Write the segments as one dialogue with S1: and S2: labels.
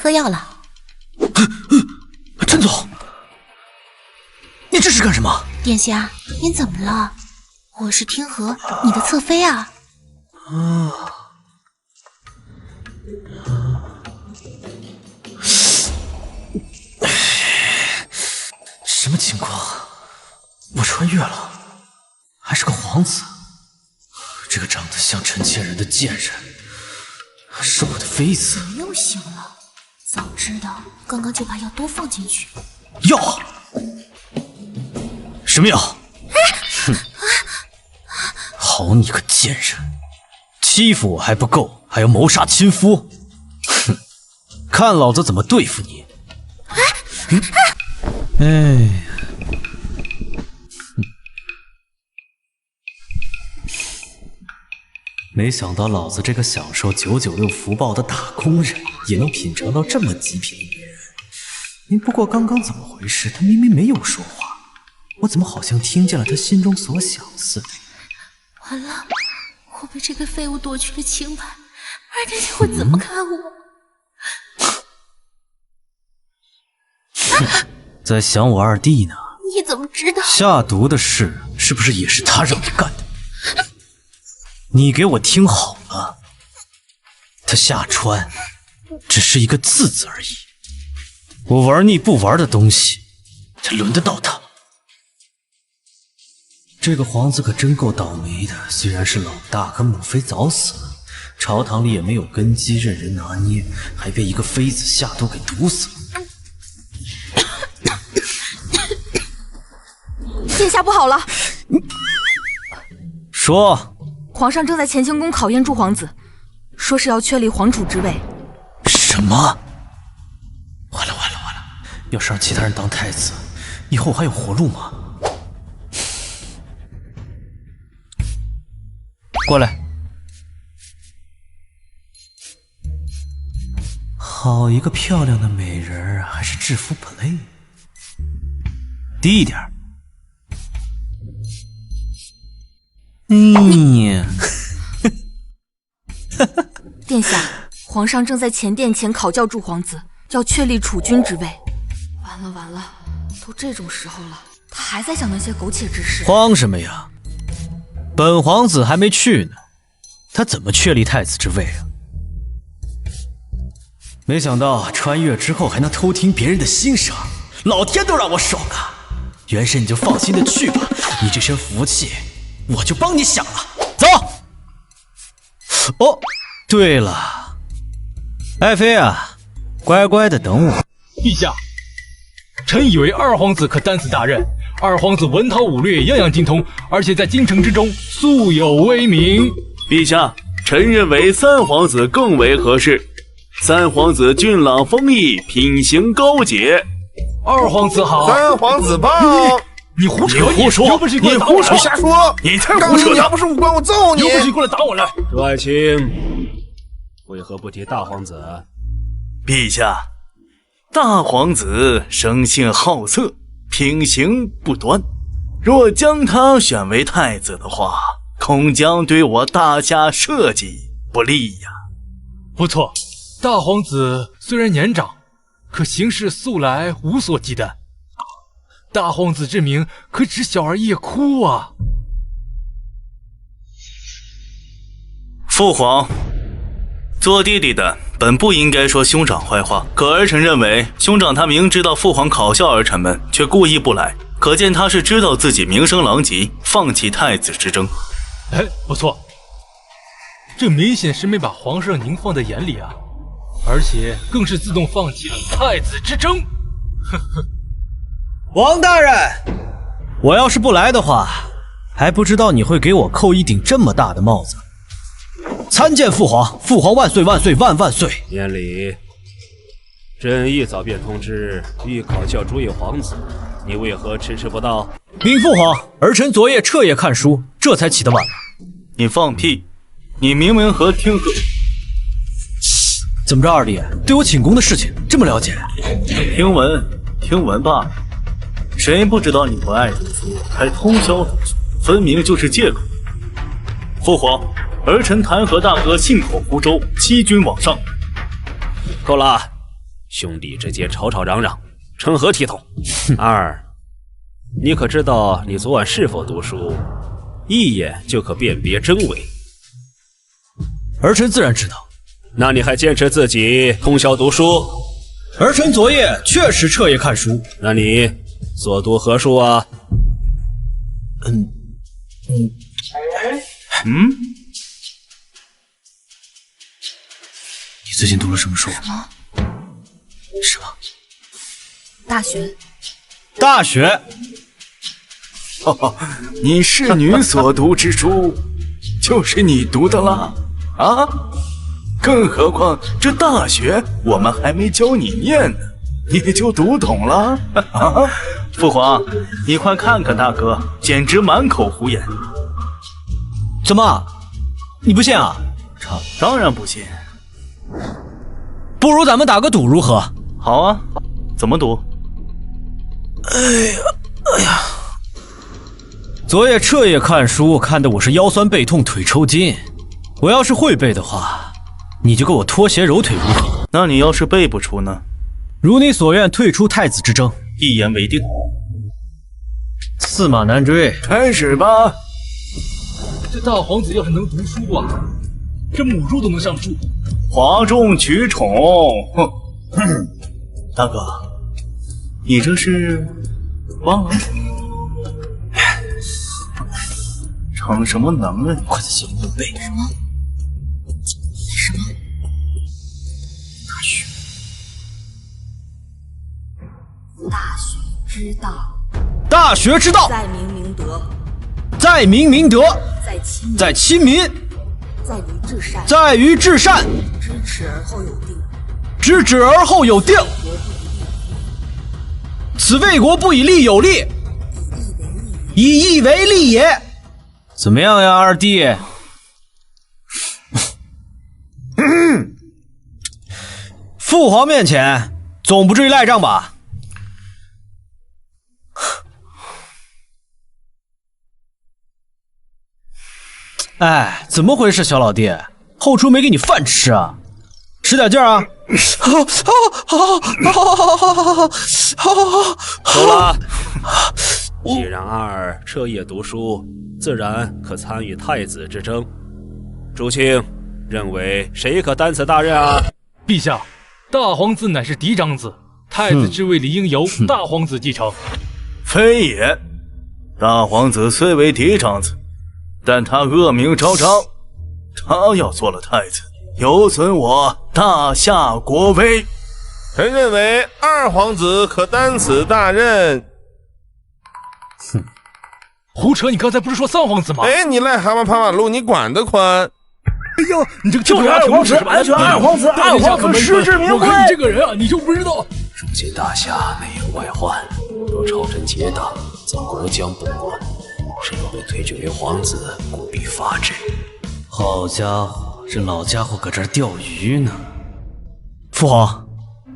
S1: 喝药了。
S2: 陈总，你这是干什么？
S1: 殿下，您怎么了？我是天河，你的侧妃啊。
S2: 什么情况？我穿越了，还是个皇子。这个长得像陈千人的贱人，是我的妃子。
S1: 你又醒了，早知道刚刚就把药多放进去。
S2: 药？什么药？哼！好你个贱人，欺负我还不够，还要谋杀亲夫。哼！看老子怎么对付你！哎。没想到老子这个享受996福报的打工人，也能品尝到这么极品的女人。您不过刚刚怎么回事？他明明没有说话，我怎么好像听见了他心中所想似的？
S1: 完了，我被这个废物夺去了清白，二殿下会怎么看我？
S2: 在想我二弟呢？
S1: 你怎么知道？
S2: 下毒的事是不是也是他让你干的？你给我听好了，他下川只是一个字字而已。我玩腻不玩的东西，才轮得到他吗？这个皇子可真够倒霉的，虽然是老大，可母妃早死了，朝堂里也没有根基任人拿捏，还被一个妃子下毒给毒死了。
S3: 殿下不好了！
S2: 说。
S3: 皇上正在乾清宫考验诸皇子，说是要确立皇储之位。
S2: 什么？完了！要是让其他人当太子，以后还有活路吗？过来。好一个漂亮的美人儿，还是制服 play。低一点。
S3: 殿下，皇上正在前殿前考教诸皇子，要确立储君之位。完了，都这种时候了，他还在想那些苟且之事。
S2: 慌什么呀？本皇子还没去呢，他怎么确立太子之位啊？没想到穿越之后还能偷听别人的心声，老天都让我爽啊！元神你就放心的去吧，你这身福气我就帮你享了。走。哦，对了，爱妃啊，乖乖的等我。
S4: 陛下，臣以为二皇子可担此大任。二皇子文韬武略样样精通，而且在京城之中素有威名。
S5: 陛下，臣认为三皇子更为合适。三皇子俊朗风逸，品行高洁。
S4: 二皇子好。
S6: 三皇子棒。
S4: 你胡扯！
S5: 你胡说！
S4: 有本事你过来打我来！
S6: 你瞎说！
S5: 你才胡说！
S6: 要不是无关，我揍你！
S4: 有本事你过来打我来！
S7: 朱爱卿，为何不提大皇子？
S5: 陛下，大皇子生性好色，品行不端，若将他选为太子的话，恐将对我大夏社稷不利呀。
S4: 不错，大皇子虽然年长，可行事素来无所忌惮。大皇子之名可指小儿夜哭啊！
S5: 父皇，做弟弟的本不应该说兄长坏话，可儿臣认为兄长他明知道父皇考笑儿臣们，却故意不来，可见他是知道自己名声狼藉，放弃太子之争。
S4: 哎，不错，这明显是没把皇上您放在眼里啊，而且更是自动放弃了太子之争。呵呵。
S2: 王大人，我要是不来的话，还不知道你会给我扣一顶这么大的帽子。参见父皇，父皇万岁万岁万万岁！
S7: 免礼。朕一早便通知欲考教诸位皇子，你为何迟迟不到？
S2: 禀父皇，儿臣昨夜彻夜看书，这才起得晚。
S5: 你放屁！你明明和天河……
S2: 怎么着，二弟对我寝宫的事情这么了解？
S5: 听闻罢了。谁不知道你不爱读书，还通宵读书，分明就是借口。父皇，儿臣弹劾大哥信口胡诌，欺君罔上。
S2: 够了，
S7: 兄弟之间吵吵嚷嚷，成何体统？二，你可知道你昨晚是否读书？一眼就可辨别真伪。
S2: 儿臣自然知道。
S7: 那你还坚持自己通宵读书？
S2: 儿臣昨夜确实彻夜看书。
S7: 那你所读何书啊？
S2: 你最近读了什么书？什么？
S3: 大学。
S2: 大学。
S6: 你侍女所读之书，就是你读的啦？啊？更何况这大学我们还没教你念呢，你就读懂了？啊？
S5: 父皇，你快看看大哥，简直满口胡言。
S2: 怎么？你不信啊？
S5: 当然不信。
S2: 不如咱们打个赌如何？
S5: 好啊，怎么赌？
S2: 哎呀！昨夜彻夜看书，看得我是腰酸背痛，腿抽筋。我要是会背的话，你就给我脱鞋揉腿如何？
S5: 那你要是背不出呢？
S2: 如你所愿，退出太子之争。
S5: 一言为定。
S2: 驷马难追，
S6: 开始吧。
S4: 这大皇子要是能读书啊，这母猪都能上树。
S5: 哗众取宠，哼！大哥，你这是忘了？逞什么能啊？
S2: 快在心里默背。
S3: 什么？
S2: 大学。
S3: 大学之道，
S2: 大学之道，
S3: 在明明德，
S2: 在明明德，
S3: 在亲民，
S2: 在亲民，
S3: 在于至善，
S2: 在于至善。
S3: 知耻而后有定，
S2: 知止而后有定。此魏国不以利有利，以义为利也。怎么样呀，二弟？父皇面前总不至于赖账吧？哎，怎么回事，小老弟？后厨没给你饭吃啊？使点劲儿啊！
S7: 够了。既然二彻夜读书，自然可参与太子之争。朱清认为谁可担此大任啊？
S4: 陛下，大皇子乃是嫡长子，太子之位理应由大皇子继承。
S5: 非也，大皇子虽为嫡长子，但他恶名昭彰，他要做了太子，有损我大夏国威。
S8: 臣认为二皇子可担此大任。
S4: 胡扯！你刚才不是说三皇子吗？
S8: 哎，你癞蛤蟆爬马路，你管得宽？
S4: 哎呦，你这个
S6: 就是二皇子，二皇子，二皇子，实至名归。
S4: 我看你这个人啊，你就不知道。
S7: 如今大夏内忧外患，若朝臣结党，则国将不稳。谁若被推举为皇子，故必发之。
S2: 好家伙，这老家伙搁这儿钓鱼呢。父皇，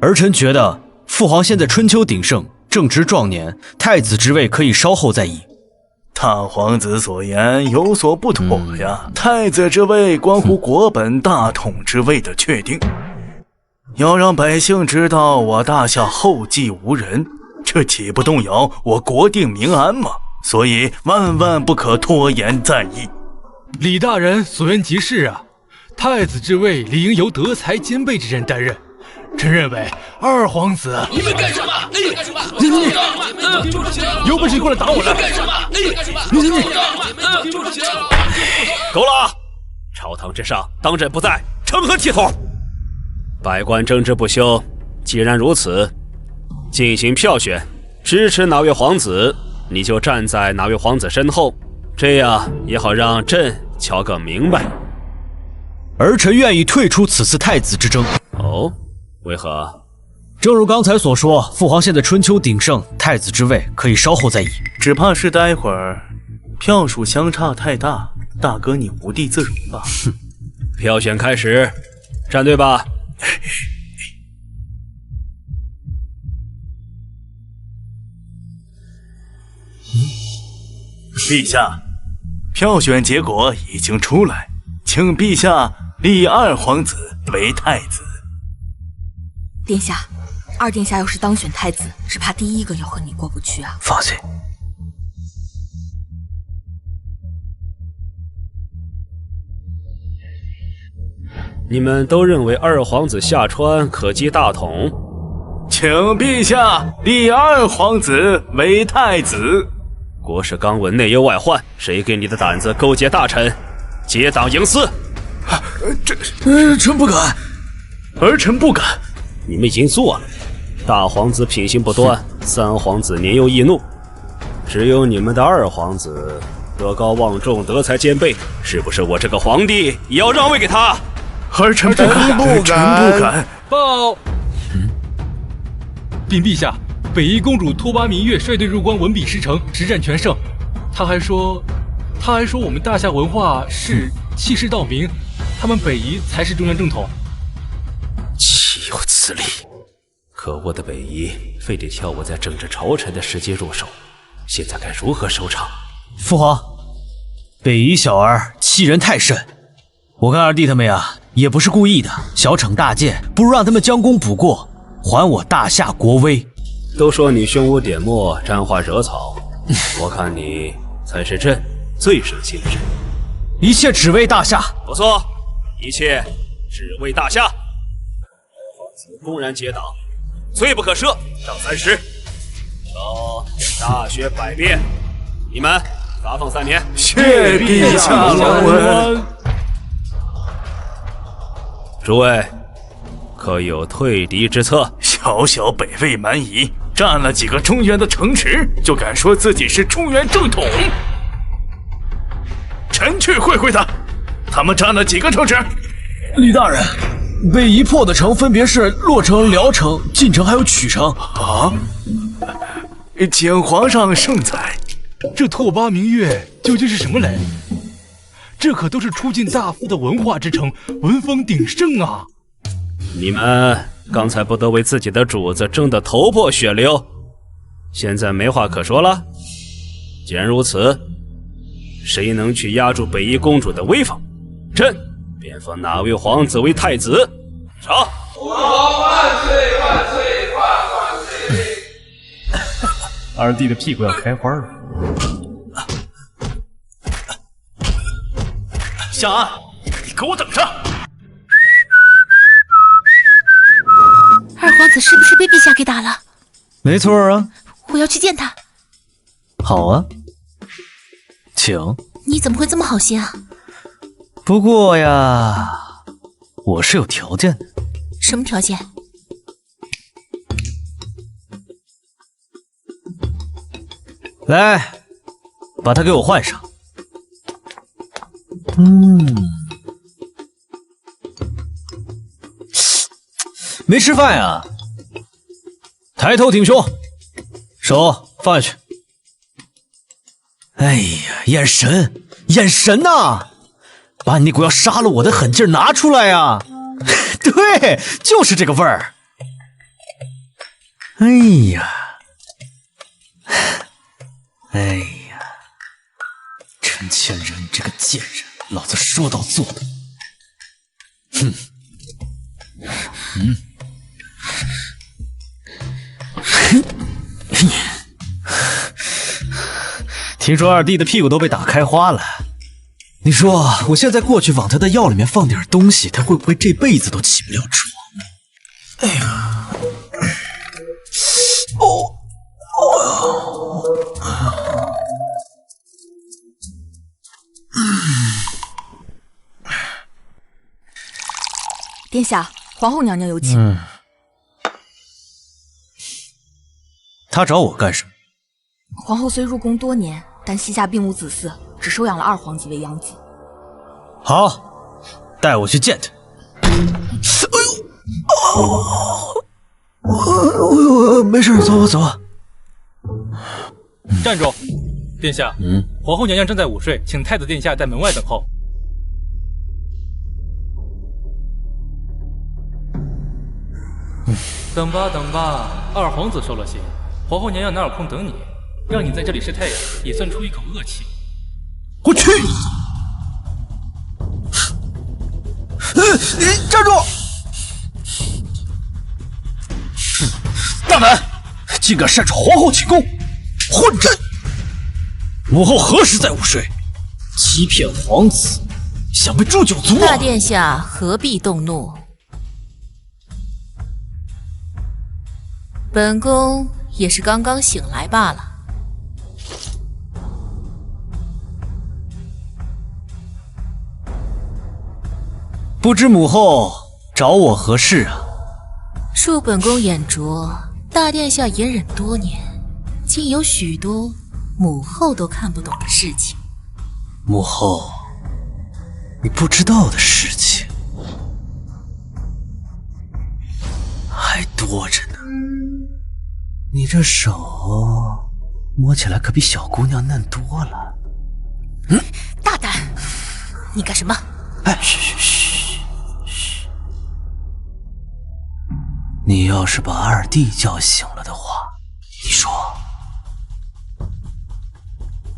S2: 儿臣觉得父皇现在春秋鼎盛，正值壮年，太子之位可以稍后再议。
S5: 大皇子所言有所不妥呀，太子之位关乎国本大统之位的确定，要让百姓知道我大夏后继无人，这岂不动摇我国定民安吗？所以万万不可拖延再议。
S4: 李大人所言极是啊，太子之位理应由德才兼备之人担任。臣认为二皇子，
S9: 你们干什么？你干什么？
S4: 你有本事你过来打我来！
S9: 干什么？你干什么？
S7: 够了！朝堂之上，当朕不在，成何体统？百官争执不休，既然如此，进行票选，支持哪位皇子，你就站在哪位皇子身后，这样也好让朕瞧个明白。
S2: 儿臣愿意退出此次太子之争。
S7: 哦，为何？
S2: 正如刚才所说，父皇现在春秋鼎盛，太子之位可以稍后再议。
S5: 只怕是待会儿票数相差太大，大哥你无地自容吧。
S7: 哼，票选开始，站队吧。
S5: 陛下，票选结果已经出来，请陛下立二皇子为太子。
S3: 殿下，二殿下要是当选太子，只怕第一个要和你过不去啊。
S2: 放心。
S7: 你们都认为二皇子下川可继大统？
S6: 请陛下立二皇子为太子。
S7: 国事纲文内忧外患，谁给你的胆子勾结大臣，结党营私？
S6: 臣不敢，儿臣不敢。
S7: 你们已经做了。大皇子品行不端，三皇子年幼易怒，只有你们的二皇子德高望重，德才兼备，是不是我这个皇帝也要让位给他？
S6: 儿臣不敢。
S4: 报。禀陛下，北夷公主拓跋明月率队入关，文笔师承，实战全胜。他还说我们大夏文化是气势道明，他们北夷才是中原正统。
S7: 岂有此理！可恶的北夷，非得挑我在政治朝臣的时机入手，现在该如何收场？
S2: 父皇，北夷小儿欺人太甚，我跟二弟他们呀也不是故意的，小惩大戒，不如让他们将功补过，还我大夏国威。
S7: 都说你胸无点墨，沾花惹草，我看你才是朕最生气的人。
S2: 一切只为大夏。
S7: 不错，一切只为大夏。皇子公然结党，罪不可赦，杖30，到大学百遍。你们罚俸3年。
S6: 谢陛下王文。
S7: 诸位，可有退敌之策？
S6: 小小北魏蛮夷，占了几个中原的城池，就敢说自己是中原正统？臣去会会他。他们占了几个城池？
S2: 李大人，北夷破的城分别是洛城、聊城、晋城还有曲城。
S6: 啊！请皇上圣裁。
S4: 这拓跋明月究竟是什么来历？这可都是出尽大夫的文化之城，文风鼎盛啊！
S7: 你们刚才不都为自己的主子争得头破血流，现在没话可说了？既然如此，谁能去压住北夷公主的威风，朕便封哪位皇子为太子。上！
S9: 父皇万岁万岁万岁！
S2: 二弟的屁股要开花了。
S6: 夏安，你给我等着！
S1: 二皇子是不是被陛下给打了？
S2: 没错啊。
S1: 我要去见他。
S2: 好啊，请。
S1: 你怎么会这么好心啊？
S2: 不过呀，我是有条件的。
S1: 什么条件？
S2: 来，把它给我换上。没吃饭呀？抬头挺胸，手放下去。哎呀，眼神，眼神呐！把你那股要杀了我的狠劲拿出来呀！对，就是这个味儿。哎呀，哎呀，陈千人这个贱人，老子说到做到。哼，听说二弟的屁股都被打开花了，你说我现在过去往他的药里面放点东西，他会不会这辈子都起不了床呢？哎呀，
S3: 殿下，皇后娘娘有请。
S2: 他找我干什么？
S3: 皇后虽入宫多年，但膝下并无子嗣，只收养了二皇子为养子。
S2: 好，带我去见他。没事，走吧，走吧。
S4: 站住！殿下，皇后娘娘正在午睡，请太子殿下在门外等候。等吧，等吧，二皇子收了心，皇后娘娘哪有空等你？让你在这里晒太阳，也算出一口恶气。
S2: 我去！你站住！大胆，竟敢擅闯皇后寝宫，混账！母后何时在午睡？欺骗皇子，想被诛九族啊！
S1: 大殿下何必动怒？本宫也是刚刚醒来罢了。
S2: 不知母后找我何事啊？
S1: 恕本宫眼拙，大殿下隐忍多年，竟有许多母后都看不懂的事情。
S2: 母后，你不知道的事情还多着呢。你这手摸起来可比小姑娘嫩多了。
S1: 大胆！你干什么？
S2: 哎，嘘！你要是把二弟叫醒了的话，你说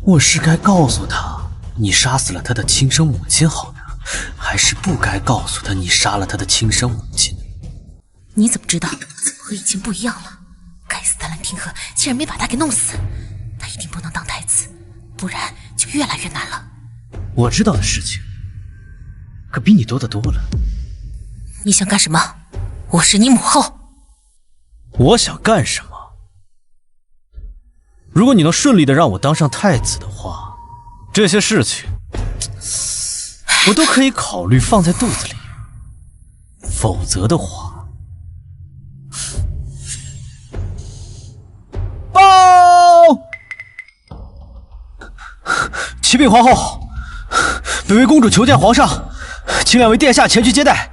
S2: 我是该告诉他你杀死了他的亲生母亲好呢，还是不该告诉他你杀了他的亲生母亲？
S1: 你怎么知道？和以前不一样了。该死的蓝平和竟然没把他给弄死，他一定不能当太子，不然就越来越难了。
S2: 我知道的事情可比你多得多了。
S1: 你想干什么？我是你母后。
S2: 我想干什么？如果你能顺利的让我当上太子的话，这些事情我都可以考虑放在肚子里。否则的话，报！启禀皇后，北魏公主求见皇上，请两位殿下前去接待。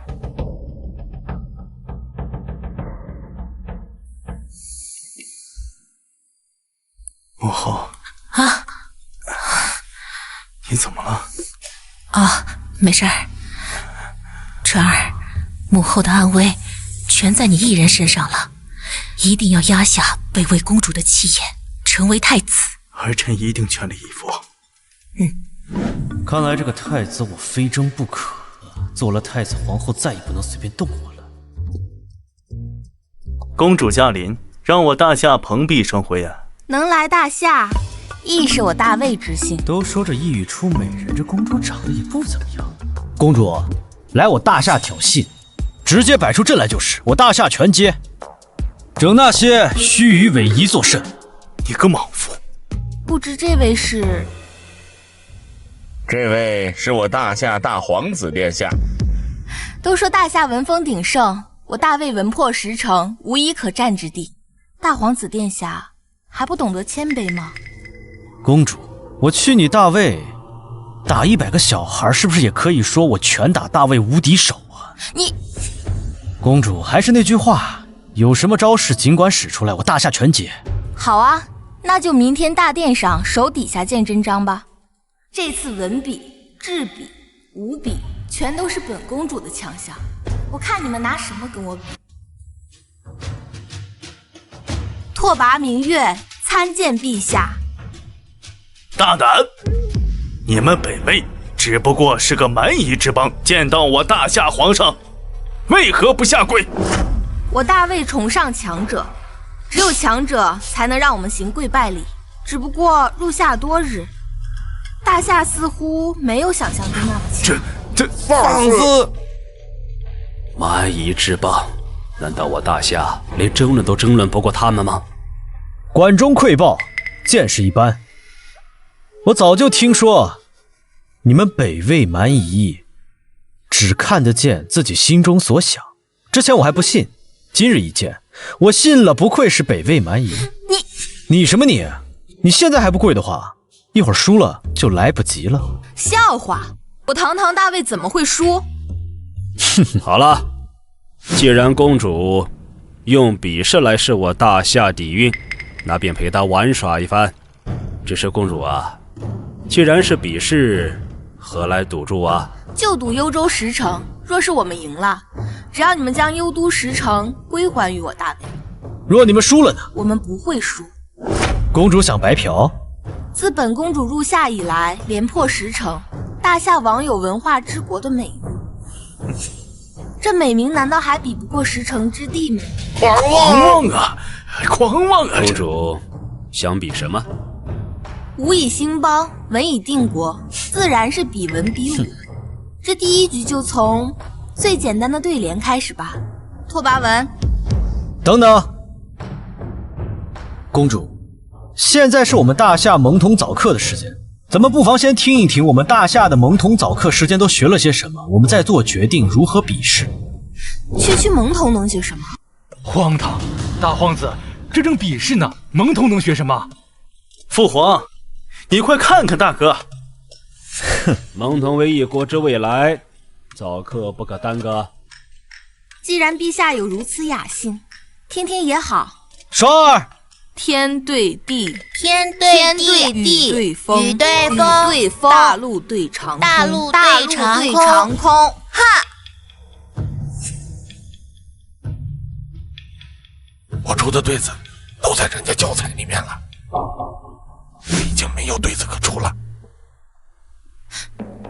S6: 母后
S1: 啊，
S6: 你怎么了？
S1: 啊，没事儿。纯儿，母后的安危全在你一人身上了，一定要压下北魏公主的气焰，成为太子。
S6: 儿臣一定全力以赴。
S2: 看来这个太子我非争不可，做了太子皇后再也不能随便动我了。
S5: 公主驾临，让我大夏蓬荜生辉啊！
S3: 能来大夏，亦是我大魏之幸。
S2: 都说这异域出美人，这公主长得也不怎么样。公主来我大夏挑衅，直接摆出阵来就是，我大夏全接，整那些虚臾伪仪作甚。
S6: 你个莽夫！
S3: 不知这位是？
S10: 这位是我大夏大皇子殿下。
S3: 都说大夏文风鼎盛，我大魏文破十城，无一可战之地。大皇子殿下还不懂得谦卑吗？
S2: 公主，我去你大魏打100个小孩，是不是也可以说我拳打大魏无敌手啊？
S3: 你，
S2: 公主，还是那句话，有什么招式尽管使出来，我大夏全接。
S3: 好啊，那就明天大殿上手底下见真章吧。这次文笔、制笔、武笔全都是本公主的强项，我看你们拿什么跟我比？拓跋明月参见陛下。
S5: 大胆！你们北魏只不过是个蛮夷之邦，见到我大夏皇上，为何不下跪？
S3: 我大魏崇尚强者，只有强者才能让我们行跪拜礼。只不过入夏多日，大夏似乎没有想象中那么强。
S6: 这放肆！
S7: 蛮夷之邦，难道我大夏连争论都争论不过他们吗？
S2: 管中窥豹，见识一斑。我早就听说，你们北魏蛮夷只看得见自己心中所想。之前我还不信，今日一见，我信了。不愧是北魏蛮夷。你什么你？你现在还不跪的话，一会儿输了就来不及了。
S3: 笑话！我堂堂大魏怎么会输？
S7: 好了，既然公主用比试来试我大夏底蕴，那便陪她玩耍一番。只是公主啊，既然是比试，何来赌注啊？
S3: 就赌幽州10城，若是我们赢了，只要你们将幽都10城归还于我大魏；
S2: 若你们输了呢？
S3: 我们不会输。
S2: 公主想白嫖？
S3: 自本公主入夏以来，连破10城，大夏网有文化之国的美誉。这美名难道还比不过10城之地吗？
S6: 狂妄啊！狂妄啊！
S7: 公主想比什么？
S3: 武以兴邦，文以定国，自然是比文比武。这第一局就从最简单的对联开始吧。拓跋文，
S2: 等等，公主，现在是我们大夏蒙童早课的时间，咱们不妨先听一听我们大夏的蒙童早课时间都学了些什么，我们再做决定如何比试。
S3: 区蒙童能学什么？
S4: 荒唐！大皇子，这正比试呢，蒙童能学什么？
S5: 父皇，你快看看大哥！
S7: 哼，蒙童为一国之未来，早课不可耽搁。
S3: 既然陛下有如此雅兴，听听也好。
S2: 双儿，
S3: 天对地，
S11: 天对地，
S3: 雨对风，
S11: 雨对风，
S3: 对风，大陆对长空，
S11: 大陆对长空。哈！
S8: 我出的对子都在人家教材里面了，已经没有对子可出了。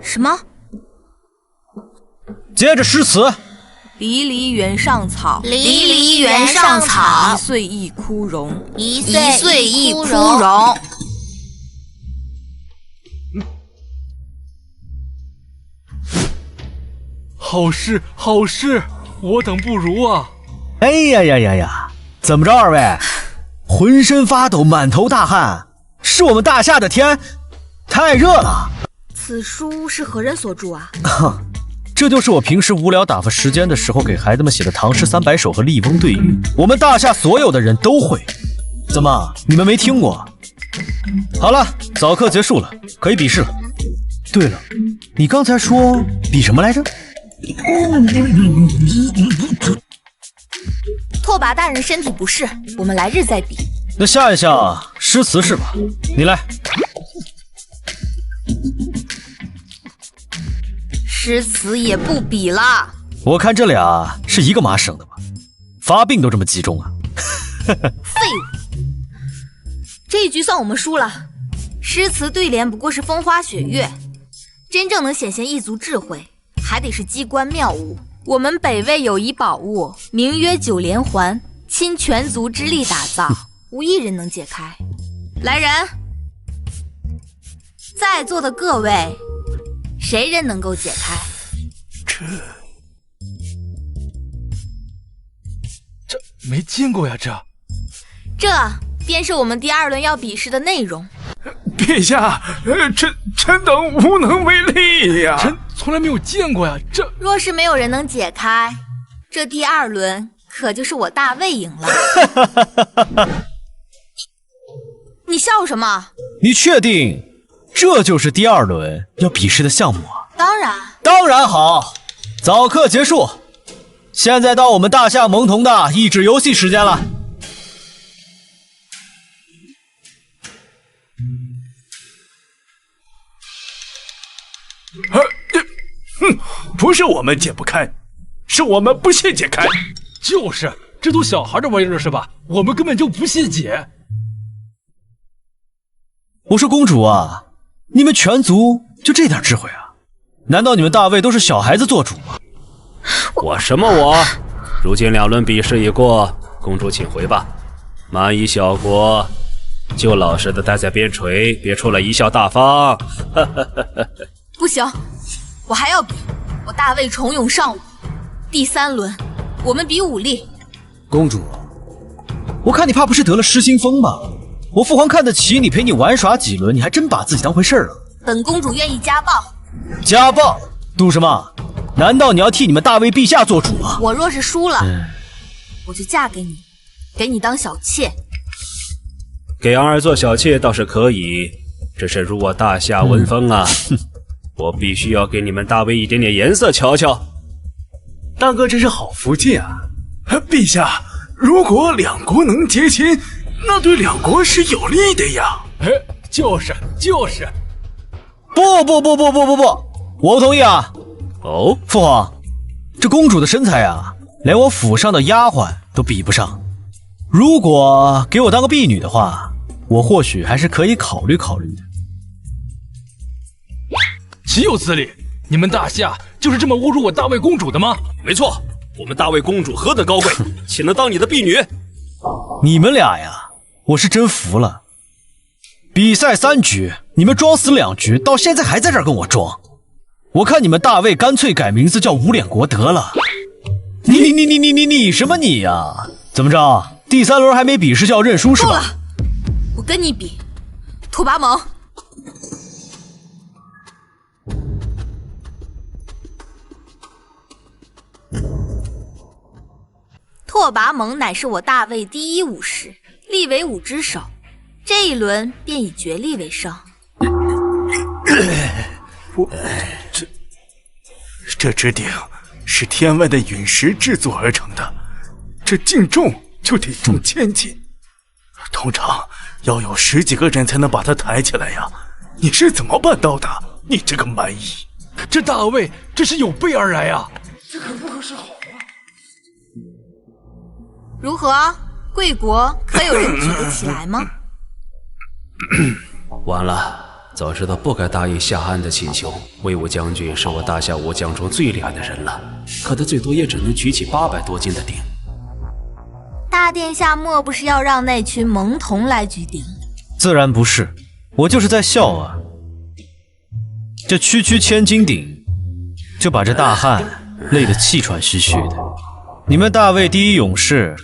S3: 什么？
S2: 接着诗词。
S3: 离离原上草，
S11: 离离原上草，
S3: 一岁一枯荣，
S11: 一岁一枯荣。
S4: 好诗，好诗，我等不如啊！
S2: 哎呀呀呀呀！怎么着，二位，浑身发抖，满头大汗，是我们大夏的天太热了。
S3: 此书是何人所著啊？
S2: 这就是我平时无聊打发时间的时候给孩子们写的唐诗300首和笠翁对语，我们大夏所有的人都会。怎么，你们没听过？好了，早课结束了，可以比试了。对了，你刚才说比什么来着？
S3: 拓跋大人身体不适，我们来日再比。
S2: 那下一项诗词是吧？你来。
S3: 诗词也不比了。
S2: 我看这俩是一个妈生的吧？发病都这么集中啊！
S3: 废物！这一局算我们输了。诗词对联不过是风花雪月，真正能显现一族智慧，还得是机关妙物。我们北魏有一宝物，名曰九连环，倾全族之力打造，无一人能解开。来人，在座的各位，谁人能够解开？
S4: 这没见过呀，
S3: 这便是我们第2轮要比试的内容。
S6: 陛下，臣等无能为力呀！
S4: 臣从来没有见过呀，这
S3: 若是没有人能解开，这第2轮可就是我大魏赢了。你笑什么？
S2: 你确定这就是第2轮要比试的项目啊？
S3: 当然
S2: 好。早课结束，现在到我们大夏蒙童的益智游戏时间了。
S6: 不是我们解不开，是我们不屑解开。
S4: 就是，这都小孩的玩意儿是吧？我们根本就不屑解。
S2: 我说公主啊，你们全族就这点智慧啊？难道你们大魏都是小孩子做主吗？
S7: 我什么我？如今2轮比试已过，公主请回吧。蛮夷小国，就老实的待在边陲，别出来贻笑大方。
S3: 不行，我还要比。我大魏重涌上武，第3轮我们比武力。
S2: 公主，我看你怕不是得了失心疯吧？我父皇看得起你，陪你玩耍几轮，你还真把自己当回事了。
S3: 本公主愿意家暴。
S2: 家暴？赌什么？难道你要替你们大魏陛下做主吗？
S3: 我若是输了，我就嫁给你，给你当小妾。
S7: 给昂儿做小妾倒是可以，只是辱我大夏文风啊！我必须要给你们大魏一点点颜色瞧瞧。
S6: 大哥真是好福气啊！陛下，如果2国能结亲，那对2国是有利的呀。
S4: 就是。
S2: 不，我不同意啊！
S7: 哦，
S2: 父皇，这公主的身材啊，连我府上的丫鬟都比不上。如果给我当个婢女的话，我或许还是可以考虑考虑的。
S4: 岂有此理！你们大夏就是这么侮辱我大魏公主的吗？
S7: 没错，我们大魏公主何等高贵，岂能当你的婢女？
S2: 你们俩呀，我是真服了。比赛3局，你们装死2局，到现在还在这儿跟我装。我看你们大魏干脆改名字叫无脸国得了。你什么你呀？怎么着？第3轮还没比试就要认输是吧？
S1: 够了，我跟你比，拓跋蒙。
S3: 拓跋蒙乃是我大魏第一武士，立为5之首，这一轮便以绝力为胜。
S6: 这只鼎是天外的陨石制作而成的，这净重就得重1000斤，通常要有10几个人才能把它抬起来呀！你是怎么办到的？你这个蛮夷！
S4: 这大魏这是有备而来呀！这可不合适好啊！
S3: 如何？贵国可有人举得起来吗？
S7: 完了，早知道不该答应夏安的请求。魏武将军是我大夏武将中最厉害的人了，可他最多也只能举起800多斤的鼎。
S3: 大殿下莫不是要让那群萌童来举鼎？
S2: 自然不是，我就是在笑啊。这区1000斤鼎，就把这大汉累得气喘吁吁的。你们大魏第一勇士，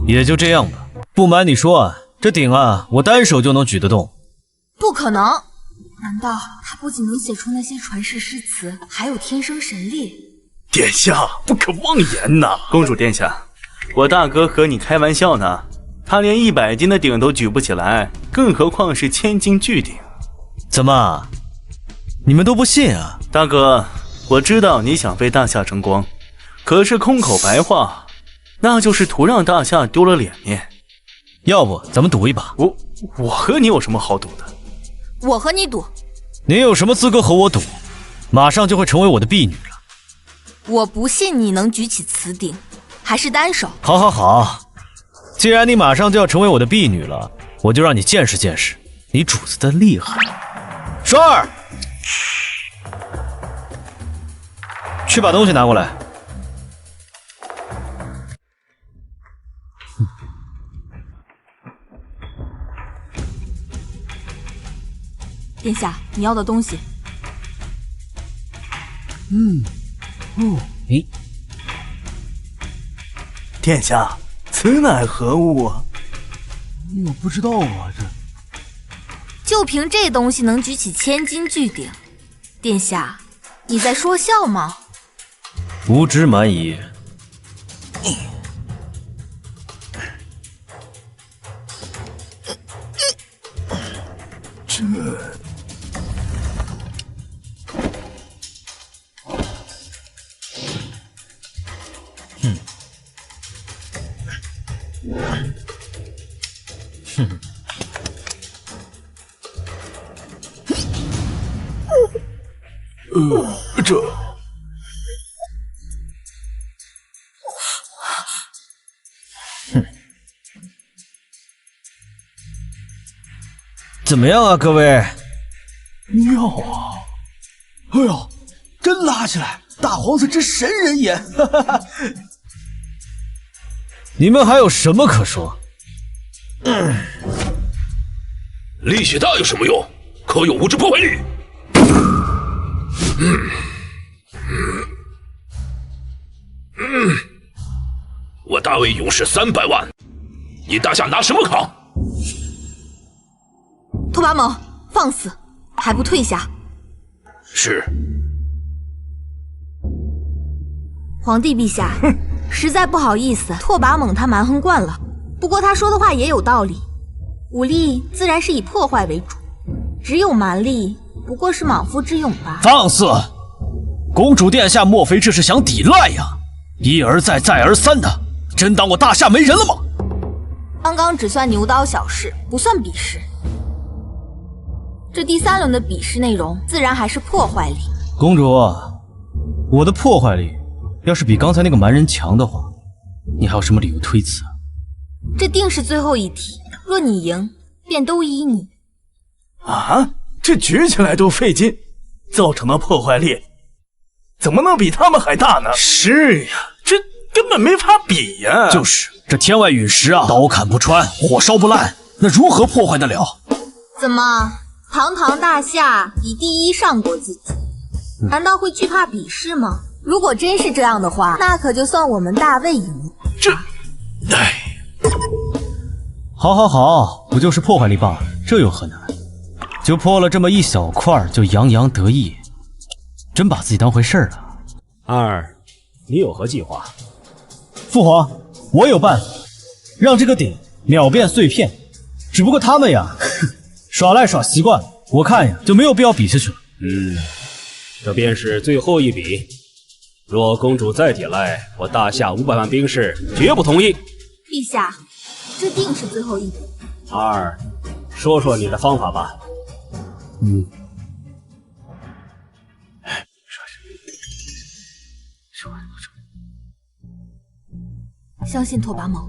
S2: 也就这样吧。不瞒你说啊，这鼎啊，我单手就能举得动。
S3: 不可能！难道他不仅能写出那些传世诗词，还有天生神力？
S6: 殿下不可妄言呐！
S5: 公主殿下，我大哥和你开玩笑呢，他连100斤的鼎都举不起来，更何况是1000斤巨鼎。
S2: 怎么，你们都不信啊？
S5: 大哥，我知道你想为大夏争光，可是空口白话，那就是图让大夏丢了脸面。
S2: 要不咱们赌一把？
S5: 我和你有什么好赌的？
S3: 我和你赌。
S2: 你有什么资格和我赌？马上就会成为我的婢女了。
S3: 我不信你能举起此鼎，还是单手。
S2: 好，既然你马上就要成为我的婢女了，我就让你见识见识你主子的厉害。双儿，去把东西拿过来。
S3: 殿下，你要的东西。
S6: 殿下，此乃何物啊？
S4: 我不知道啊，
S3: 就凭这东西能举起1000斤巨鼎，殿下，你在说笑吗？
S2: 无知蛮夷。怎么样啊，各位？
S12: 妙啊！哎呦，真拉起来！大皇子之神人也！
S2: 你们还有什么可说？
S8: 力气大有什么用？可有物质破坏力。我大魏勇士300万，你大夏拿什么扛？
S3: 拓跋蒙，放肆，还不退下！
S8: 是。
S3: 皇帝陛下，实在不好意思，拓跋蒙他蛮横惯了。不过他说的话也有道理，武力自然是以破坏为主，只有蛮力不过是莽夫之勇吧。
S2: 放肆！公主殿下，莫非这是想抵赖呀？一而再，再而三的，真当我大夏没人了吗？
S3: 刚刚只算牛刀小试，不算比试。这第3轮的比试内容自然还是破坏力。
S2: 公主，我的破坏力要是比刚才那个蛮人强的话，你还有什么理由推辞啊？
S3: 这定是最后一题，若你赢，便都依你。
S6: 啊，这举起来都费劲，造成的破坏力怎么能比他们还大呢？
S2: 是呀，
S6: 这根本没法比呀。
S2: 就是，这天外陨石啊，刀砍不穿，火烧不烂，那如何破坏得了？
S11: 怎么，堂堂大夏以第一上过自己，难道会惧怕比试吗？
S3: 如果真是这样的话，那可就算我们大魏赢了。
S2: 好，不就是破坏力罢了，这有何难？就破了这么一小块，就洋洋得意，真把自己当回事了。
S7: 二，你有何计划？
S2: 父皇，我有办法，让这个鼎秒变碎片。只不过他们呀，耍赖耍习惯了，我看呀就没有必要比下去了。
S7: 这便是最后一笔。若公主再抵赖，我大夏500万兵士绝不同意。
S3: 陛下，这定是最后一笔。
S7: 二，说说你的方法吧。
S3: 相信拓跋猛。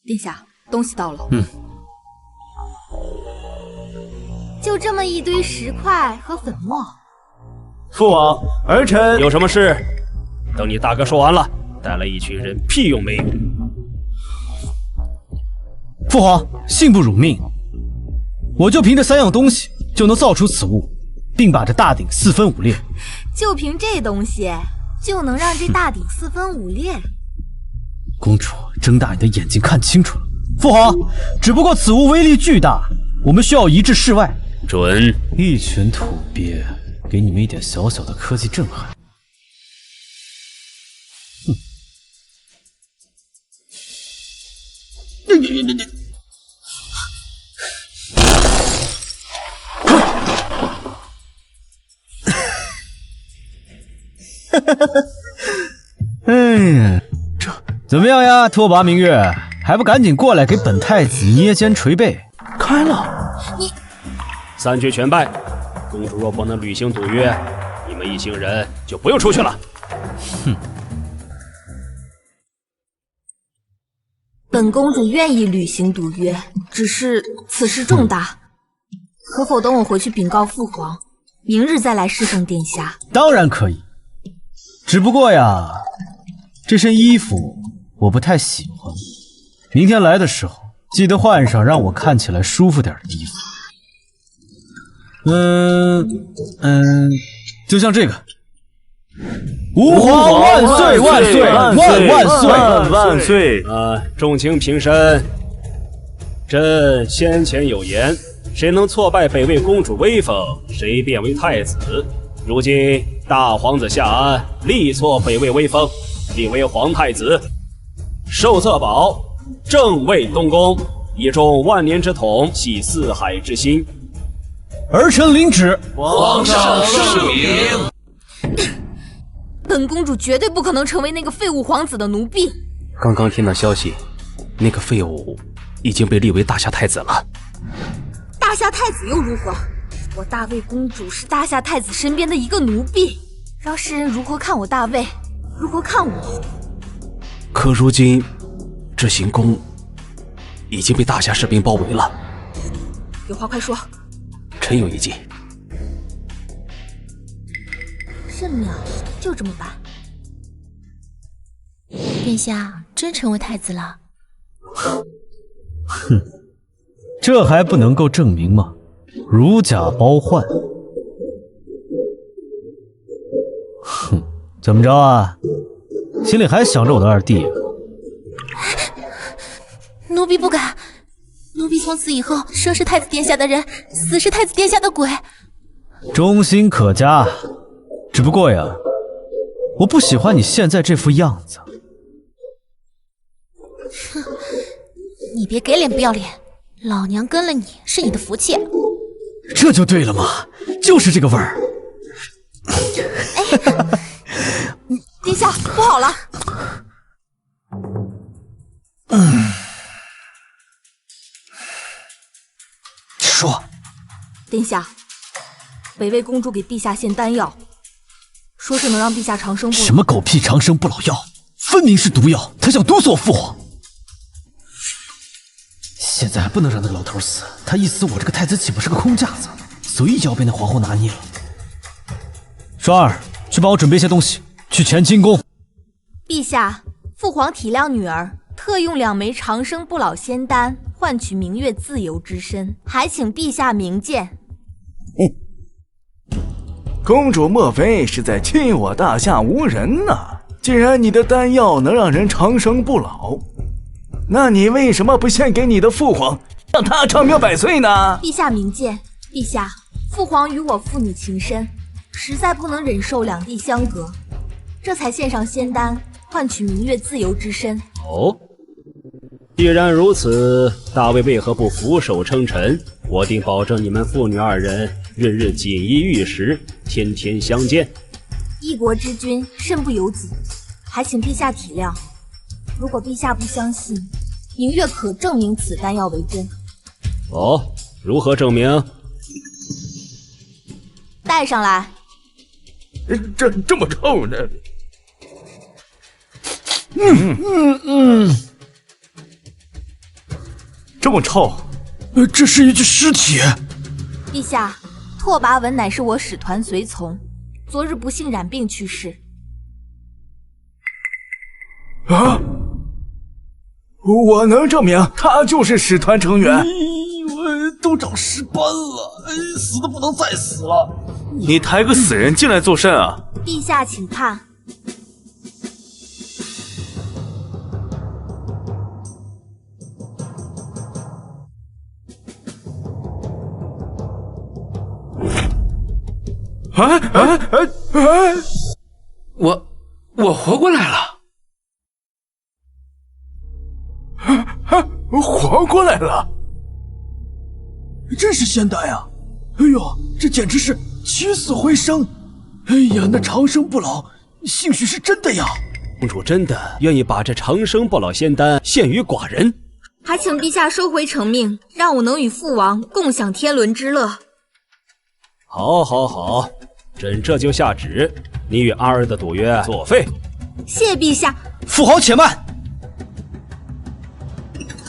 S3: 殿下，东西到了。就这么一堆石块和粉末。
S6: 父王，儿臣
S7: 有什么事？等你大哥说完了，带来一群人屁用没有。
S2: 父皇，信不辱命，我就凭这3样东西就能造出此物，并把这大鼎4分5裂。
S3: 就凭这东西就能让这大鼎4分5裂？
S2: 公主，睁大你的眼睛看清楚了。父皇，只不过此物威力巨大，我们需要移至室外。
S7: 准。
S2: 一群土鳖，给你们一点小小的科技震撼。哎呀，这怎么样呀，拓跋明月，还不赶紧过来给本太子捏肩捶背？
S6: 开了，
S3: 你
S7: 3局全败，公主若不能履行赌约，你们一行人就不用出去了。
S3: 本公主愿意履行赌约，只是此事重大，可否等我回去禀告父皇，明日再来侍奉殿下？
S2: 当然可以，只不过呀，这身衣服我不太喜欢，明天来的时候记得换上让我看起来舒服点的衣服。就像这个。吾皇万岁万岁万岁！
S7: 众卿平身。朕先前有言，谁能挫败北魏公主威风，谁便为太子。如今大皇子夏安力挫北魏威风，立为皇太子。寿策宝正位东宫，以重万年之统，系四海之心。
S2: 儿臣领旨。
S9: 皇上圣明。
S3: 本公主绝对不可能成为那个废物皇子的奴婢。
S7: 刚刚听到消息，那个废物已经被立为大夏太子了。
S3: 大夏太子又如何？我大魏公主是大夏太子身边的一个奴婢，让世人如何看我大魏，如何看我？
S7: 可如今，这行宫已经被大夏士兵包围了。
S3: 有话快说。
S7: 臣有一计。
S3: 甚妙，就这么办。
S1: 殿下真成为太子了？
S2: 这还不能够证明吗？如假包换。怎么着啊？心里还想着我的二弟啊？
S1: 奴婢不敢，奴婢从此以后，生是太子殿下的人，死是太子殿下的鬼。
S2: 忠心可嘉。只不过呀，我不喜欢你现在这副样子。
S1: 哼，你别给脸不要脸，老娘跟了你是你的福气。
S2: 这就对了嘛，就是这个味儿。
S3: 殿下，不好了！
S2: 说。
S3: 殿下，北魏公主给陛下献丹药。说是能让陛下长生不老。
S2: 什么狗屁长生不老药，分明是毒药！他想毒死我父皇。现在还不能让那个老头死，他一死，我这个太子岂不是个空架子？左一脚被那皇后拿捏了。双儿，去帮我准备一些东西，去乾清宫。
S3: 陛下，父皇体谅女儿，特用2枚长生不老仙丹换取明月自由之身，还请陛下明鉴。
S6: 公主莫非是在气我大夏无人呢？既然你的丹药能让人长生不老，那你为什么不献给你的父皇，让他长命百岁呢？
S3: 陛下明鉴，陛下，父皇与我父女情深，实在不能忍受两地相隔，这才献上仙丹，换取明月自由之身。
S7: 哦，既然如此，大魏为何不俯首称臣？我定保证你们父女2人日日锦衣玉食，天天相见。
S3: 一国之君，身不由己，还请陛下体谅。如果陛下不相信，明月可证明此丹药为真。
S7: 哦，如何证明？
S3: 带上来。
S6: 这么臭呢？
S2: 这么臭？这是一具尸体。
S3: 陛下，拓跋文乃是我使团随从，昨日不幸染病去世。
S6: 啊！我能证明他就是使团成员。
S12: 我都长尸斑了，死都不能再死了。
S5: 你抬个死人进来作甚啊？
S3: 陛下，请看。
S9: 我活过来了！
S6: 活过来了！
S12: 真是仙丹呀！哎呦，这简直是起死回生！哎呀，那长生不老，兴许是真的呀！
S7: 公主真的愿意把这长生不老仙丹献于寡人？
S3: 还请陛下收回成命，让我能与父王共享天伦之乐。
S7: 好，好，好，朕这就下旨，你与阿儿的赌约作废。
S3: 谢陛下。
S2: 父皇且慢。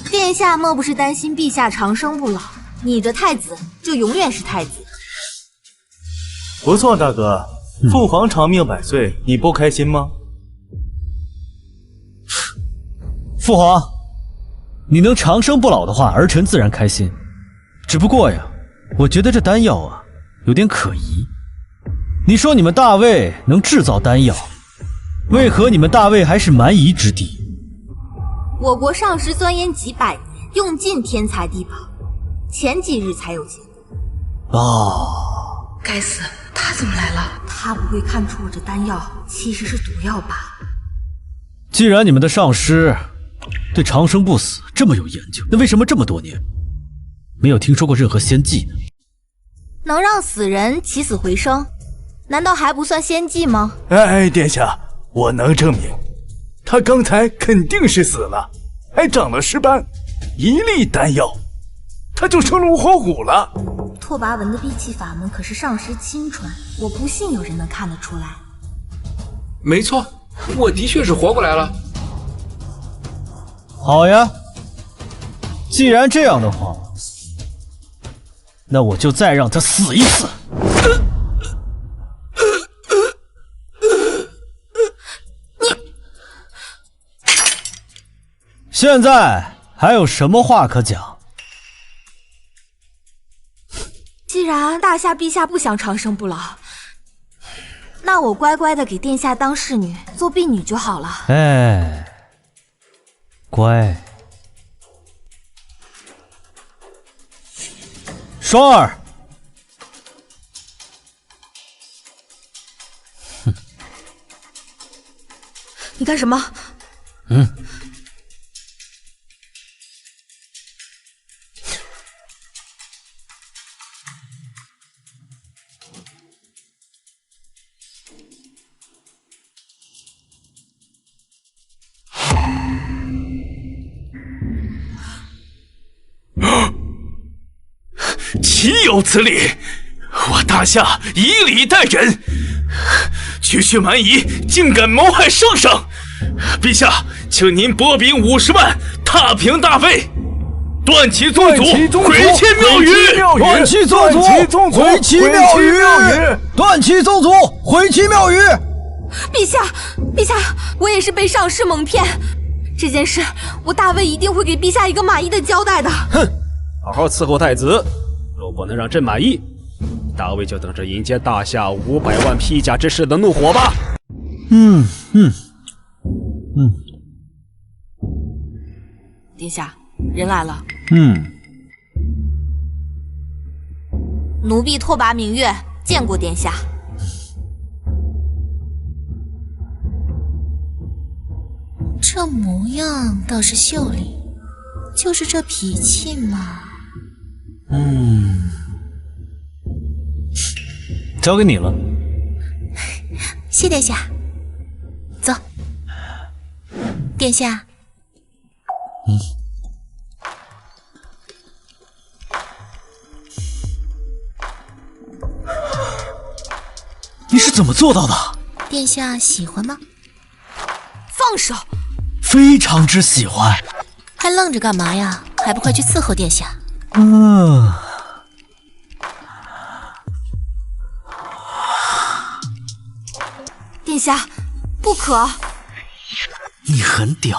S3: 殿下莫不是担心陛下长生不老，你的太子就永远是太子。
S5: 不错，大哥，父皇长命百岁，你不开心吗？
S2: 父皇，你能长生不老的话，儿臣自然开心。只不过呀，我觉得这丹药啊有点可疑。你说你们大魏能制造丹药，为何你们大魏还是蛮夷之地？
S3: 我国上师钻研几百年，用尽天才地宝，前几日才有结果。
S2: 哦，
S1: 该死，他怎么来了？
S3: 他不会看出我这丹药其实是毒药吧？
S2: 既然你们的上师对长生不死这么有研究，那为什么这么多年没有听说过任何仙技呢？
S3: 能让死人起死回生，难道还不算仙技吗？
S6: 殿下，我能证明，他刚才肯定是死了，还长了尸斑，一粒丹药，他就生龙活虎了。
S3: 拓跋文的闭气法门可是上师亲传，我不信有人能看得出来。
S9: 没错，我的确是活过来了。
S2: 好呀，既然这样的话，那我就再让他死一次。现在还有什么话可讲？
S3: 既然大夏陛下不想长生不老，那我乖乖的给殿下当侍女，做婢女就好了。
S2: 哎，乖。双儿，
S3: 你干什么？
S6: 岂有此理！我大夏以礼待人，区区蛮夷竟敢谋害圣上！陛下，请您拨兵50万，踏平大魏！
S5: 断其宗族，毁其庙宇！
S12: 断其宗族，毁其庙宇！断其宗族，毁其庙宇！
S3: 陛下，陛下，我也是被上师蒙骗，这件事我大魏一定会给陛下一个满意的交代的。
S7: 哼，好好伺候太子，若不能让朕满意，大魏就等着迎接大夏500万披甲之士的怒火吧。
S3: 殿下，人来了。奴婢拓跋明月见过殿下。
S1: 这模样倒是秀丽，就是这脾气嘛。
S2: 交给你了。
S1: 谢殿下。走。殿下。
S2: 你是怎么做到的？
S1: 殿下喜欢吗？
S3: 放手！
S2: 非常之喜欢。
S1: 还愣着干嘛呀？还不快去伺候殿下！
S3: 殿下，不可！
S2: 你很屌，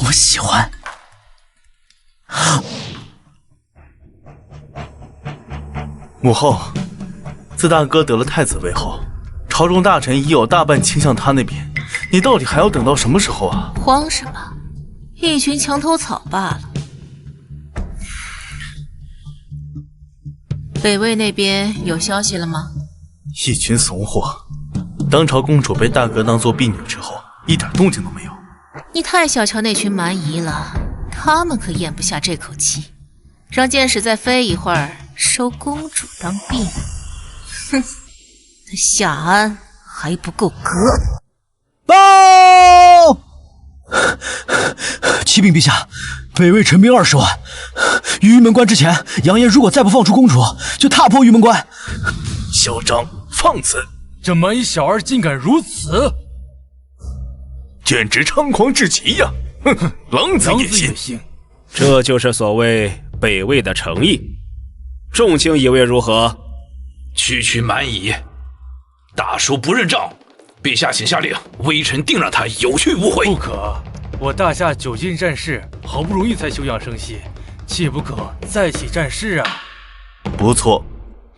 S2: 我喜欢。
S5: 母后，自大哥得了太子位后，朝中大臣已有大半倾向他那边，你到底还要等到什么时候啊？
S1: 慌什么？一群墙头草罢了。北魏那边有消息了吗？
S5: 一群怂货！当朝公主被大哥当做婢女之后，一点动静都没有。
S1: 你太小瞧那群蛮夷了，他们可咽不下这口气。让剑使再飞一会儿，收公主当婢女。哼，那夏安还不够格。
S12: 报！启禀陛下，北魏陈兵20万，于玉门关之前，扬言如果再不放出公主，就踏破玉门关。
S5: 嚣张放肆！
S4: 这蛮夷小儿竟敢如此，
S5: 简直猖狂至极呀！哼哼，狼子野心。
S7: 这就是所谓北魏的诚意。众卿以为如何？
S8: 区区蛮夷，大叔不认账。陛下请下令，微臣定让他有去无回。
S4: 不可，我大夏久经战事，好不容易才休养生息，切不可再起战事啊！
S5: 不错，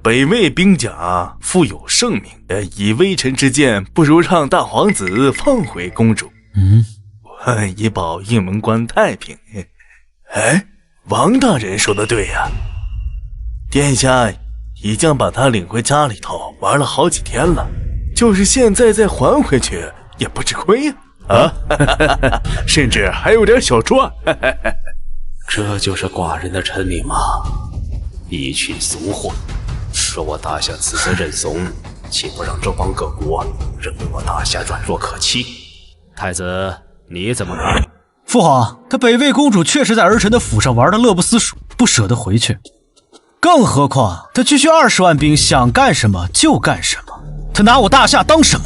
S5: 北魏兵甲富有盛名，以微臣之见，不如让大皇子放回公主。以保玉门关太平。哎，王大人说的对呀，殿下已经把他领回家里头玩了好几天了，就是现在再还回去也不吃亏呀！甚至还有点小赚。
S7: 这就是寡人的臣民吗？一群怂货！若我大夏此次认怂，岂不让周邦各国认为我大夏软弱可欺？太子，你怎么看？
S2: 父皇，他北魏公主确实在儿臣的府上玩得乐不思蜀，不舍得回去。更何况他区区20万兵，想干什么就干什么。他拿我大夏当什么？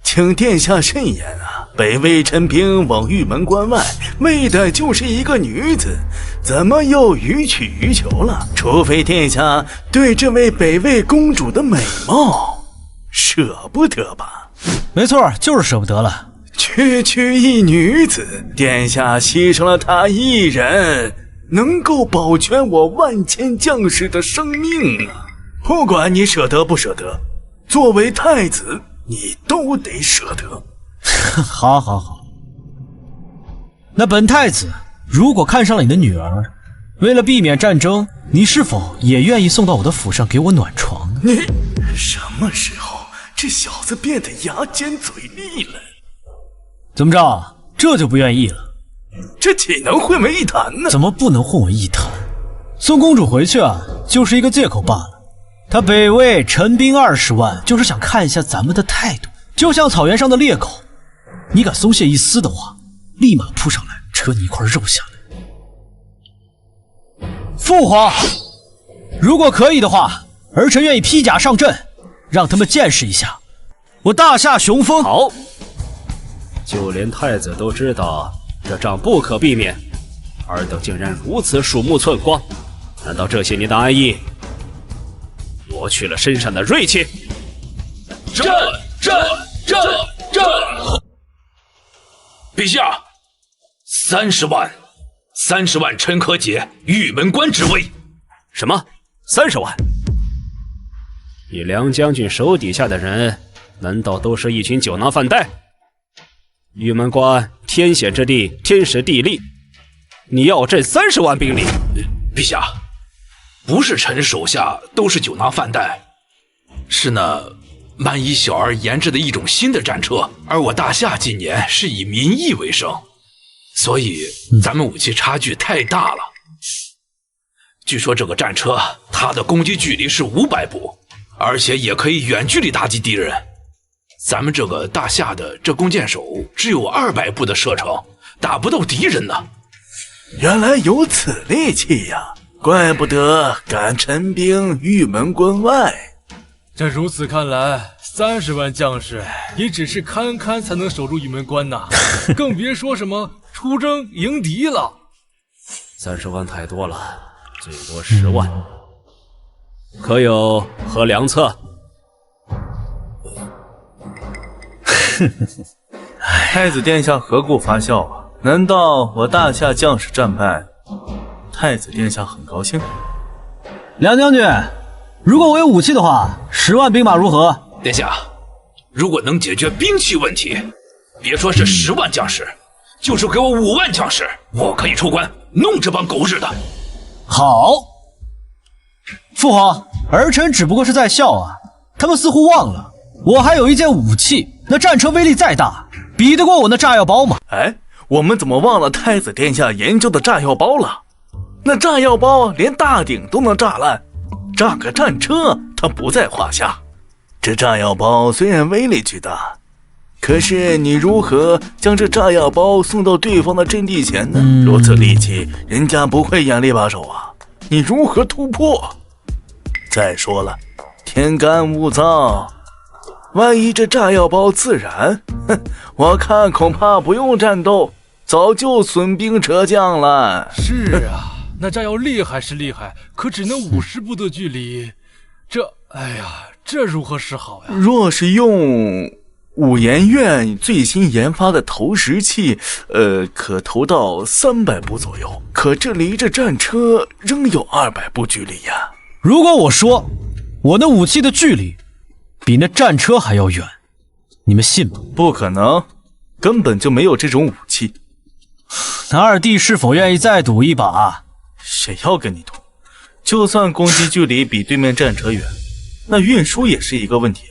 S5: 请殿下慎言啊！北魏陈兵往玉门关外，为的就是一个女子，怎么又予取予求了？除非殿下对这位北魏公主的美貌舍不得吧？
S2: 没错，就是舍不得了。
S5: 区区一女子，殿下牺牲了她一人，能够保全我万千将士的生命啊！不管你舍得不舍得，作为太子，你都得舍得。
S2: 好好好，那本太子如果看上了你的女儿，为了避免战争，你是否也愿意送到我的府上给我暖床？
S5: 你什么时候这小子变得牙尖嘴利了？
S2: 怎么着，这就不愿意了？
S5: 这岂能混为一谈呢？
S2: 怎么不能混为一谈？送公主回去啊，就是一个借口罢了。他北魏陈兵20万，就是想看一下咱们的态度，就像草原上的猎狗，你敢松懈一丝的话，立马扑上来，扯你一块肉下来。父皇，如果可以的话，儿臣愿意披甲上阵，让他们见识一下我大夏雄风。
S7: 好，就连太子都知道这仗不可避免，尔等竟然如此鼠目寸光，难道这些年的安逸夺去了身上的锐气？
S8: 朕！陛下，30万陈可解玉门关之危。
S7: 什么？30万？你梁将军手底下的人，难道都是一群酒囊饭袋？玉门关天险之地，天时地利，你要朕30万兵力？
S8: 陛下，不是臣手下都是酒囊饭袋，是那蛮夷小儿研制的一种新的战车，而我大夏近年是以民意为生，所以咱们武器差距太大了。据说这个战车，它的攻击距离是500步，而且也可以远距离打击敌人。咱们这个大夏的这弓箭手只有200步的射程，打不到敌人呢。
S6: 原来有此利器呀，怪不得敢陈兵玉门关外。
S4: 这如此看来，30万将士也只是堪堪才能守住玉门关呐，更别说什么出征迎敌了。
S7: 30万太多了，最多10万。可有何良策？
S5: 太子殿下何故发笑啊？难道我大夏将士战败，太子殿下很高兴？
S2: 梁将军，如果我有武器的话，10万兵马如何？
S8: 殿下，如果能解决兵器问题，别说是10万将士，就是给我5万将士，我可以出关弄这帮狗日的。
S2: 好，父皇，儿臣只不过是在笑啊，他们似乎忘了我还有一件武器，那战车威力再大，比得过我那炸药包吗？
S6: 哎，我们怎么忘了太子殿下研究的炸药包了？那炸药包连大鼎都能炸烂，炸个战车它不在话下。这炸药包虽然威力巨大，可是你如何将这炸药包送到对方的阵地前呢？如此利器，人家不会眼力把手啊，你如何突破？再说了，天干物燥，万一这炸药包自燃，我看恐怕不用战斗，早就损兵折将了。
S4: 是啊，那炸药厉害是厉害，可只能50步的距离，这如何是好呀？
S6: 若是用武研院最新研发的投石器，可投到300步左右，可这离着战车仍有200步距离呀。
S2: 如果我说我那武器的距离比那战车还要远，你们信吗？
S5: 不可能，根本就没有这种武器。
S2: 那二弟是否愿意再赌一把？
S5: 谁要跟你赌？就算攻击距离比对面战车远，那运输也是一个问题。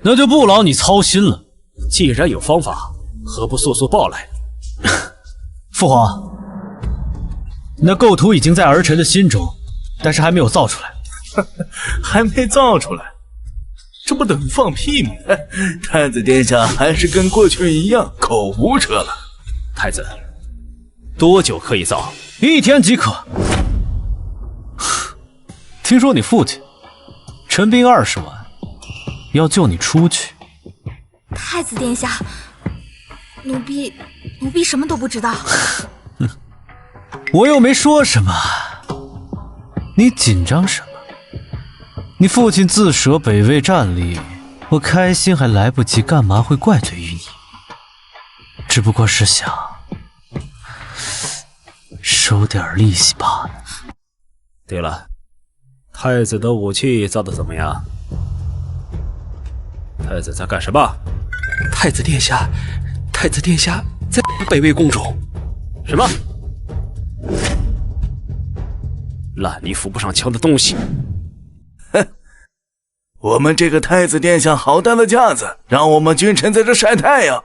S2: 那就不劳你操心了。
S7: 既然有方法，何不速速报来？
S2: 父皇，那构图已经在儿臣的心中，但是还没有造出来。
S5: 还没造出来，这不等于放屁吗？
S6: 太子殿下还是跟过去一样口无遮拦。
S7: 太子，多久可以造
S2: ？1天即可。听说你父亲陈兵20万，要救你出去。
S3: 太子殿下，奴婢什么都不知道。
S2: 我又没说什么，你紧张什么？你父亲自舍北魏战力，我开心还来不及，干嘛会怪罪于你？只不过是想收点利息罢了。
S7: 对了，太子的武器造得怎么样？太子在干什么？
S8: 太子殿下在北魏公主。
S7: 什么？烂泥扶不上墙的东西！
S6: 哼，我们这个太子殿下好大的架子，让我们君臣在这晒太阳，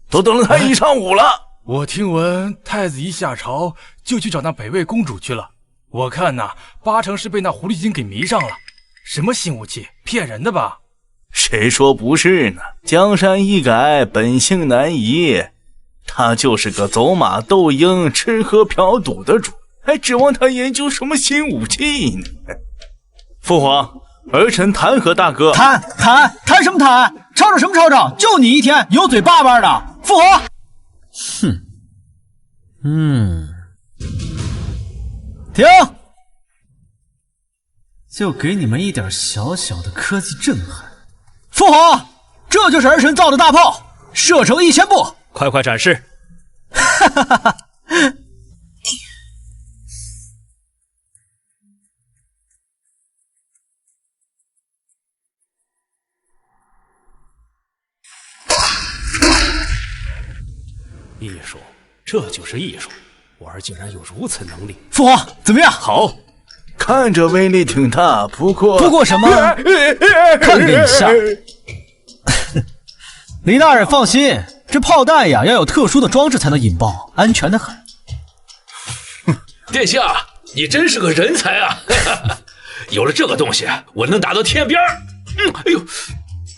S6: 都等了他1上午了。
S4: 我听闻太子一下朝就去找那北魏公主去了，我看呐，8成是被那狐狸精给迷上了。什么新武器，骗人的吧？
S6: 谁说不是呢？江山易改，本性难移。他就是个走马斗鹰、吃喝嫖赌的主，还指望他研究什么新武器呢？
S5: 父皇，儿臣弹劾大哥。
S2: 弹什么弹？吵吵什么吵吵？就你一天油嘴巴巴的。父皇。哼。停！就给你们一点小小的科技震撼。父皇，这就是儿臣造的大炮，射程1000步，
S7: 快快展示！
S2: 哈哈哈哈！
S7: 艺术，这就是艺术。我儿竟然有如此能力。
S2: 父皇，怎么样？
S7: 好，
S6: 看着威力挺大，不过
S2: 什么？看给你吓！李大人放心，这炮弹呀要有特殊的装置才能引爆，安全的很。
S8: 殿下，你真是个人才啊！有了这个东西，我能打到天边。哎呦，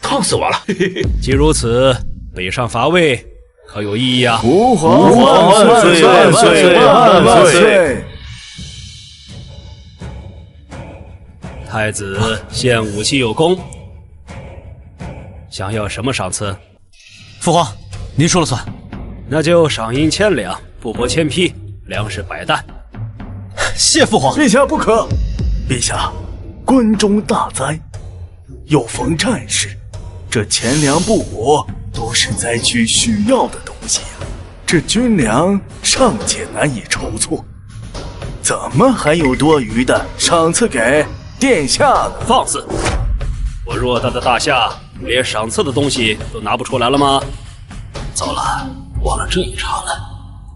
S8: 烫死我了！
S7: 既如此，北上伐魏可有意义啊？
S6: 吾皇万岁万岁万岁！
S7: 太子献武器有功，想要什么赏赐？
S2: 父皇，您说了算。
S7: 那就赏银1000两，布帛1000匹，粮食100担。
S2: 谢父皇。
S6: 陛下不可，陛下，关中大灾，又逢战事，这钱粮布帛都是灾区需要的东西呀。这军粮尚且难以筹措，怎么还有多余的赏赐给殿下呢？
S7: 放肆！我偌大的大夏，连赏赐的东西都拿不出来了吗？糟了，忘了这一茬了。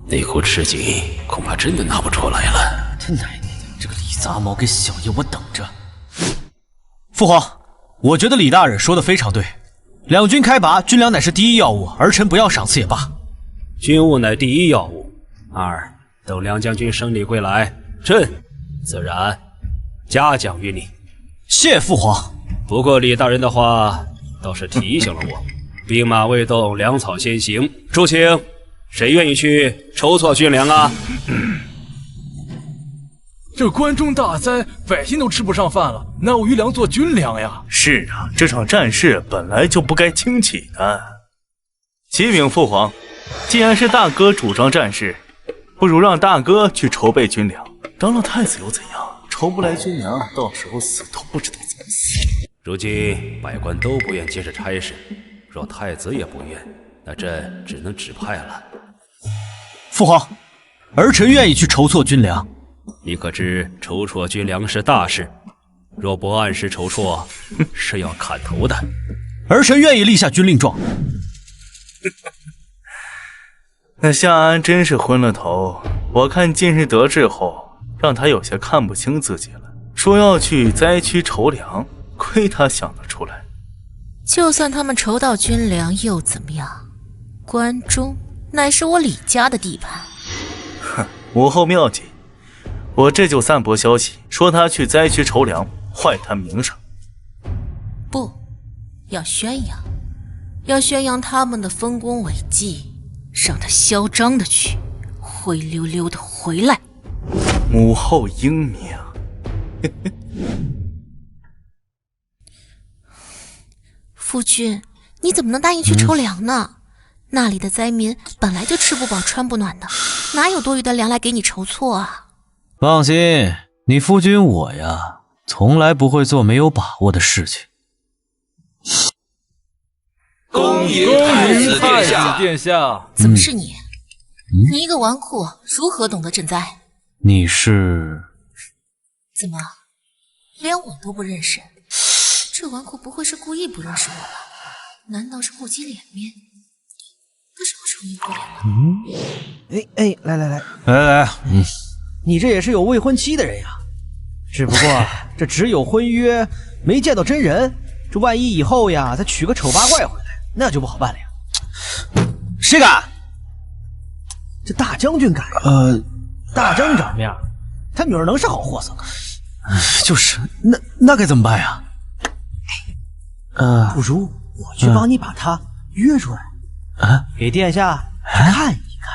S7: 内裤吃紧，恐怕真的拿不出来了。
S2: 他奶奶的，这个李杂毛给小爷我等着！父皇，我觉得李大人说的非常对，两军开拔，军粮乃是第一要务，儿臣不要赏赐也罢。
S7: 军务乃第一要务，等梁将军胜利归来，朕自然嘉奖于你。
S2: 谢父皇。
S7: 不过李大人的话倒是提醒了我，兵马未动，粮草先行。诸卿，谁愿意去筹措军粮啊？
S4: 这关中大灾，百姓都吃不上饭了，哪有余粮做军粮呀？
S5: 是啊，这场战事本来就不该轻启的。启禀父皇，既然是大哥主张战事，不如让大哥去筹备军粮。当了太子又怎样？筹不来军粮，到时候死都不知道怎么死。
S7: 如今百官都不愿接着差事，若太子也不愿，那朕只能指派了。
S2: 父皇，儿臣愿意去筹措军粮。
S7: 你可知筹措军粮是大事，若不按时筹措，是要砍头的。
S2: 儿臣愿意立下军令状。
S5: 那夏安真是昏了头，我看近日得志后，让他有些看不清自己了。说要去灾区筹粮，亏他想得出来。
S1: 就算他们筹到军粮又怎么样？关中乃是我李家的地盘。
S5: 哼，母后妙计，我这就散播消息，说他去灾区筹粮，坏他名声。
S1: 不，要宣扬，要宣扬他们的丰功伟绩，让他嚣张的去，灰溜溜的回来。
S5: 母后英明。
S1: 夫君，你怎么能答应去筹粮呢？那里的灾民本来就吃不饱穿不暖的，哪有多余的粮来给你筹措啊？
S2: 放心，你夫君我呀，从来不会做没有把握的事情。
S9: 恭迎太子殿下！
S1: 怎么是你？你一个纨绔，如何懂得赈灾？
S2: 你是？
S1: 怎么，连我都不认识？这纨绔不会是故意不认识我吧？难道是顾及脸面？他什么时候遇过脸了？
S12: 来，你这也是有未婚妻的人呀，只不过这只有婚约，没见到真人，这万一以后呀再娶个丑八怪回来，那就不好办了呀。
S2: 谁敢？
S12: 这大将军敢呀？大将军长什么样？他女儿能是好货色吗？
S2: 就是，那该怎么办呀？
S12: 不如我去帮你把他约出来，给殿下去看一看。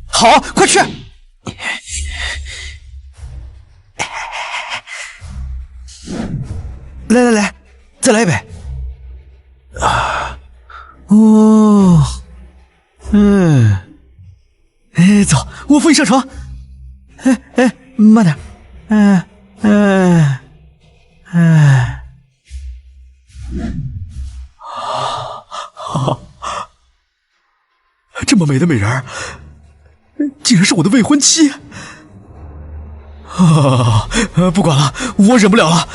S2: 好，快去！来，再来一杯。走，我扶你上床。慢点。
S6: 这么美的美人儿，竟然是我的未婚妻！不管了，我忍不了了。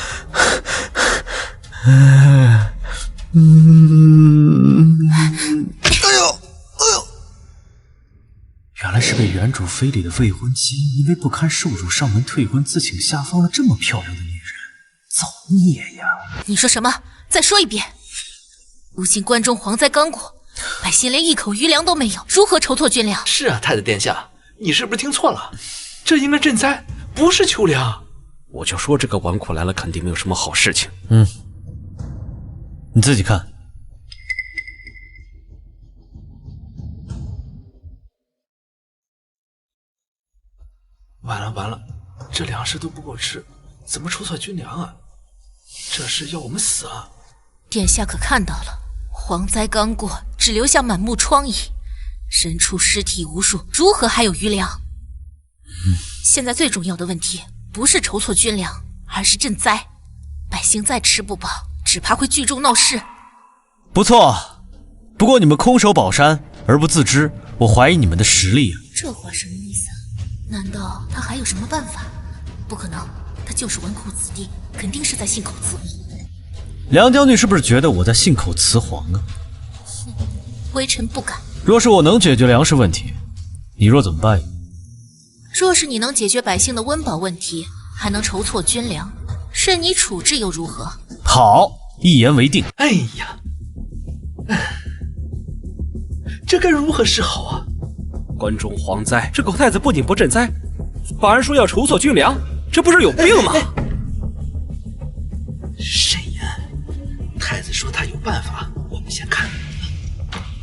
S2: 原来是被原主非礼的未婚妻，因为不堪受辱，上门退婚，自请下放了这么漂亮的女人，造孽呀！
S1: 你说什么？再说一遍！如今关中蝗灾刚过，百姓连一口余粮都没有，如何筹措军粮？
S8: 是啊，太子殿下，你是不是听错了？这应该赈灾，不是求粮。
S7: 我就说这个纨绔来了，肯定没有什么好事情。
S2: 你自己看。
S8: 完了，这粮食都不够吃，怎么筹措军粮啊？这是要我们死啊！
S1: 殿下可看到了，蝗灾刚过，只留下满目疮痍，人畜尸体无数，如何还有余粮？现在最重要的问题不是筹措军粮，而是赈灾。百姓再吃不饱，只怕会聚众闹事。
S2: 不错，不过你们空守宝山而不自知，我怀疑你们的实力啊。
S1: 这话什么意思啊？难道他还有什么办法？不可能，他就是纨绔子弟，肯定是在信口雌黄。
S2: 梁将军是不是觉得我在信口雌黄啊？
S1: 微臣不敢。
S2: 若是我能解决粮食问题，你若怎么办？
S1: 若是你能解决百姓的温饱问题，还能筹措军粮，任你处置又如何？
S2: 好，一言为定。
S8: 哎呀，这该如何是好啊？
S7: 关中蝗灾，这狗太子不仅不赈灾，反而说要筹措军粮，这不是有病吗？
S8: 沈岩，太子说他有办法，我们先看。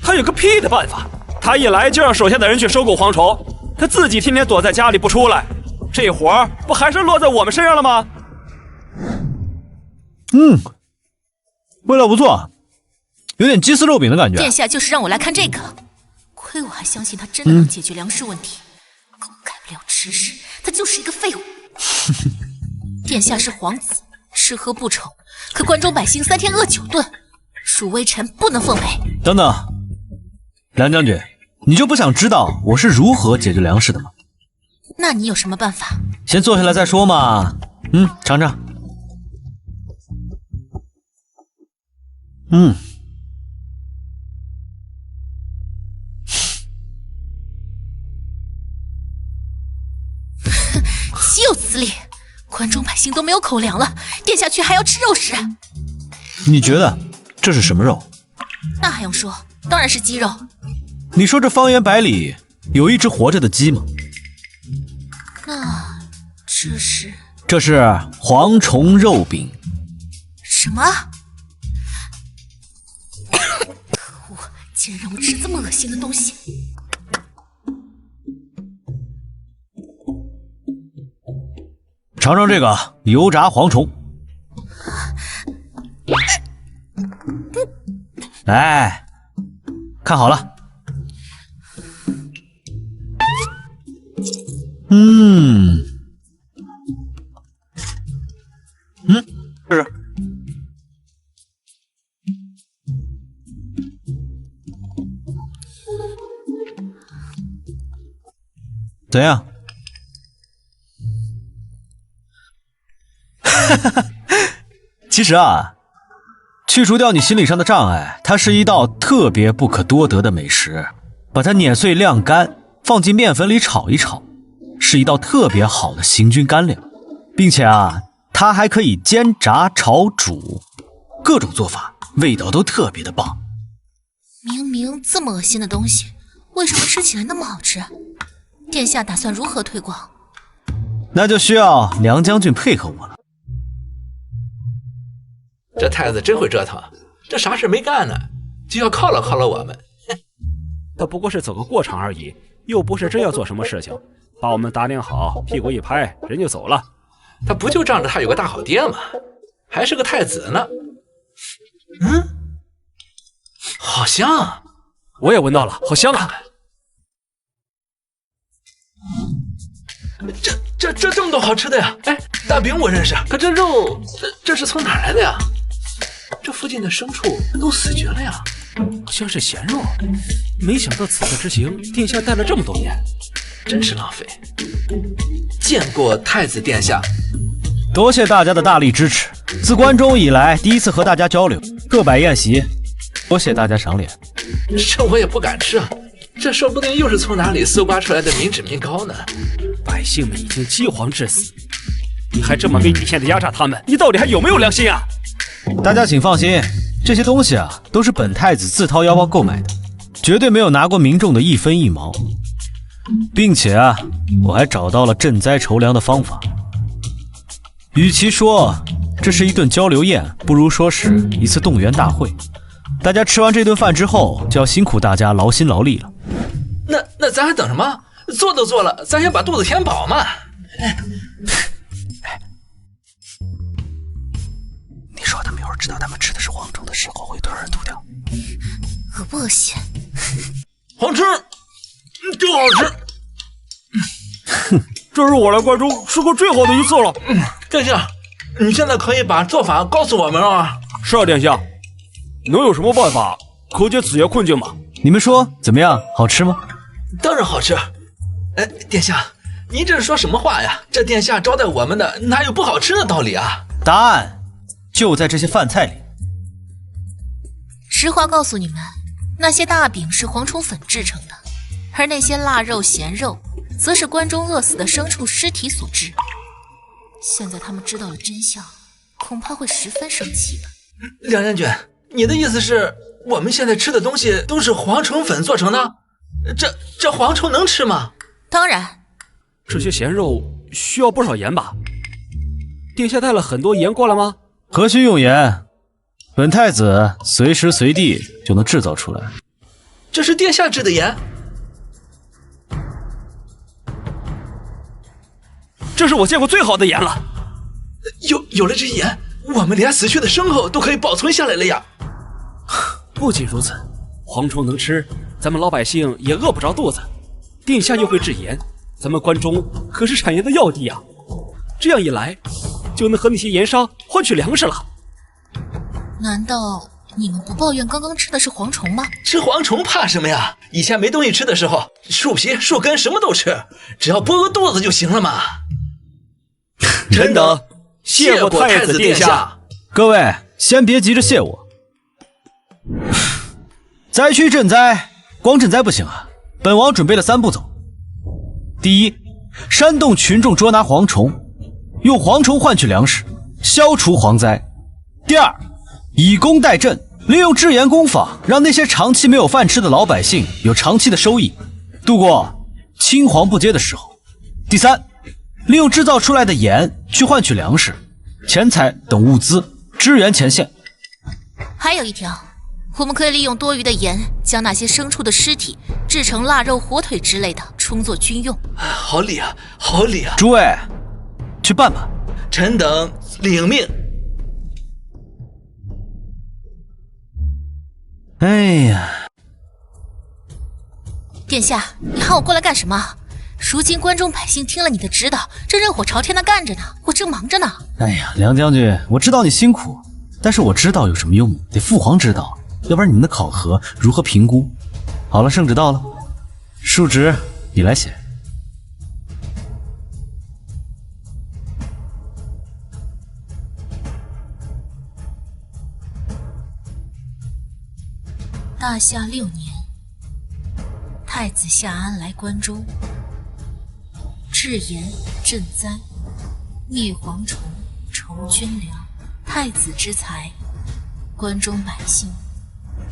S7: 他有个屁的办法！他一来就让手下的人去收购蝗虫，他自己天天躲在家里不出来，这活儿不还是落在我们身上了吗？
S2: 味道不错，有点鸡丝肉饼的感觉。
S1: 殿下就是让我来看这个，亏我还相信他真的能解决粮食问题。狗改不了吃屎，他就是一个废物。殿下是皇子，吃喝不愁，可关中百姓3天饿9顿，属微臣不能奉陪。
S2: 等等，梁将军，你就不想知道我是如何解决粮食的吗？
S1: 那你有什么办法？
S2: 先坐下来再说嘛。尝尝。
S1: 岂有此理！关中百姓都没有口粮了，殿下却还要吃肉食。
S2: 你觉得这是什么肉？
S1: 那还用说，当然是鸡肉。
S2: 你说这方圆百里有一只活着的鸡吗？
S1: 那
S2: 这是蝗虫肉饼。
S1: 什么？可恶！竟然让我吃这么恶心的东西！
S2: 尝尝这个油炸蝗虫。哎，看好了。试试。怎样？其实啊，去除掉你心理上的障碍，它是一道特别不可多得的美食。把它碾碎晾干，放进面粉里炒一炒，是一道特别好的行军干粮。并且啊，它还可以煎炸炒煮，各种做法味道都特别的棒。
S1: 明明这么恶心的东西，为什么吃起来那么好吃？殿下打算如何推广？
S2: 那就需要梁将军配合我了。
S8: 这太子真会折腾，这啥事没干呢，就要犒劳我们。
S7: 他不过是走个过场而已，又不是真要做什么事情，把我们打点好，屁股一拍，人就走了。
S8: 他不就仗着他有个大好爹吗？还是个太子呢。好香，
S7: 我也闻到了，好香啊！
S8: 这么多好吃的呀！哎，大饼我认识，可这肉这是从哪儿来的呀？这附近的牲畜都死绝了呀，
S7: 像是咸肉。没想到此次之行，殿下带了这么多盐，
S8: 真是浪费。见过太子殿下。
S12: 多谢大家的大力支持，自关中以来第一次和大家交流，各摆宴席，多谢大家赏脸。
S8: 这我也不敢吃啊，这说不定又是从哪里搜刮出来的民脂民膏呢。
S7: 百姓们已经饥荒致死，你还这么没底线的压榨他们，你到底还有没有良心啊？
S12: 大家请放心，这些东西啊，都是本太子自掏腰包购买的，绝对没有拿过民众的一分一毛，并且啊，我还找到了赈灾筹粮的方法。与其说这是一顿交流宴，不如说是一次动员大会。大家吃完这顿饭之后，就要辛苦大家劳心劳力了。
S8: 那咱还等什么？做都做了，咱先把肚子填饱嘛。
S12: 你说他们要是知道他们吃的是蝗虫的时候，会吞而吐掉。
S1: 恶不恶心？
S8: 好吃，真好吃。
S7: 哼，这是我来关中吃过最好的一次了。
S8: 殿下，你现在可以把做法告诉我们了。
S7: 是啊，殿下，能有什么办法可解此夜困境吗？
S12: 你们说怎么样？好吃吗？
S8: 当然好吃。哎，殿下，您这是说什么话呀？这殿下招待我们的，哪有不好吃的道理啊？
S12: 答案就在这些饭菜里。
S1: 实话告诉你们，那些大饼是蝗虫粉制成的，而那些腊肉、咸肉，则是关中饿死的牲畜尸体所致。现在他们知道了真相，恐怕会十分生气的。
S8: 梁将军，你的意思是我们现在吃的东西都是蝗虫粉做成的？这蝗虫能吃吗？
S1: 当然。
S7: 这些咸肉需要不少盐吧？殿下带了很多盐过来吗？
S12: 何须用盐，本太子随时随地就能制造出来。
S8: 这是殿下制的盐？
S7: 这是我见过最好的盐了。
S8: 有了这盐，我们连死去的牲口都可以保存下来了呀。
S7: 不仅如此，蝗虫能吃，咱们老百姓也饿不着肚子。殿下又会制盐，咱们关中可是产盐的要地啊。这样一来，就能和那些盐商换取粮食了。
S1: 难道你们不抱怨刚刚吃的是蝗虫吗？
S8: 吃蝗虫怕什么呀？以前没东西吃的时候，树皮、树根什么都吃，只要不饿肚子就行了嘛。
S7: 臣等谢过太子殿下。
S12: 各位先别急着谢我。灾区赈灾，光赈灾不行啊。本王准备了3步走。第一，煽动群众捉拿蝗虫，用蝗虫换取粮食，消除蝗灾。第二，以工代赈，利用制盐工坊，让那些长期没有饭吃的老百姓有长期的收益，度过青黄不接的时候。第三，利用制造出来的盐去换取粮食、钱财等物资，支援前线。
S1: 还有一条，我们可以利用多余的盐，将那些牲畜的尸体制成腊肉、火腿之类的，充作军用。
S8: 好理啊，好理啊！
S12: 诸位，去办吧。
S8: 臣等领命。
S12: 哎呀，
S1: 殿下，你喊我过来干什么？如今关中百姓听了你的指导，正热火朝天的干着呢，我正忙着呢。
S12: 哎呀，梁将军，我知道你辛苦，但是我知道有什么用，得父皇知道，要不然你们的考核如何评估？好了，圣旨到了，述职你来写。
S1: 大夏6年，太子夏安来关中，制盐赈灾，灭蝗虫，筹军粮。太子之才，关中百姓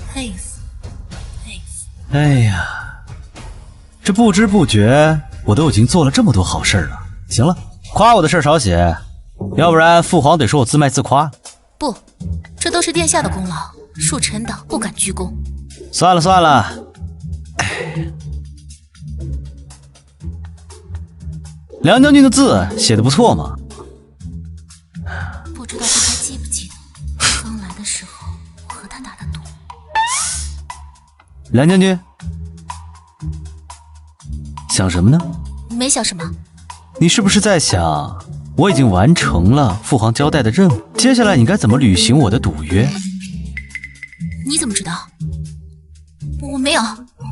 S1: 佩服佩服。
S12: 哎呀，这不知不觉我都已经做了这么多好事了。行了，夸我的事少写，要不然父皇得说我自卖自夸。
S1: 不，这都是殿下的功劳，恕臣等不敢居功。
S12: 算了算了，梁将军的字写得不错嘛。
S1: 不知道他还记不记得刚来的时候我和他打的赌。
S12: 梁将军想什么呢？
S1: 没想什么。
S12: 你是不是在想，我已经完成了父皇交代的任务，接下来你该怎么履行我的赌约？
S1: 你怎么知道？我没有。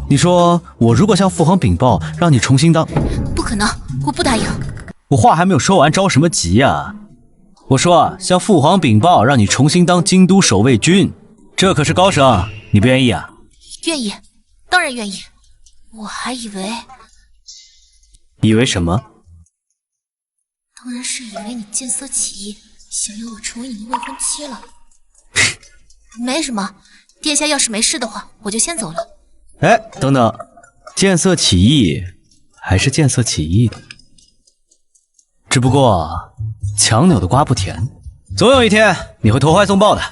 S12: 你说我如果向父皇禀报，让你重新当……
S1: 不可能，我不答应。
S12: 我话还没有说完，着什么急呀？我说向父皇禀报，让你重新当京都守卫军，这可是高升，你不愿意啊？
S1: 愿意，当然愿意。我还以为……
S12: 以为什么？
S1: 当然是以为你见色起意，想要我成为你的未婚妻了。没什么，殿下要是没事的话，我就先走了。
S12: 哎，等等，见色起意还是见色起意的，只不过强扭的瓜不甜，总有一天你会投怀送抱的。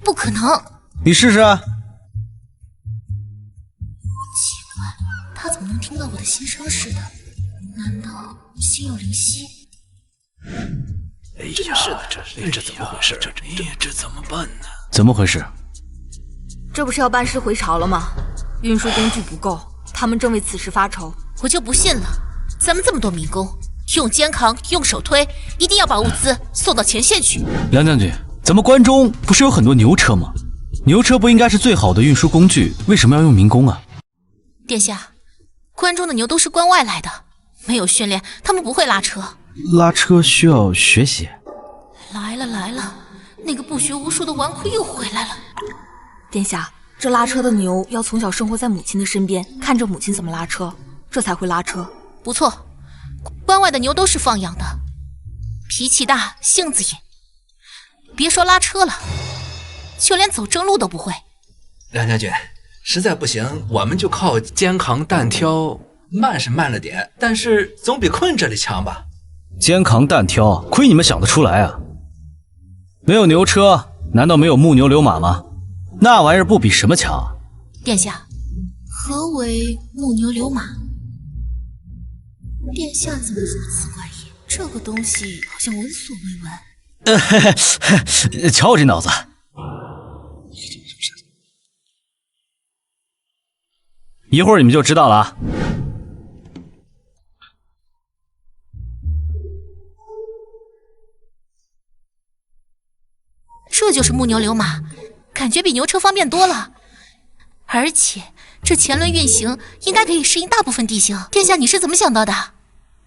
S1: 不可能！
S12: 你试试啊！
S1: 奇怪，他怎么能听到我的心声似的？难道心有灵犀？
S8: 哎呀，这怎么回事？这怎么办呢？
S12: 怎么回事？
S3: 这不是要班师回朝了吗？运输工具不够，他们正为此事发愁。
S1: 我就不信了，咱们这么多民工，用肩扛，用手推，一定要把物资送到前线去。
S12: 梁将军，咱们关中不是有很多牛车吗？牛车不应该是最好的运输工具，为什么要用民工啊？
S1: 殿下，关中的牛都是关外来的，没有训练，他们不会拉车。
S12: 拉车需要学习。
S1: 来了，那个不学无术的纨绔又回来了。
S3: 殿下，这拉车的牛要从小生活在母亲的身边，看着母亲怎么拉车，这才会拉车。
S1: 不错，关外的牛都是放养的，脾气大，性子野。别说拉车了，就连走正路都不会。
S8: 梁将军，实在不行，我们就靠肩扛担挑，慢是慢了点，但是总比困这里强吧？
S12: 肩扛担挑，亏你们想得出来啊！没有牛车，难道没有木牛流马吗？那玩意儿不比什么强？
S1: 殿下，何为木牛流马？殿下怎么如此怪异？这个东西好像闻所未闻。
S12: 瞧我这脑子！一会儿你们就知道了啊！
S1: 这就是木牛流马，感觉比牛车方便多了。而且这前轮运行应该可以适应大部分地形。殿下，你是怎么想到的？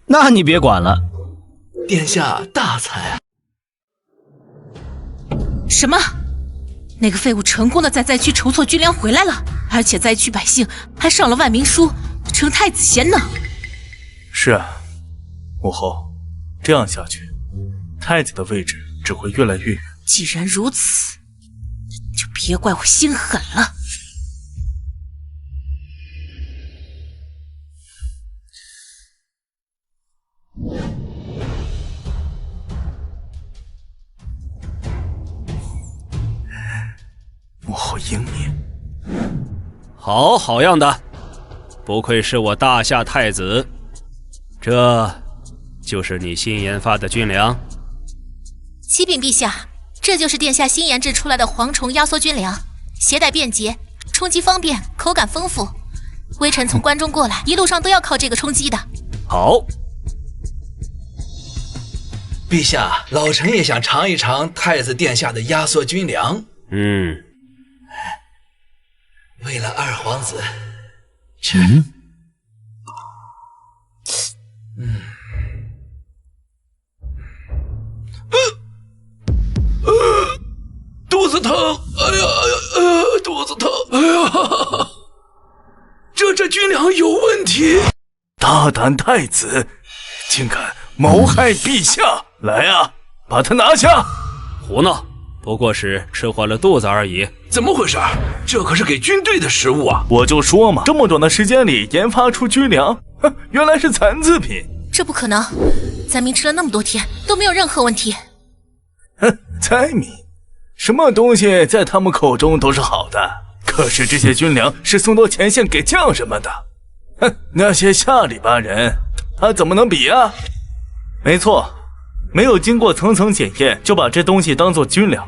S12: 那你别管了。
S8: 殿下大才啊！
S1: 什么？那个废物成功的在灾区筹措军粮回来了，而且灾区百姓还上了万民书，称太子贤能。
S5: 是啊，母后，这样下去，太子的位置只会越来越远。
S1: 既然如此，就别怪我心狠了。
S5: 母后英明，
S7: 好样的，不愧是我大夏太子，这就是你新研发的军粮。
S1: 启禀陛下，这就是殿下新研制出来的蝗虫压缩军粮，携带便捷，充饥方便，口感丰富。微臣从关中过来，一路上都要靠这个充饥的。
S7: 好，
S8: 陛下，老臣也想尝一尝太子殿下的压缩军粮。为了二皇子，吃。肚子疼，哎呀，肚子疼，哎呀，这军粮有问题！
S6: 大胆太子，竟敢谋害陛下！来啊，把他拿下！
S7: 胡闹，不过是吃坏了肚子而已。
S8: 怎么回事？这可是给军队的食物啊！
S6: 我就说嘛，这么短的时间里研发出军粮，原来是残次品。
S1: 这不可能，灾民吃了那么多天都没有任何问题。
S6: 灾民？什么东西在他们口中都是好的，可是这些军粮是送到前线给将士们的。那些下里巴人，他怎么能比啊？
S5: 没错，没有经过层层检验就把这东西当作军粮。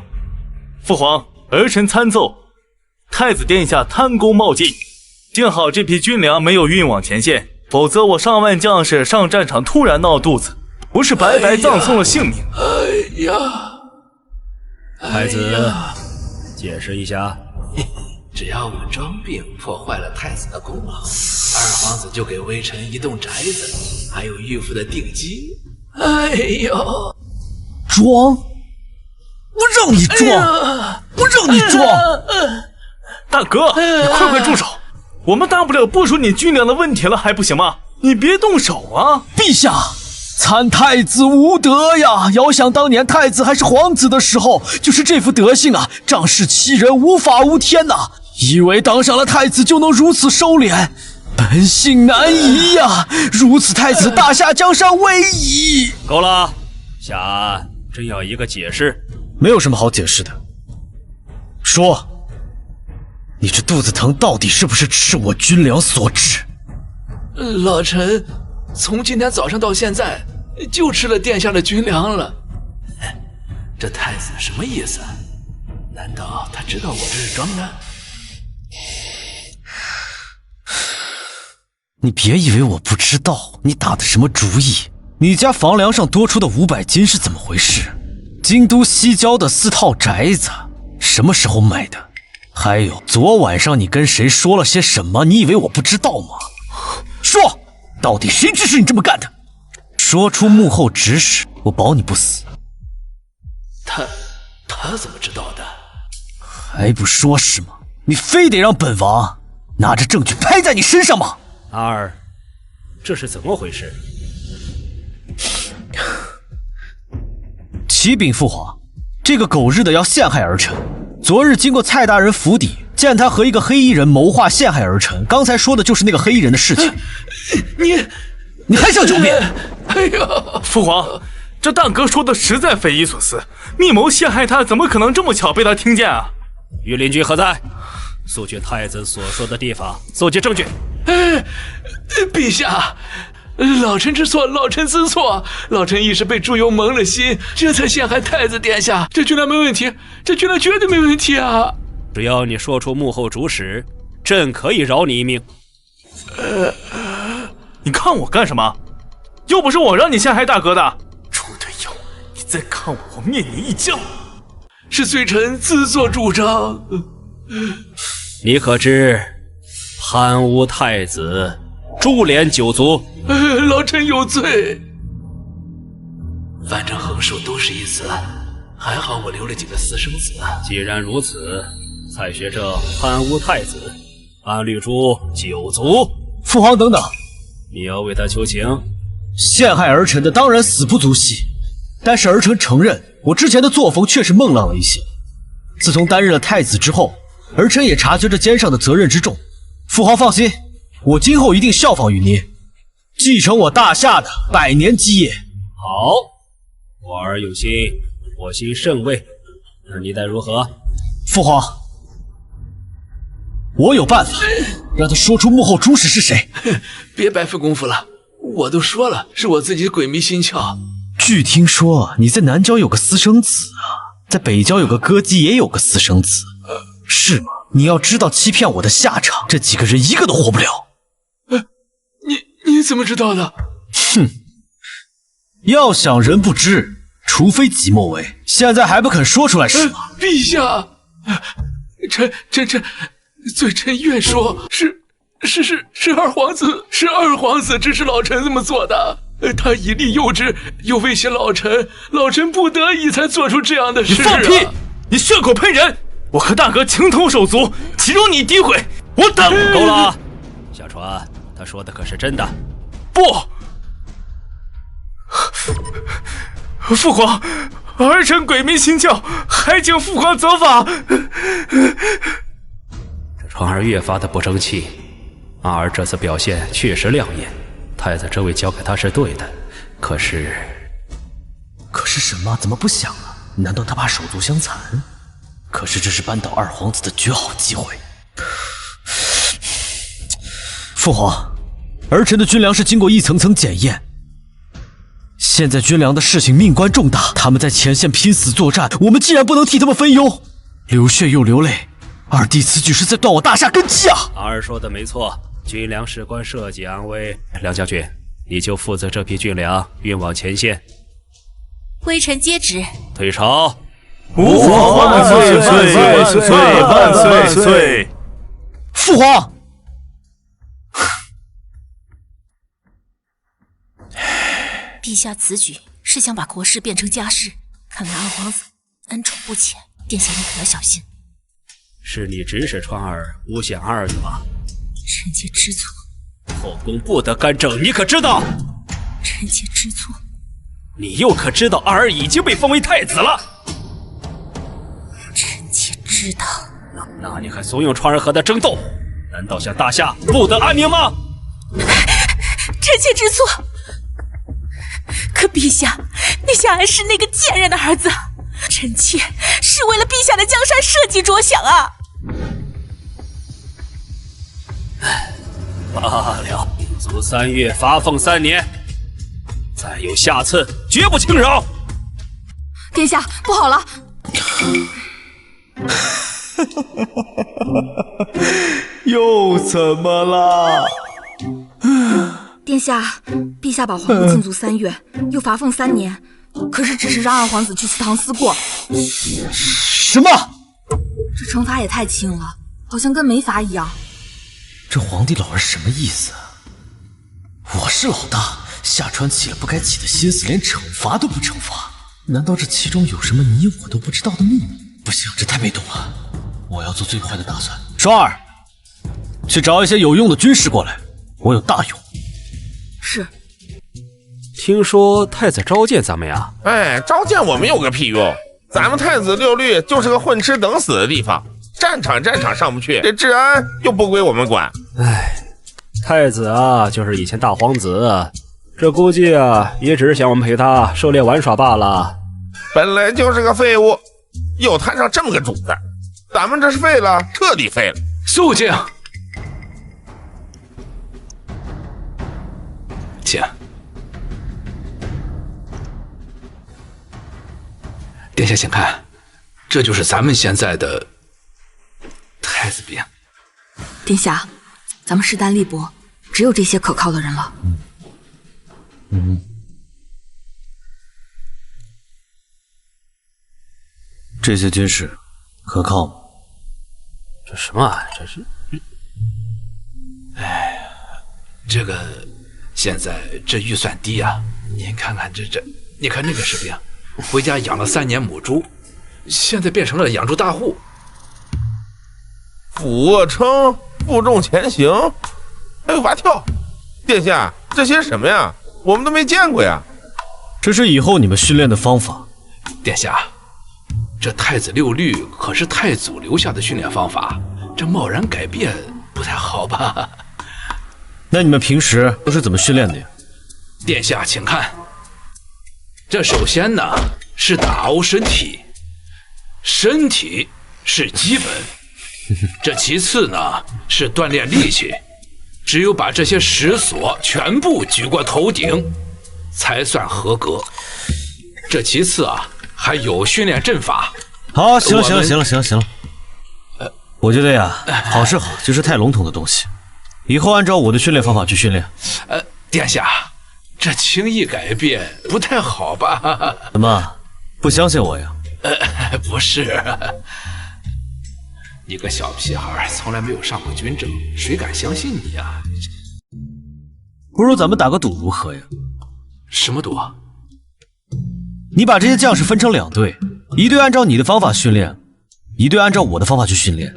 S5: 父皇，儿臣参奏，太子殿下贪功冒进，幸好这批军粮没有运往前线，否则我上万将士上战场突然闹肚子，不是白白葬送了性命。
S8: 哎呀，
S7: 太子，解释一下。
S8: 只要我装病破坏了太子的功劳，二皇子就给微臣一栋宅子，还有御夫的定金。哎呦，
S12: 装？我让你装！我让你装！
S5: 大哥，你快住手！我们大不了不说你军粮的问题了，还不行吗？你别动手啊！
S12: 陛下，参太子无德呀！遥想当年太子还是皇子的时候，就是这副德行啊，仗势欺人，无法无天呐！以为当上了太子就能如此收敛，本性难移呀！如此太子，大夏江山危矣！
S7: 够了，下案真要一个解释。
S12: 没有什么好解释的，说，你这肚子疼到底是不是吃我军粮所致？
S8: 老臣从今天早上到现在就吃了殿下的军粮了。这太子什么意思？难道他知道我这是装的？
S12: 你别以为我不知道你打的什么主意。你家房梁上多出的500斤是怎么回事？京都西郊的4套宅子什么时候买的？还有昨晚上你跟谁说了些什么？你以为我不知道吗？说，到底谁指使你这么干的？说出幕后指使，我保你不死。
S8: 他怎么知道的？
S12: 还不说是吗？你非得让本王拿着证据拍在你身上吗？
S7: 阿儿，这是怎么回事？
S12: 启禀父皇，这个狗日的要陷害儿臣。昨日经过蔡大人府邸，见他和一个黑衣人谋划陷害儿臣。刚才说的就是那个黑衣人的事情。你还想狡辩？
S8: 哎呀，
S5: 父皇，这大哥说的实在匪夷所思，密谋陷害他，怎么可能这么巧被他听见啊？
S7: 御林军何在？速去太子所说的地方，搜集证据。
S8: 陛下，老臣知错，老臣知错，老臣一时被朱由蒙了心，这才陷害太子殿下。这军粮没问题，这军粮绝对没问题啊！
S7: 只要你说出幕后主使，朕可以饶你一命。
S5: 你看我干什么？又不是我让你陷害大哥的。猪队友，你再看我，我灭你一将。
S8: 是罪臣自作主张。
S7: 你可知贪污太子，株连九族？
S8: 老臣有罪。反正横竖都是一死，还好我留了几个私生子。
S7: 既然如此，蔡学正贪污太子，按律诛九族。
S12: 父皇等等，
S7: 你要为他求情？
S12: 陷害儿臣的当然死不足惜，但是儿臣承认我之前的作风确实孟浪了一些。自从担任了太子之后，儿臣也察觉着肩上的责任之重。父皇放心，我今后一定效仿于您，继承我大夏的100年基业。
S7: 好，我儿有心，我心甚慰。而你待如何？
S12: 父皇，我有办法，让他说出幕后主使是谁。
S8: 别白费功夫了，我都说了，是我自己鬼迷心窍。
S12: 据听说你在南郊有个私生子啊，在北郊有个歌姬也有个私生子，是吗？你要知道欺骗我的下场，这几个人一个都活不了。
S8: 你怎么知道的？
S12: 哼，要想人不知，除非己莫为。现在还不肯说出来是吗？
S8: 陛下，罪臣愿说，是二皇子指使老臣这么做的。他以利诱之，又威胁老臣不得已才做出这样的事。
S5: 你放屁！你血口喷人！我和大哥情同手足，岂容你诋毁？我等
S7: 够了，小川，他说的可是真的？
S5: 不，父皇，儿臣鬼迷心窍，还请父皇责罚。
S7: 这川儿越发的不争气，阿儿这次表现确实亮眼，太子这位交给他是对的，可是
S12: 什么？怎么不想啊？难道他怕手足相残？可是这是扳倒二皇子的绝好机会。父皇，儿臣的军粮是经过一层层检验，现在军粮的事情命关重大，他们在前线拼死作战，我们既然不能替他们分忧，流血又流泪，二弟此举是在断我大夏根基啊！
S7: 阿儿说的没错，军粮事关社稷安危，梁将军，你就负责这批军粮运往前线。
S1: 微臣接旨。
S7: 退朝。
S5: 吾皇万岁万岁万岁岁！
S12: 父皇。
S1: 陛下此举是想把国事变成家事，看来二皇子恩宠不浅，殿下你可要小心。
S7: 是你指使川儿诬陷二的吧？
S1: 臣妾知错。
S7: 后宫不得干政，你可知道？
S1: 臣妾知错。
S7: 你又可知道二儿已经被封为太子了？
S1: 臣妾知道。
S7: 那你还怂恿川儿和他争斗？难道想大夏不得安宁吗？
S1: 臣妾知错。可陛下，陛下还是那个贱人的儿子，臣妾是为了陛下的江山社稷着想啊！
S7: 罢了，足3月，罚俸3年，再有下次，绝不轻饶。
S3: 殿下，不好了！
S12: 又怎么了？
S3: 殿下，陛下把皇后禁足3月，又罚俸3年，可是只是让二皇子去祠堂思过。
S12: 什么？
S3: 这惩罚也太轻了，好像跟没罚一样。
S12: 这皇帝老儿什么意思啊？我是老大，夏川起了不该起的心思，连惩罚都不惩罚，难道这其中有什么你我都不知道的秘密？不行，这太被动了，我要做最坏的打算。双儿，去找一些有用的军士过来，我有大用。
S3: 是。
S7: 听说太子召见咱们呀？
S10: 哎，召见我们有个屁用！咱们太子6律就是个混吃等死的地方，战场上不去，这治安又不归我们管。
S7: 哎，太子啊，就是以前大皇子，这估计啊，也只是想我们陪他狩猎玩耍罢了。
S10: 本来就是个废物，又摊上这么个主子，咱们这是废了，彻底废了。
S8: 肃静。请。殿下请看，这就是咱们现在的太子兵。
S3: 殿下，咱们势单力薄，只有这些可靠的人了。
S12: 这些军士可靠吗？
S7: 这什么啊？这是……
S8: 哎，这个现在这预算低啊！你看看这，你看那个士兵，回家养了3年母猪，现在变成了养猪大户。
S10: 俯卧撑，负重前行，还有蛙跳。殿下，这些什么呀？我们都没见过呀。
S12: 这是以后你们训练的方法。
S8: 殿下，这太子6律可是太祖留下的训练方法，这贸然改变不太好吧？
S12: 那你们平时都是怎么训练的呀？
S8: 殿下，请看，这首先呢是打熬身体，身体是基本。这其次呢是锻炼力气，只有把这些石锁全部举过头顶，才算合格。这其次啊，还有训练阵法。
S12: 好，行了。我觉得呀，好是好，就是太笼统的东西。以后按照我的训练方法去训练。
S8: 殿下，这轻易改变不太好吧？
S12: 怎么，不相信我呀？
S8: 不是。你个小屁孩，从来没有上过军政，谁敢相信你呀？
S12: 不如咱们打个赌如何呀？
S8: 什么赌？
S12: 你把这些将士分成2队，一队按照你的方法训练，一队按照我的方法去训练。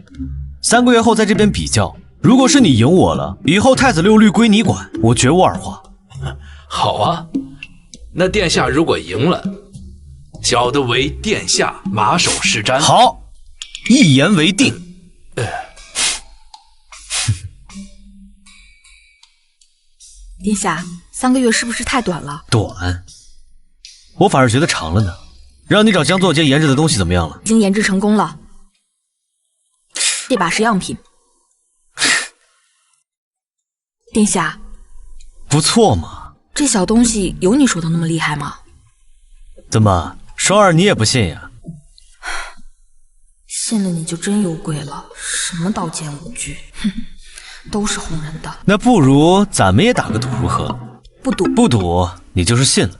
S12: 3个月后在这边比较，如果是你赢我了，以后太子6律归你管，我绝无二话。
S8: 好啊，那殿下如果赢了，小的为殿下马首是瞻。
S12: 好。一言为定。
S3: 殿下，3个月是不是太短了？
S12: 短，我反而觉得长了呢。让你找江作监研制的东西怎么样了？
S3: 已经研制成功了，这把是样品。殿下，
S12: 不错嘛。
S3: 这小东西有你说的那么厉害吗？
S12: 怎么，双儿你也不信呀？
S3: 信了你就真有鬼了，什么刀剑无惧，哼！
S1: 都是哄人的。
S12: 那不如咱们也打个赌，如何？
S1: 不赌，
S12: 不赌，你就是信了。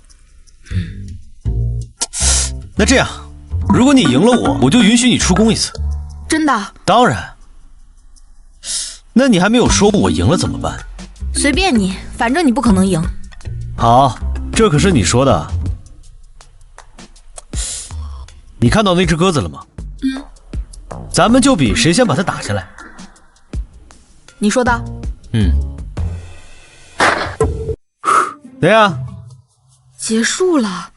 S12: 那这样，如果你赢了我，我就允许你出宫一次。
S1: 真的？
S12: 当然。那你还没有说我赢了怎么办？
S1: 随便你，反正你不可能赢。
S12: 好，这可是你说的。你看到那只鸽子了吗？咱们就比谁先把它打下来。
S1: 你说的？
S12: 对呀。
S1: 结束了？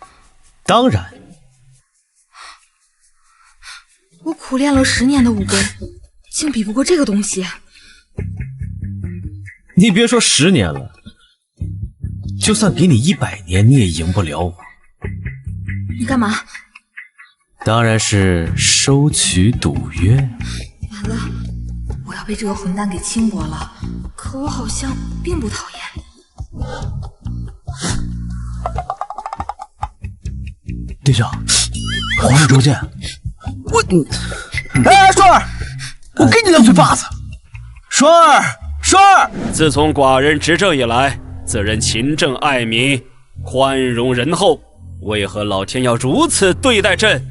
S12: 当然。
S1: 我苦练了10年的武功，竟比不过这个东西。
S12: 你别说10年了，就算给你100年，你也赢不了我。
S1: 你干嘛？
S12: 当然是收取赌约。
S1: 完了，我要被这个混蛋给轻薄了。可我好像并不讨厌。
S12: 殿下，皇上召见。哎，双儿，我给你两嘴巴子。双儿。
S7: 自从寡人执政以来，自认勤政爱民，宽容仁厚，为何老天要如此对待朕？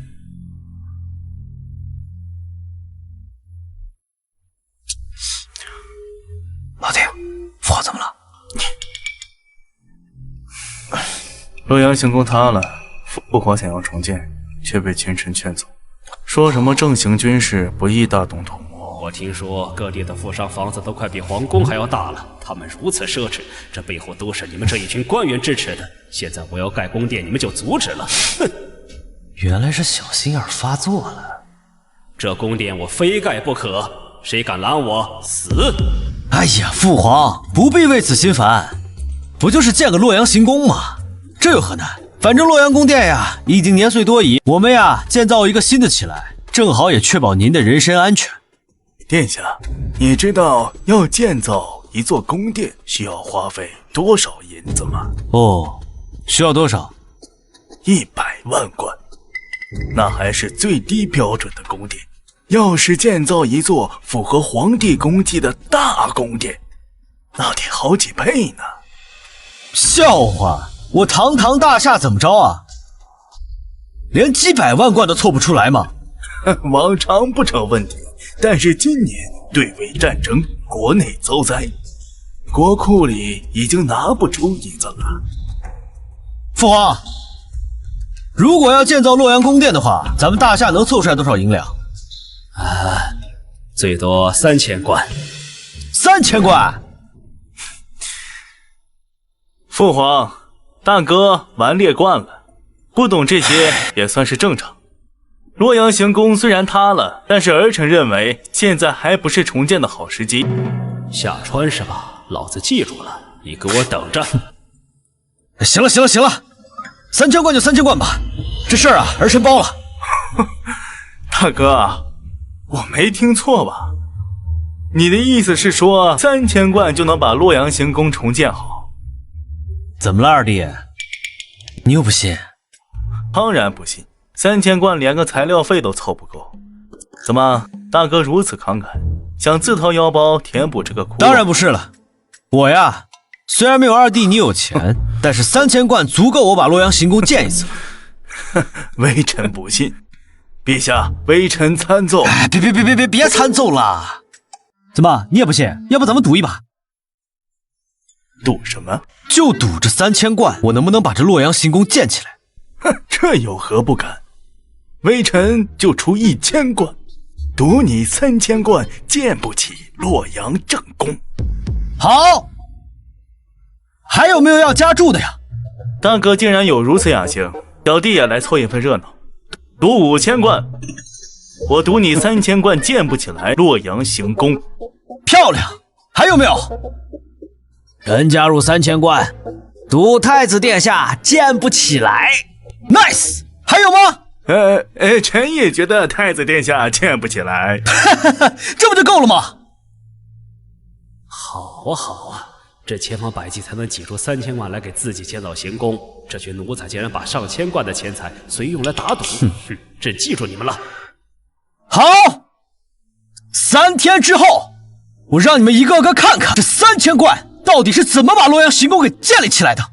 S6: 老爹，父皇怎么了？
S5: 洛阳行宫塌了，父皇想要重建，却被群臣劝走，说什么正行军事不宜大动土木。
S7: 我听说各地的富商房子都快比皇宫还要大了，他们如此奢侈，这背后都是你们这一群官员支持的。现在我要盖宫殿，你们就阻止了。哼！
S12: 原来是小心眼发作了。
S7: 这宫殿我非盖不可，谁敢拦我，死！
S12: 哎呀，父皇不必为此心烦，不就是建个洛阳行宫吗？这有何难？反正洛阳宫殿呀，已经年岁多矣，我们呀建造一个新的起来，正好也确保您的人身安全。
S6: 殿下，你知道要建造一座宫殿需要花费多少银子吗？
S12: 哦，需要多少
S6: ？100万贯，那还是最低标准的宫殿。要是建造一座符合皇帝功绩的大宫殿，那得好几倍呢。
S12: 笑话，我堂堂大夏怎么着啊？连几百万贯都凑不出来吗？
S6: 往常不成问题。但是今年对魏战争，国内遭灾，国库里已经拿不出银子了。
S12: 父皇，如果要建造洛阳宫殿的话，咱们大夏能凑出来多少银两？
S7: 最多3000贯。
S12: 3000贯？
S5: 父皇，大哥顽劣惯了，不懂这些也算是正常。洛阳行宫虽然塌了，但是儿臣认为现在还不是重建的好时机。
S7: 下川是吧？老子记住了，你给我等着。
S12: 行了，3000贯就3000贯吧，这事儿啊，儿臣包了。
S5: 大哥，我没听错吧？你的意思是说3000贯就能把洛阳行宫重建好？
S12: 怎么了，二弟？你又不信？
S5: 当然不信。3000贯连个材料费都凑不够，怎么大哥如此慷慨，想自掏腰包填补这个窟窿？
S12: 当然不是了，我呀，虽然没有二弟你有钱，但是3000贯足够我把洛阳行宫建一次。
S6: 微臣不信，陛下，微臣参奏。
S12: 哎，别参奏了！怎么你也不信？要不咱们赌一把？
S6: 赌什么？
S12: 就赌这3000贯，我能不能把这洛阳行宫建起来？
S6: 哼，这有何不敢？微臣就出1000贯，赌你3000贯建不起洛阳正宫。
S12: 好，还有没有要加注的呀？
S5: 大哥竟然有如此雅兴，小弟也来凑一份热闹，赌5000贯。我赌你3000贯建不起来洛阳行宫。
S12: 漂亮，还有没有？人加入3000贯，赌太子殿下建不起来。Nice， 还有吗？
S6: 臣也觉得太子殿下建不起来。
S12: 这不就够了吗？
S7: 好啊好啊，这千方百计才能挤出3000贯来给自己建造行宫。这群奴才竟然把上千贯的钱财随意用来打赌，朕记住你们了。
S12: 好，3天之后，我让你们一个个看看，这3000贯到底是怎么把洛阳行宫给建立起来的。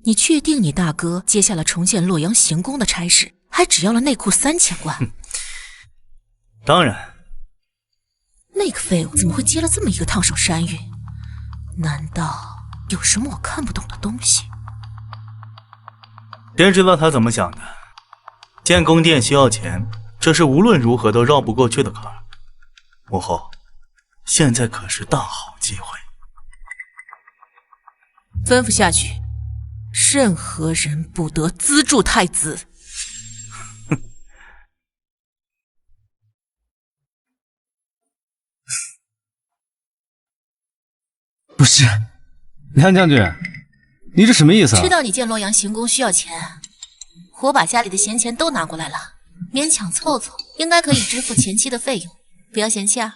S1: 你确定你大哥接下了重建洛阳行宫的差事，还只要了内库3000贯？
S5: 当然。
S1: 那个废物怎么会接了这么一个烫手山芋？难道有什么我看不懂的东西？
S5: 谁知道他怎么想的？建宫殿需要钱，这是无论如何都绕不过去的坎儿。母后，现在可是大好机会。
S1: 吩咐下去，任何人不得资助太子。
S12: 不是，梁将军，你这什么意思啊？
S1: 知道你建洛阳行宫需要钱，我把家里的闲钱都拿过来了，勉强凑凑，应该可以支付前期的费用，不要嫌弃啊。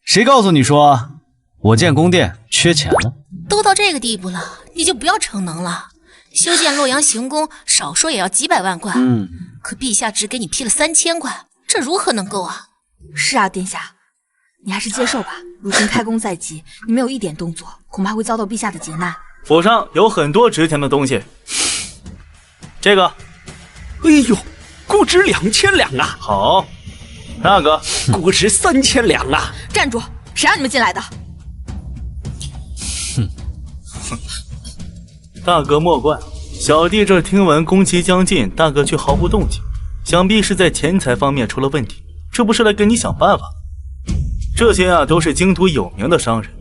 S12: 谁告诉你说我建宫殿缺钱了？
S1: 都到这个地步了，你就不要逞能了。修建洛阳行宫，少说也要几百万贯，可陛下只给你批了3000贯，这如何能够啊？
S3: 是啊，殿下，你还是接受吧。如今开工在即，你没有一点动作，恐怕会遭到陛下的劫难。
S5: 府上有很多值钱的东西，这个，
S7: 哎呦，估值2000两啊！
S5: 好，那个
S7: 估值3000两啊！
S3: 站住！谁让你们进来的？
S5: 大哥莫怪，小弟这听闻工期将近，大哥却毫无动静，想必是在钱财方面出了问题，这不是来跟你想办法。这些啊都是京都有名的商人，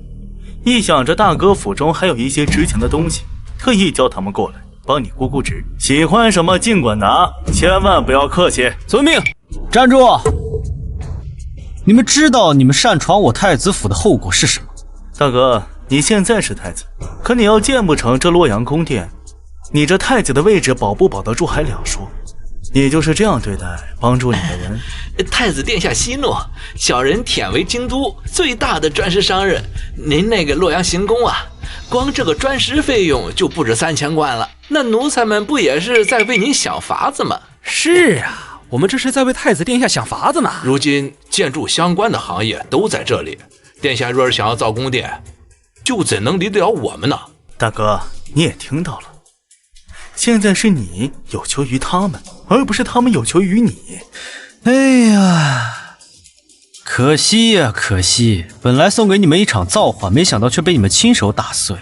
S5: 一想着大哥府中还有一些值钱的东西，特意叫他们过来帮你估值，喜欢什么尽管拿，千万不要客气。
S7: 遵命。
S12: 站住！你们知道你们擅闯我太子府的后果是什么？
S5: 大哥，你现在是太子，可你要建不成这洛阳宫殿，你这太子的位置保不保得住还两说。你就是这样对待帮助你的人？
S8: 太子殿下息怒，小人忝为京都最大的砖石商人。您那个洛阳行宫啊，光这个砖石费用就不止3000贯了。那奴才们不也是在为您想法子吗？
S7: 是啊，我们这是在为太子殿下想法子呢。
S8: 如今建筑相关的行业都在这里，殿下若是想要造宫殿，就怎能离得了我们呢？
S5: 大哥，你也听到了，现在是你有求于他们，而不是他们有求于你。
S12: 哎呀，可惜呀，可惜！本来送给你们一场造化，没想到却被你们亲手打碎。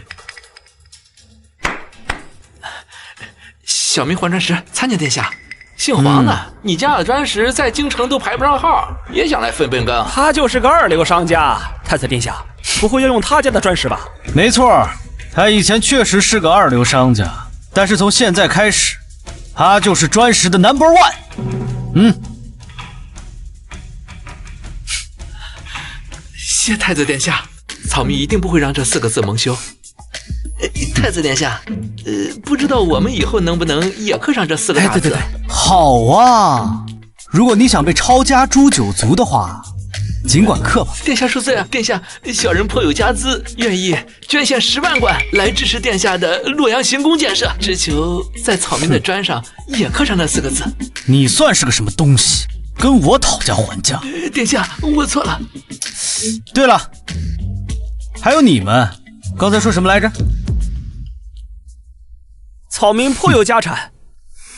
S8: 小民还砖石参见殿下。姓黄的，你家的砖石在京城都排不上号，也想来分羹？
S7: 他就是个2流商家，太子殿下不会要用他家的砖石吧？
S12: 没错，他以前确实是个2流商家，但是从现在开始，他就是砖石的 No.1。
S8: 谢太子殿下，草民一定不会让这4个字蒙羞。太子殿下，不知道我们以后能不能也刻上这4个大字？
S12: 对，好啊！如果你想被抄家诛九族的话，尽管刻吧。
S8: 殿下恕罪啊！殿下，小人颇有家资，愿意捐献10万贯来支持殿下的洛阳行宫建设，只求在草民的砖上也刻上那4个字。
S12: 你算是个什么东西？跟我讨价还价？
S8: 殿下，我错了。
S12: 对了，还有你们，刚才说什么来着？
S7: 草民颇有家产，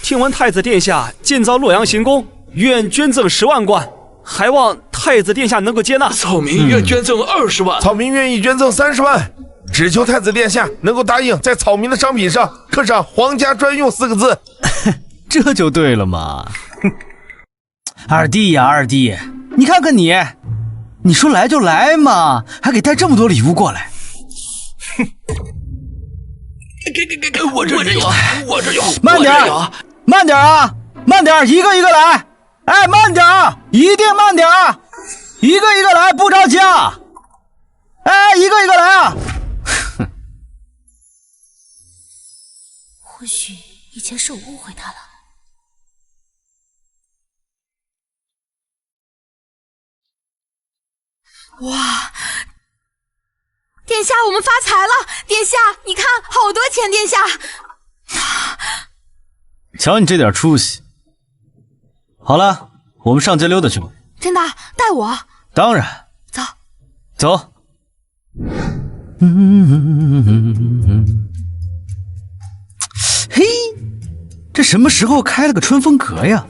S7: 听闻太子殿下建造洛阳行宫，愿捐赠10万贯，还望太子殿下能够接纳。
S8: 草民愿捐赠20万，
S10: 草民愿意捐赠30万，只求太子殿下能够答应在草民的商品上刻上皇家专用4个字。
S12: 这就对了嘛。二弟呀，二弟，你看看你，你说来就来嘛，还给带这么多礼物过来。
S8: 我这有，我这有，
S12: 慢点，慢点啊，慢点，一个一个来。哎，慢点，一定慢点，一个一个来，不着急啊。哎，一个一个来啊。
S1: 或许以前是我误会他了。
S3: 哇！殿下，我们发财了！殿下，你看，好多钱！殿下，
S12: 瞧你这点出息。好了，我们上街溜达去吧。
S3: 真的，带我。
S12: 当然。
S3: 走。
S12: 走。嘿，这什么时候开了个春风阁呀？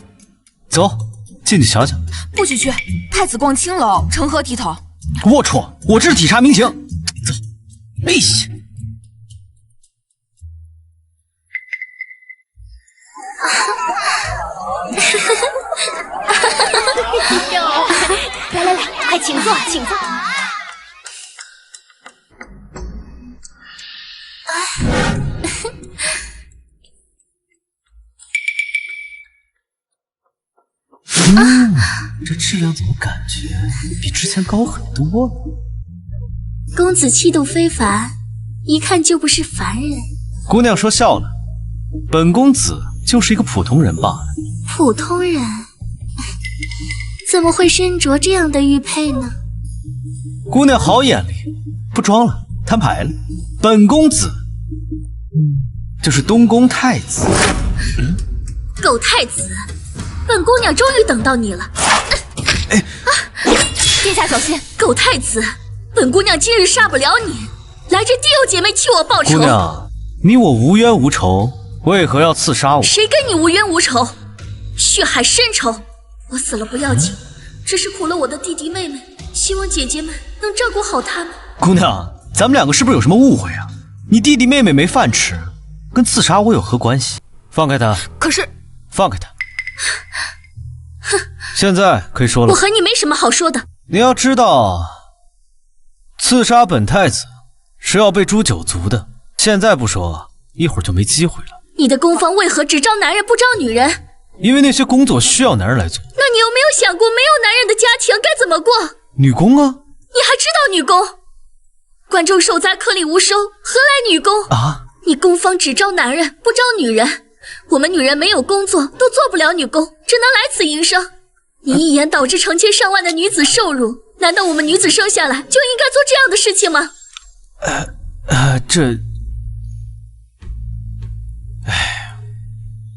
S12: 走，进去瞧瞧。
S3: 不许去，太子逛青楼，成何体统？
S12: 龌龊！我这是体察民情。走。哎呀！
S11: 来来来，快请坐，请坐。
S12: 这质量怎么感觉比之前高很多了？
S11: 公子气度非凡，一看就不是凡人。
S12: 姑娘说笑了，本公子就是一个普通人罢了。
S11: 普通人怎么会身着这样的玉佩呢？
S12: 姑娘好眼力，不装了，摊牌了。本公子就是东宫太子。
S11: 狗太子，本姑娘终于等到你了。
S3: 殿下小心！
S11: 狗太子，本姑娘今日杀不了你，来这地幼姐妹替我报仇。
S12: 姑娘，你我无冤无仇，为何要刺杀我？
S11: 谁跟你无冤无仇？血海深仇。我死了不要紧，只是苦了我的弟弟妹妹，希望姐姐们能照顾好他们。
S12: 姑娘，咱们两个是不是有什么误会啊？你弟弟妹妹没饭吃，跟刺杀我有何关系？放开他！
S3: 可是，
S12: 放开他！现在可以说了。
S11: 我和你没什么好说的。
S12: 你要知道，刺杀本太子是要被诛九族的。现在不说，一会儿就没机会了。
S11: 你的宫方为何只招男人不招女人？
S12: 因为那些工作需要男人来做。
S11: 那你有没有想过，没有男人的家庭该怎么过？
S12: 女工啊！
S11: 你还知道女工？关中受灾颗粒无收，何来女工
S12: 啊？
S11: 你宫方只招男人，不招女人。我们女人没有工作，都做不了女工，只能来此营生。你一言导致成千上万的女子受辱，难道我们女子生下来就应该做这样的事情吗？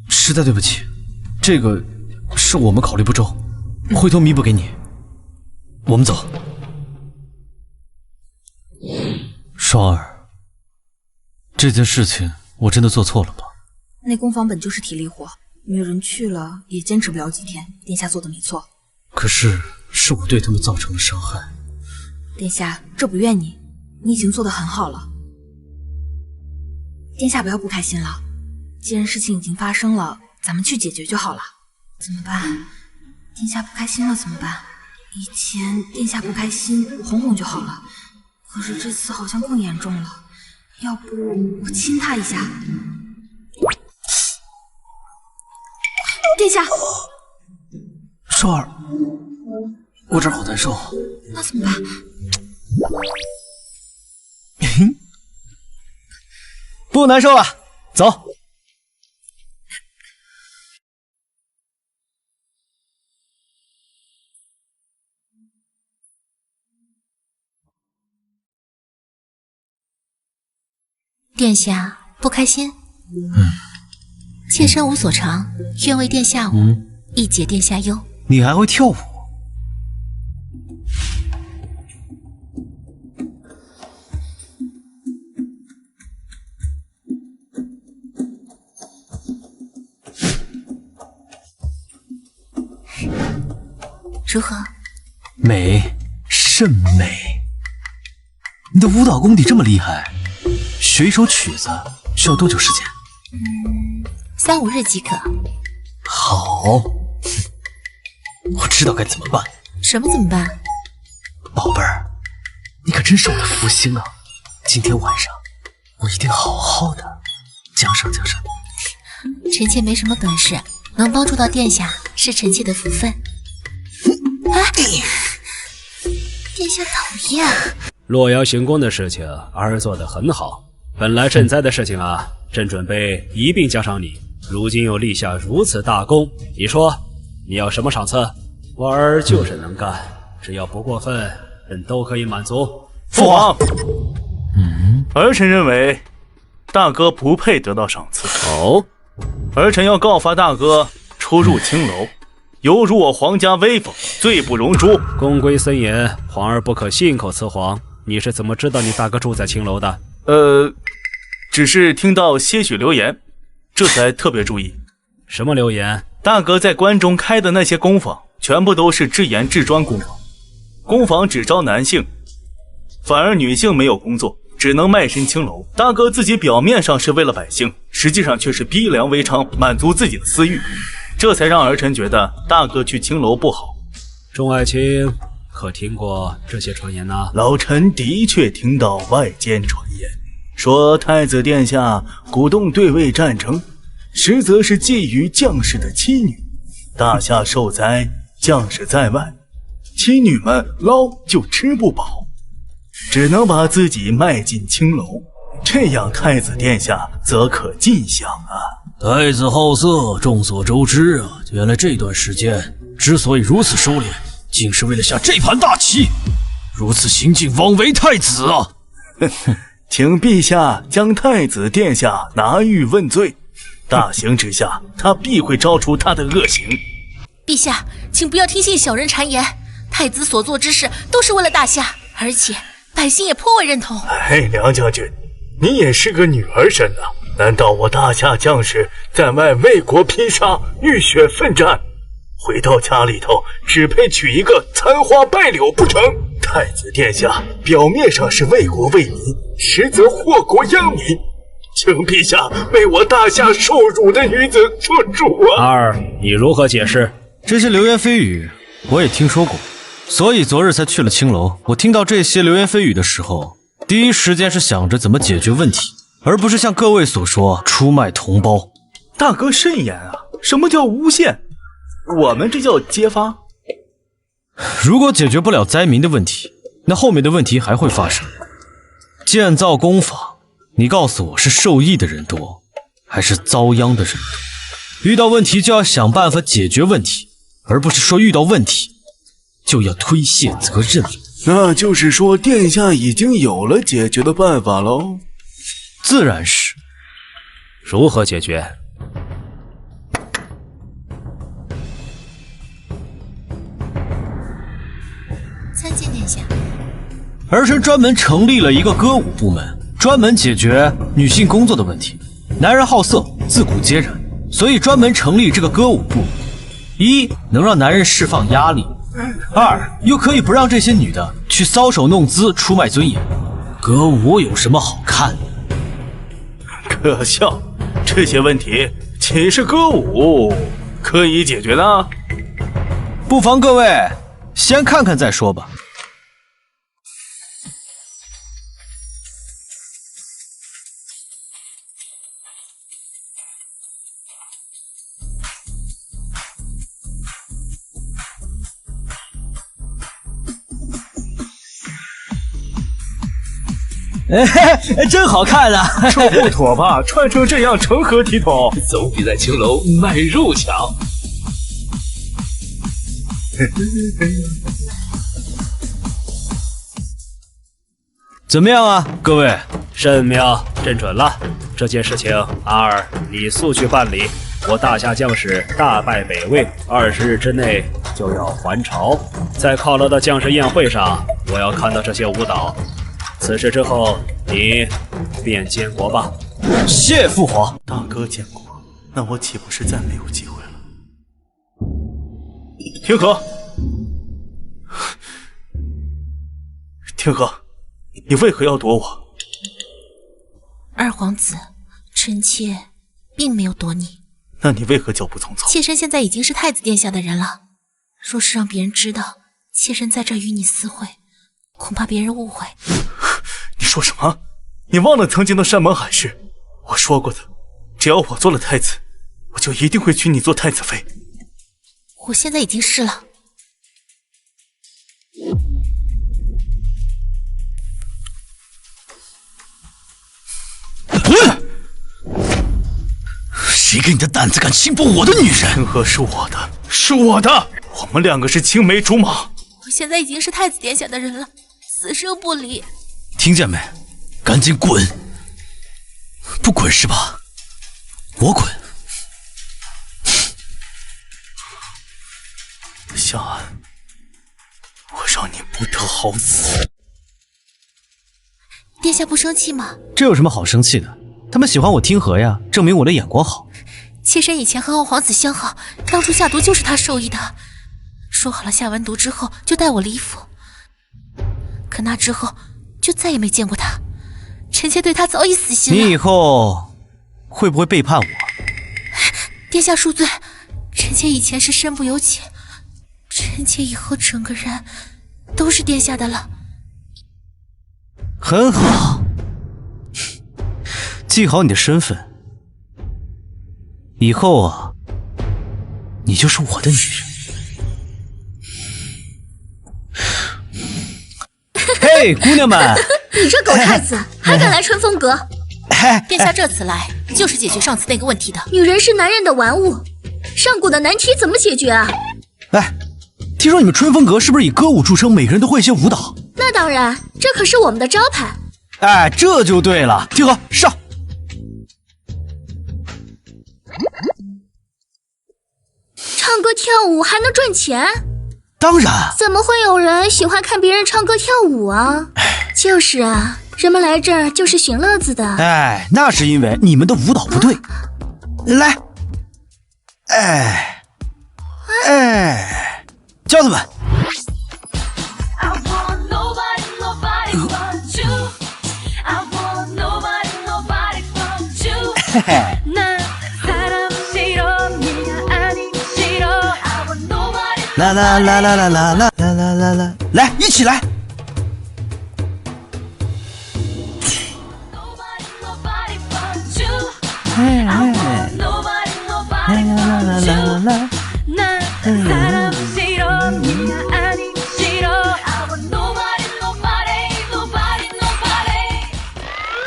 S12: 实在对不起，这个是我们考虑不周，回头弥补给你。我们走。双儿，这件事情我真的做错了吗？
S3: 那工坊本就是体力活，女人去了也坚持不了几天。殿下做的没错。
S12: 可是我对他们造成了伤害。
S3: 殿下，这不怨你，你已经做得很好了。殿下不要不开心了，既然事情已经发生了，咱们去解决就好了。怎么办？殿下不开心了怎么办？以前殿下不开心，我哄哄就好了。可是这次好像更严重了，要不我亲他一下？殿下，
S12: 双儿，我这儿好难受。
S3: 那怎么办？
S12: 不难受了，走。
S1: 殿下不开心？妾身无所长，愿为殿下舞，一解殿下忧。
S12: 你还会跳舞？
S1: 如何？
S12: 美，甚美。你的舞蹈功底这么厉害，学一首曲子需要多久时间
S1: ？3、5日即可。
S12: 好，我知道该怎么办。
S1: 什么怎么办？
S12: 宝贝儿，你可真是我的福星啊！今天晚上我一定好好的奖赏奖赏你。
S1: 臣妾没什么本事，能帮助到殿下是臣妾的福分。殿下讨厌。
S7: 洛阳行宫的事情，儿做得很好。本来赈灾的事情啊，朕准备一并奖赏你。如今又立下如此大功，你说你要什么赏赐？我儿就是能干，只要不过分，朕都可以满足。
S5: 父皇，儿臣认为大哥不配得到赏赐。
S7: 哦，
S5: 儿臣要告发大哥出入青楼，有辱我皇家威风，罪不容诛。
S7: 公规森严，皇儿不可信口雌黄。你是怎么知道你大哥住在青楼的？
S5: 只是听到些许流言，这才特别注意。
S7: 什么流言？
S5: 大哥在关中开的那些工坊，全部都是制盐制砖工坊，工坊只招男性，反而女性没有工作，只能卖身青楼。大哥自己表面上是为了百姓，实际上却是逼良为娼，满足自己的私欲，这才让儿臣觉得大哥去青楼不好。
S7: 众爱卿可听过这些传言呢？
S6: 老臣的确听到外间传言，说太子殿下鼓动对魏战争，实则是觊觎将士的妻女。大夏受灾，将士在外，妻女们捞就吃不饱，只能把自己卖进青楼，这样太子殿下则可尽享啊。
S12: 太子好色，众所周知啊。原来这段时间之所以如此收敛，竟是为了下这盘大棋。如此行径枉为太子啊！
S6: 请陛下将太子殿下拿狱问罪，大刑之下，他必会招出他的恶行。
S1: 陛下，请不要听信小人谗言，太子所做之事都是为了大夏，而且百姓也颇为认同。
S6: 梁将军，你也是个女儿身啊，难道我大夏将士在外为国拼杀，浴血奋战，回到家里头只配娶一个残花败柳不成？太子殿下表面上是为国为民，实则祸国殃民，请陛下为我大夏受辱的女子做主啊！
S7: 二，你如何解释？
S12: 这些流言蜚语我也听说过，所以昨日才去了青楼。我听到这些流言蜚语的时候，第一时间是想着怎么解决问题，而不是像各位所说出卖同胞。
S5: 大哥慎言啊，什么叫诬陷？我们这叫揭发。
S12: 如果解决不了灾民的问题，那后面的问题还会发生。建造工坊，你告诉我是受益的人多，还是遭殃的人多？遇到问题就要想办法解决问题，而不是说遇到问题就要推卸责任。
S6: 那就是说殿下已经有了解决的办法喽？
S12: 自然是。
S7: 如何解决？
S1: 参见殿下。
S12: 儿臣专门成立了一个歌舞部门，专门解决女性工作的问题。男人好色，自古皆然，所以专门成立这个歌舞部。一，能让男人释放压力；二，又可以不让这些女的去搔首弄姿、出卖尊严。歌舞有什么好看的？
S5: 可笑，这些问题岂是歌舞可以解决的？
S12: 不妨各位先看看再说吧。真好看啊！
S5: 这不妥吧？穿成这样成何体统？
S8: 总比在青楼卖肉强。
S12: 怎么样啊，各位？
S7: 甚妙，真准了。这件事情，阿二你速去办理。我大夏将士大败北魏，20日之内就要还朝。在犒劳的将士宴会上，我要看到这些舞蹈。此事之后，你便监国吧。
S12: 谢父皇。
S5: 大哥监国，那我岂不是再没有机会了？天河，天河，你为何要躲我？
S1: 二皇子，臣妾并没有躲你。
S5: 那你为何脚步匆匆？
S1: 妾身现在已经是太子殿下的人了，若是让别人知道妾身在这与你私会，恐怕别人误会。
S5: 你说什么？你忘了曾经的山盟海誓？我说过的，只要我做了太子，我就一定会娶你做太子妃。
S1: 我现在已经是了。
S12: 谁给你的胆子敢轻薄我的女人？
S5: 天河是我的，是我的，我们两个是青梅竹马。
S1: 我现在已经是太子殿下的人了，此生不离。
S12: 听见没？赶紧滚！不滚是吧？我滚。
S2: 下，我让你不得好死。
S1: 殿下不生气吗？
S12: 这有什么好生气的？他们喜欢我听和呀，证明我的眼光好。
S1: 妾身以前和傲皇子相好，当初下毒就是他授意的。说好了下完毒之后就带我离府，可那之后就再也没见过他。臣妾对他早已死心了。
S12: 你以后会不会背叛我？
S1: 殿下恕罪，臣妾以前是身不由己，臣妾以后整个人都是殿下的了。
S12: 很好，记好你的身份，以后啊，你就是我的女人。嘿，姑娘们！
S11: 你这狗太子还敢来春风阁？
S1: 殿下这次来就是解决上次那个问题的。
S11: 女人是男人的玩物，上古的难题怎么解决啊？
S12: 哎，听说你们春风阁是不是以歌舞著称，每个人都会一些舞蹈？
S11: 那当然，这可是我们的招牌。
S12: 哎，这就对了，听和上。
S11: 唱歌跳舞还能赚钱？
S12: 当然。
S11: 怎么会有人喜欢看别人唱歌跳舞啊？就是啊，人们来这儿就是寻乐子的。
S12: 哎，那是因为你们的舞蹈不对。来，教他们。嘿嘿。啦啦啦啦啦啦啦啦啦啦啦！来，一起来！哎哎，啦啦啦啦啦！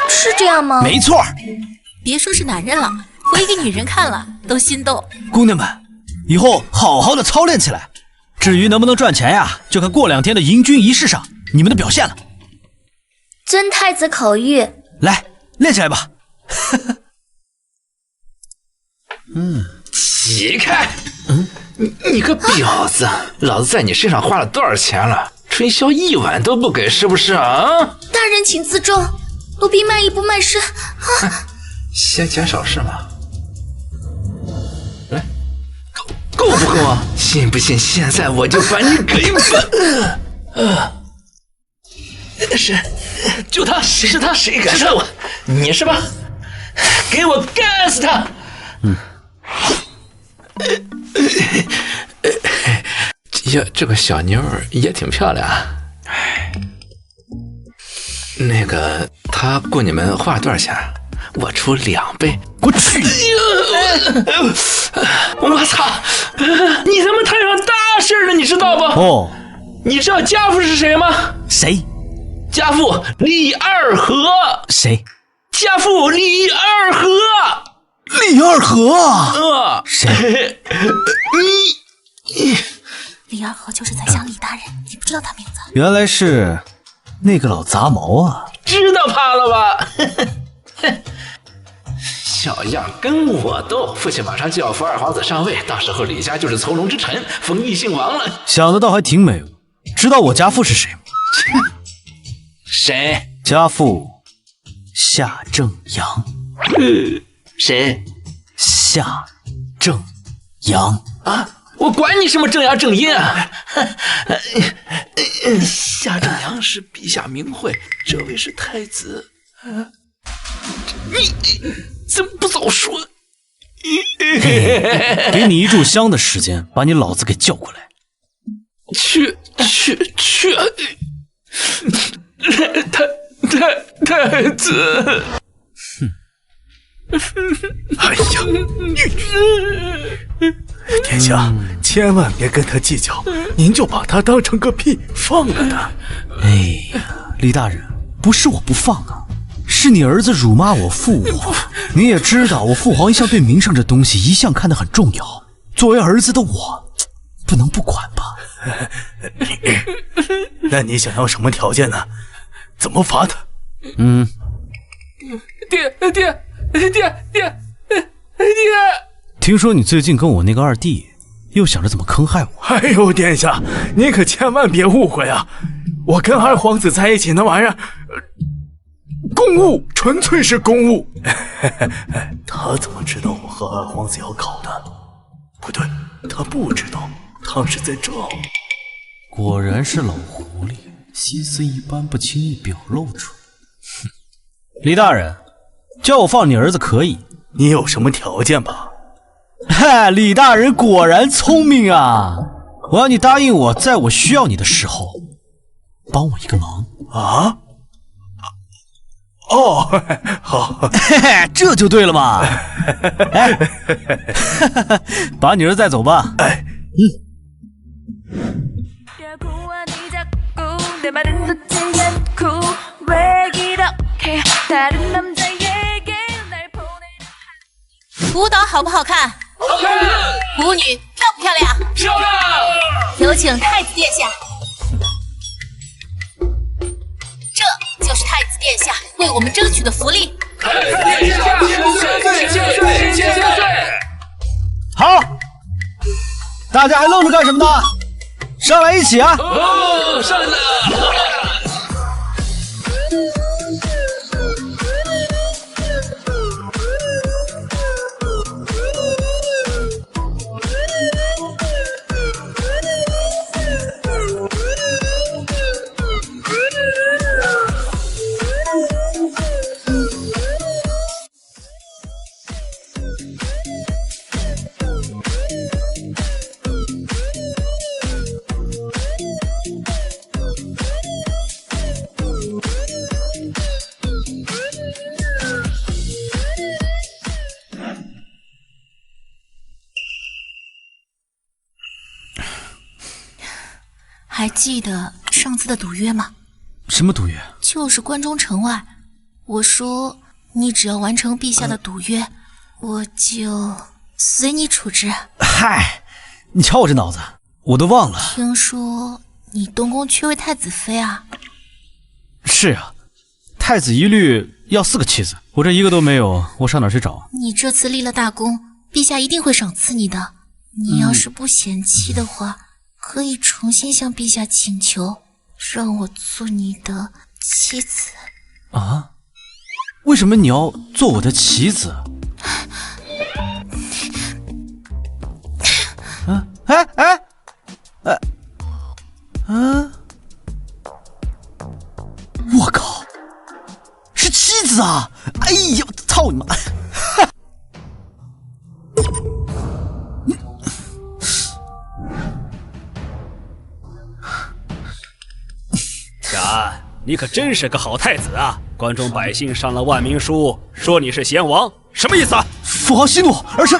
S11: 是这样吗？
S12: 没错。
S1: 别说是男人了，我一个女人看了都心动。
S12: 姑娘们，以后好好的操练起来。至于能不能赚钱呀，就看过2天的迎军仪式上你们的表现了。
S11: 尊太子口谕，
S12: 来练起来吧。
S8: 起开！你个婊子，老子在你身上花了多少钱了？春宵一晚都不给，是不是啊？
S11: 大人请自重，奴婢卖艺不卖身。
S8: 嫌钱少是吗？来，够不够啊？信不信现在我就把你给是，就他，是他，谁敢杀我？你是吧？给我干死他！呀，这个小妞儿也挺漂亮啊。那个，他雇你们花多少钱？我出2倍。
S12: 我去！
S8: 我操！你他妈摊上大事了，你知道不？
S12: 哦，
S8: 你知道家父是谁吗？
S12: 谁？
S8: 家父李二和。
S12: 谁？
S8: 家父李二和。
S12: 李二和？谁？
S1: 李二和就是宰相李大人，你不知道他名字？
S12: 原来是那个老杂毛啊！
S8: 知道他了吧？小样跟我斗！父亲马上就要扶2皇子上位，到时候李家就是从龙之臣，封异姓王了。
S12: 想的倒还挺美。知道我家父是谁吗？
S8: 谁？
S12: 家父夏正阳。
S8: 谁？
S12: 夏正阳
S8: 啊！我管你什么正阳正阴啊！夏正阳是陛下名讳，这位是太子。你怎么不早说？
S12: 给你1炷香的时间，把你老子给叫过来。
S8: 去！太子！
S6: 哎呀，殿下，千万别跟他计较，您就把他当成个屁，放了他。
S12: 哎呀，李大人，不是我不放啊，是你儿子辱骂我父皇。你也知道，我父皇一向对名声这东西一向看得很重要。作为儿子的我，不能不管吧？
S6: 那你想要什么条件呢？怎么罚他？爹！
S12: 听说你最近跟我那个二弟又想着怎么坑害我。
S6: 哎呦，殿下，您可千万别误会啊！我跟二皇子在一起那玩意儿，公务，纯粹是公务。
S2: 他怎么知道我和二皇子要搞的？不对，他不知道，他是在这。
S12: 果然是老狐狸，心思一般不轻易表露出来。哼，李大人，叫我放你儿子可以，
S2: 你有什么条件吧？
S12: 嗨，李大人果然聪明啊！我要你答应我，在我需要你的时候，帮我一个忙
S2: 啊！哦，好，
S12: 嘿嘿，这就对了嘛！哎，把你儿子带走吧。
S2: 哎，
S1: 舞蹈好不好看？
S9: 好看。
S1: 舞女漂不漂亮？
S9: 漂亮。
S1: 有请太子殿下。这就是太子殿下为我们争取的福利。
S9: 太子殿下，千岁！
S12: 好，大家还愣着干什么呢？上来一起啊！
S9: 哦，上来！
S1: 还记得上次的赌约吗？
S12: 什么赌约？
S1: 就是关中城外，我说你只要完成陛下的赌约，我就随你处置。
S12: 嗨，你瞧我这脑子，我都忘了。
S1: 听说你东宫缺位太子妃啊？
S12: 是啊，太子一律要4个妻子，我这一个都没有，我上哪去找？
S1: 你这次立了大功，陛下一定会赏赐你的。你要是不嫌弃的话，可以重新向陛下请求，让我做你的妻子。
S12: 啊？为什么你要做我的棋子？我靠，是妻子啊！哎呀，操你妈！
S7: 然，你可真是个好太子啊！关中百姓上了万民书，说你是贤王，什么意思啊？
S12: 父皇息怒，儿臣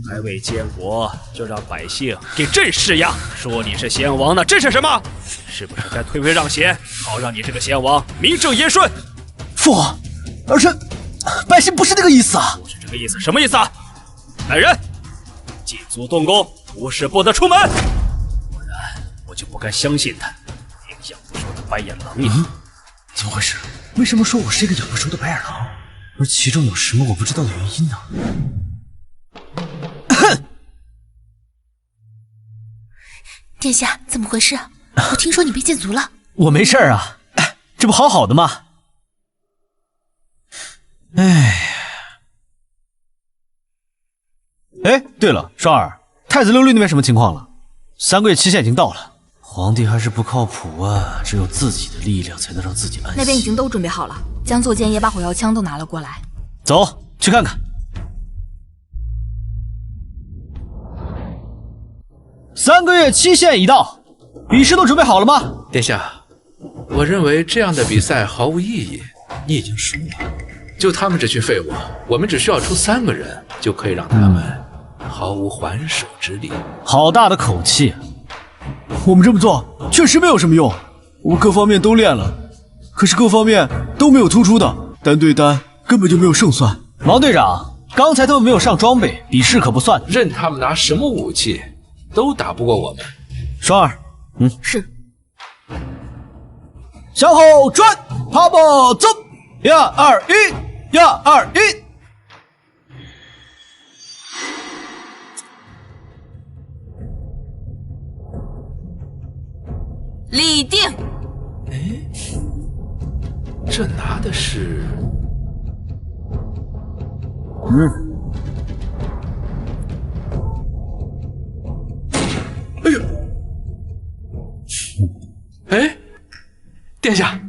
S7: 还未建国，就让百姓给朕施压，说你是贤王呢，这是什么？是不是该退位让贤，好让你这个贤王名正言顺？
S12: 父皇，儿臣百姓不是那个意思啊！
S7: 不是这个意思，什么意思啊？来人，禁足动宫，无事不得出门，不然我就不敢相信他养不熟的白眼狼呀！
S12: 怎么回事？为什么说我是一个养不熟的白眼狼？而其中有什么我不知道的原因呢？
S1: 殿下，怎么回事？我听说你被禁足了。
S12: 我没事啊，这不好好的吗？哎，对了，双儿，太子六律那边什么情况了？3个月期限已经到了，皇帝还是不靠谱啊！只有自己的力量才能让自己安心。
S3: 那边已经都准备好了，江作剑也把火药枪都拿了过来。
S12: 走，去看看。3个月期限已到，比试都准备好了吗？
S8: 殿下，我认为这样的比赛毫无意义。你已经输了，就他们这群废物，我们只需要出3个人，就可以让他们毫无还手之力。
S12: 好大的口气！我们这么做确实没有什么用，我各方面都练了，可是各方面都没有突出的，单对单根本就没有胜算。王队长，刚才他们没有上装备，比试可不算。
S8: 任他们拿什么武器，都打不过我们。
S12: 双儿，
S3: 是。
S12: 向后转，踏步走，1、2、1，1、2、1。
S3: 立定。
S8: 哎，这拿的是……哎呦！哎，殿下，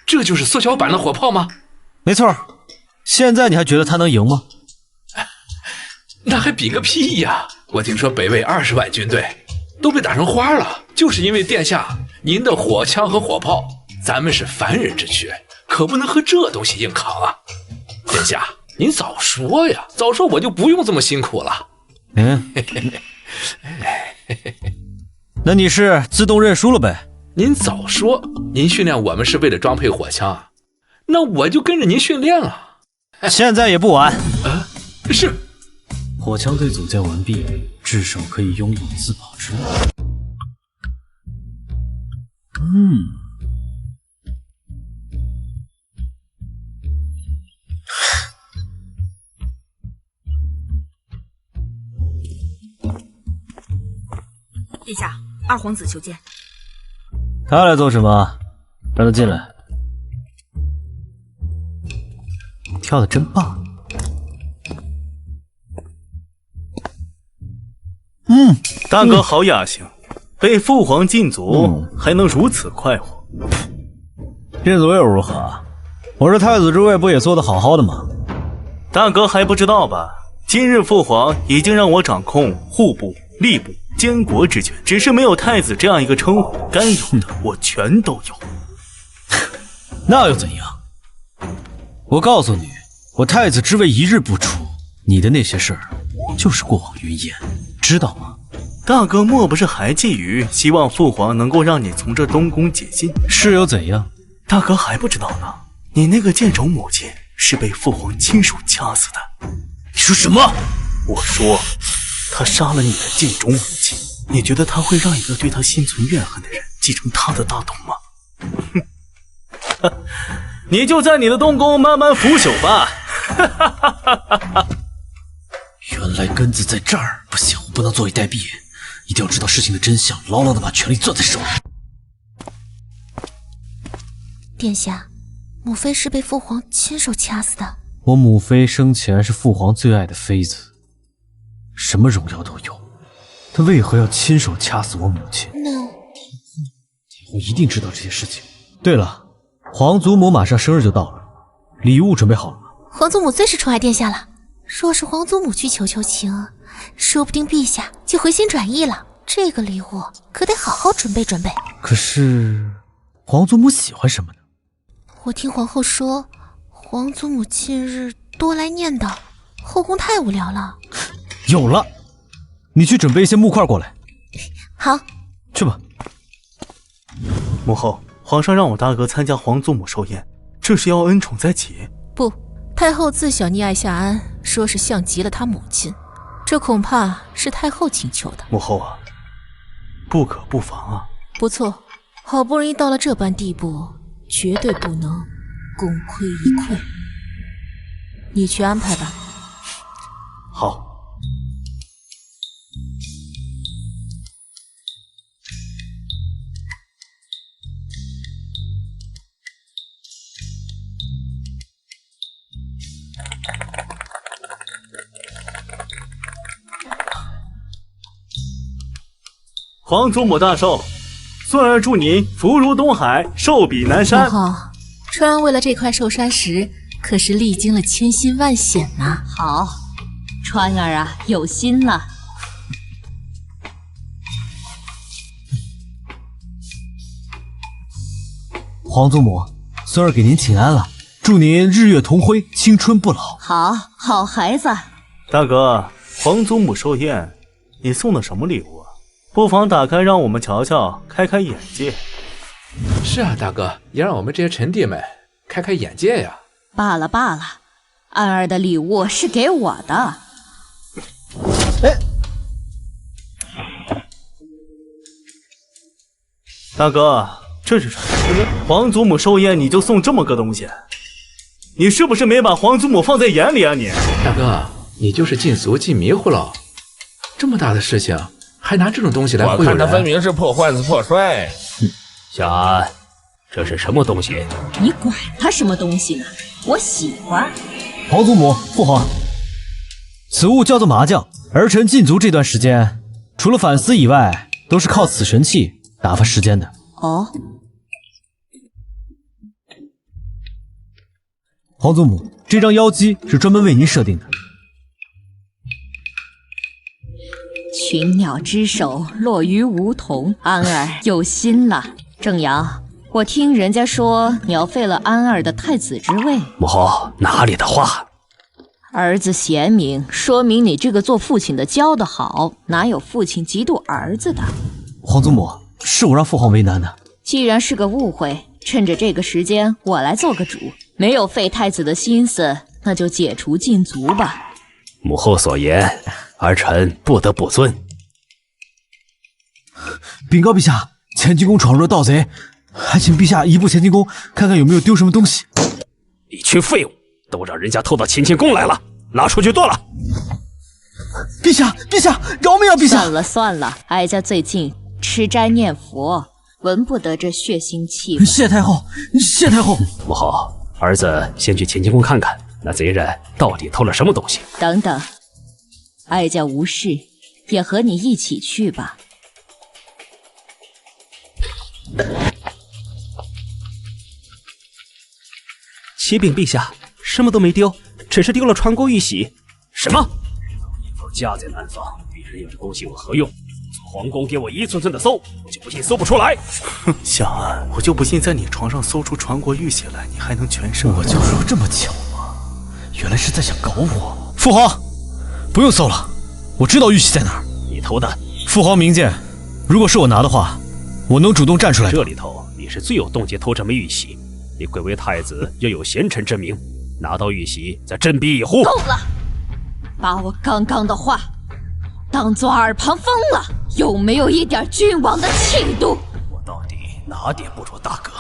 S8: 这就是缩小版的火炮吗？
S12: 没错。现在你还觉得他能赢吗？
S8: 那还比个屁呀！我听说北魏20万军队都被打成花了，就是因为殿下您的火枪和火炮，咱们是凡人之躯，可不能和这东西硬扛啊！殿下，您早说呀，早说我就不用这么辛苦了。
S12: 那你是自动认输了呗？
S8: 您早说，您训练我们是为了装配火枪啊，那我就跟着您训练了。
S12: 现在也不晚。
S8: 是。
S2: 火枪队组建完毕，至少可以拥有自保之力。
S3: 殿下，二皇子求见。
S12: 他来做什么？让他进来。
S2: 跳得真棒。
S5: 大哥好雅兴，被父皇禁足，还能如此快活。
S12: 禁足又如何？我是太子之位，不也做得好好的吗？
S5: 大哥还不知道吧？今日父皇已经让我掌控户部、吏部、监国之权，只是没有太子这样一个称呼，该有的我全都有。
S12: 那又怎样？我告诉你，我太子之位一日不出，你的那些事儿就是过往云烟，知道吗？
S5: 大哥莫不是还觊觎希望父皇能够让你从这东宫解禁？
S12: 是又怎样？
S5: 大哥还不知道呢，你那个剑冢母亲是被父皇亲手掐死的。
S12: 你说什么？
S5: 我说他杀了你的剑冢母亲，你觉得他会让一个对他心存怨恨的人继承他的大统吗？哼，你就在你的东宫慢慢腐朽吧。
S12: 原来根子在这儿，不行，我不能坐以待毙，一定要知道事情的真相，牢牢的把权力攥在手里。
S1: 殿下，母妃是被父皇亲手掐死的。
S12: 我母妃生前是父皇最爱的妃子，什么荣耀都有，她为何要亲手掐死我母亲？
S1: 那
S12: 以后一定知道这些事情。对了，皇祖母马上生日就到了，礼物准备好了吗？
S1: 皇祖母最是宠爱殿下了，若是皇祖母去求求情，说不定陛下就回心转意了。这个礼物可得好好准备准备。
S12: 可是皇祖母喜欢什么呢？
S1: 我听皇后说，皇祖母近日多来念叨，后宫太无聊了。
S12: 有了，你去准备一些木块过来。
S1: 好，
S12: 去吧。
S5: 母后，皇上让我大哥参加皇祖母寿宴，这是要恩宠在即。
S1: 不，太后自小溺爱夏安，说是像极了她母亲，这恐怕是太后请求的。
S5: 母后啊，不可不防啊。
S1: 不错，好不容易到了这般地步，绝对不能功亏一篑。你去安排吧。
S5: 好。皇祖母大寿，孙儿祝您福如东海，寿比南山。
S1: 母后，川儿为了这块寿山石，可是历经了千辛万险呐。
S13: 好，川儿啊，有心了。
S12: 皇祖母，孙儿给您请安了，祝您日月同辉，青春不老。
S13: 好孩子。
S5: 大哥，皇祖母寿宴，你送的什么礼物啊？不妨打开让我们瞧瞧，开开眼界。
S8: 是啊，大哥，也让我们这些臣弟们开开眼界呀。
S13: 罢了，安儿的礼物是给我的。
S5: 大哥，这是什么？皇祖母寿宴你就送这么个东西？你是不是没把皇祖母放在眼里啊你？
S8: 大哥，你就是禁足禁迷糊了，这么大的事情还拿这种东西来忽悠人？
S10: 我看他分明是破罐子破摔。
S7: 小安，这是什么东西？
S13: 你管他什么东西呢？我喜欢。
S12: 皇祖母、父皇，此物叫做麻将。儿臣禁足这段时间，除了反思以外，都是靠此神器打发时间的。
S13: 哦，
S12: 皇祖母，这张妖姬是专门为您设定的。
S13: 群鸟之手落于梧桐，安儿有心了。正阳，我听人家说你要废了安儿的太子之位。
S7: 母后哪里的话？
S13: 儿子贤明，说明你这个做父亲的教得好，哪有父亲嫉妒儿子的？
S12: 皇祖母，是我让父皇为难的。
S13: 既然是个误会，趁着这个时间，我来做个主。没有废太子的心思，那就解除禁足吧。
S7: 母后所言，儿臣不得不遵。
S12: 禀告陛下，乾清宫闯入了盗贼，还请陛下移步乾清宫，看看有没有丢什么东西。
S7: 一群废物，都让人家偷到乾清宫来了，拉出去剁了！
S12: 陛下，陛下，饶命啊！陛下，
S13: 算了算了，哀家最近吃斋念佛，闻不得这血腥气味。
S12: 谢太后，谢太后。
S7: 母后，儿子先去乾清宫看看，那贼人到底偷了什么东西。
S13: 等等，哀家无事，也和你一起去吧。
S7: 启禀陛下，什么都没丢，只是丢了传国玉玺。什么？一否家在南方，别人有这东西有何用？皇宫给我一寸寸的搜，我就不信搜不出来。
S5: 哼，小安，我就不信在你床上搜出传国玉玺来，你还能全身而退。
S12: 我就说这么巧吗？原来是在想搞我。父皇，不用搜了，我知道玉玺在哪儿。
S7: 你偷的？
S12: 父皇明鉴，如果是我拿的话，我能主动站出来。
S7: 这里头你是最有动机偷这枚玉玺。你贵为太子，要有贤臣之名，拿到玉玺再振臂一呼。
S13: 够了，把我刚刚的话当作耳旁风了，有没有一点君王的气度？
S7: 我到底哪点不如大哥？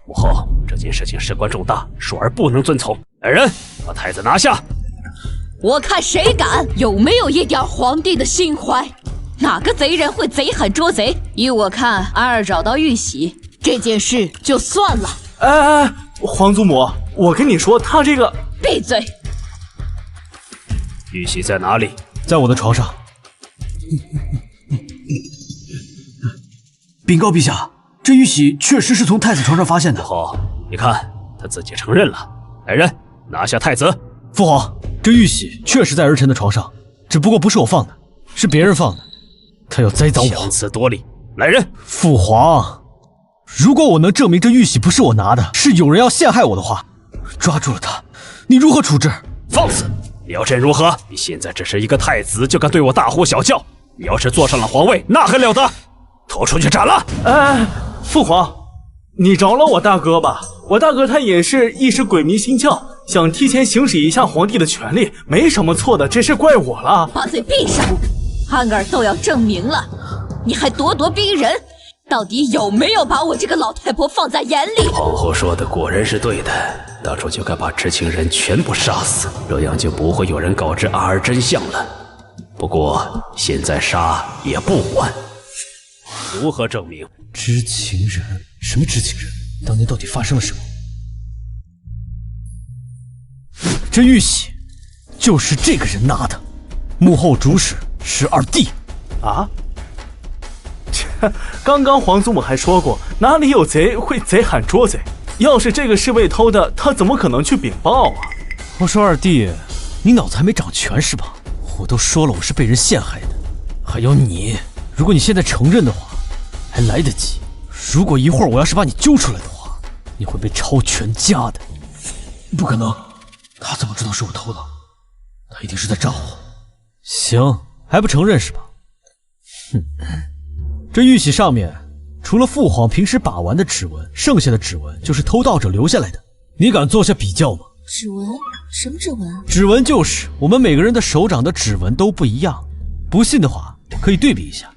S7: 母后，这件事情事关重大，属儿不能遵从。来人，把太子拿下！
S13: 我看谁敢！有没有一点皇帝的心怀？哪个贼人会贼喊捉贼？依我看，安儿找到玉玺，这件事就算了。
S5: 哎，皇祖母，我跟你说，他这个……
S13: 闭嘴！
S7: 玉玺在哪里？
S12: 在我的床上。禀告陛下，这玉玺确实是从太子床上发现的。
S7: 好，你看他自己承认了。来人，拿下太子！
S12: 父皇，这玉玺确实在儿臣的床上，只不过不是我放的，是别人放的。他要栽赃我，
S7: 强词夺理。来人！
S12: 父皇，如果我能证明这玉玺不是我拿的，是有人要陷害我的话，抓住了他，你如何处置？
S7: 放肆！你要朕如何？你现在只是一个太子，就敢对我大呼小叫？你要是坐上了皇位，那还了得！拖出去斩了！
S5: 哎，父皇，你饶了我大哥吧！我大哥他也是一时鬼迷心窍，想提前行使一下皇帝的权利，没什么错的，这事怪我了。
S13: 把嘴闭上！安儿都要证明了，你还咄咄逼人，到底有没有把我这个老太婆放在眼里？
S7: 皇后说的果然是对的，当初就该把知情人全部杀死，这样就不会有人告知安儿真相了。不过现在杀也不晚。如何证明？
S12: 知情人？什么知情人？当年到底发生了什么？这玉玺就是这个人拿的，幕后主使是二弟。
S5: 啊？刚刚皇祖母还说过，哪里有贼会贼喊捉贼？要是这个侍卫偷的，他怎么可能去禀报啊？
S12: 我说二弟，你脑子还没长全是吧？我都说了我是被人陷害的，还有你，如果你现在承认的话，还来得及。如果一会儿我要是把你揪出来的话，你会被抄全家的。不可能，他怎么知道是我偷的？他一定是在诈我。行，还不承认是吧？哼，这玉玺上面除了父皇平时把玩的指纹，剩下的指纹就是偷盗者留下来的。你敢做下比较吗？
S1: 指纹？什么指纹啊？
S12: 指纹就是我们每个人的手掌的指纹都不一样，不信的话可以对比一下。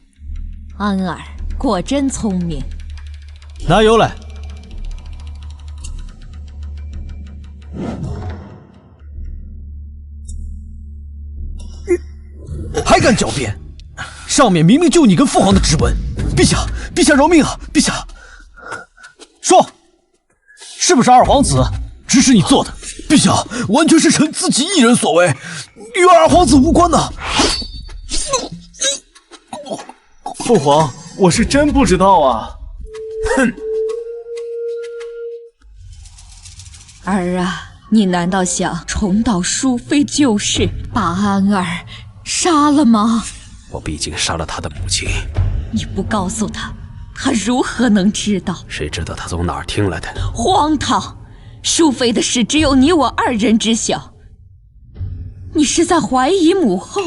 S13: 安儿果真聪明。
S12: 拿油来。还敢狡辩？上面明明就你跟父皇的指纹。陛下，陛下饶命啊！陛下，说，是不是二皇子指使你做的？陛下，完全是臣自己一人所为，与二皇子无关呐。
S2: 父皇，我是真不知道啊。
S12: 哼。
S13: 儿啊，你难道想重蹈淑妃旧事，把安儿杀了吗？
S7: 我毕竟杀了他的母亲。
S13: 你不告诉他，他如何能知道？
S7: 谁知道他从哪儿听来的？
S13: 荒唐！淑妃的事只有你我二人知晓。你是在怀疑母后？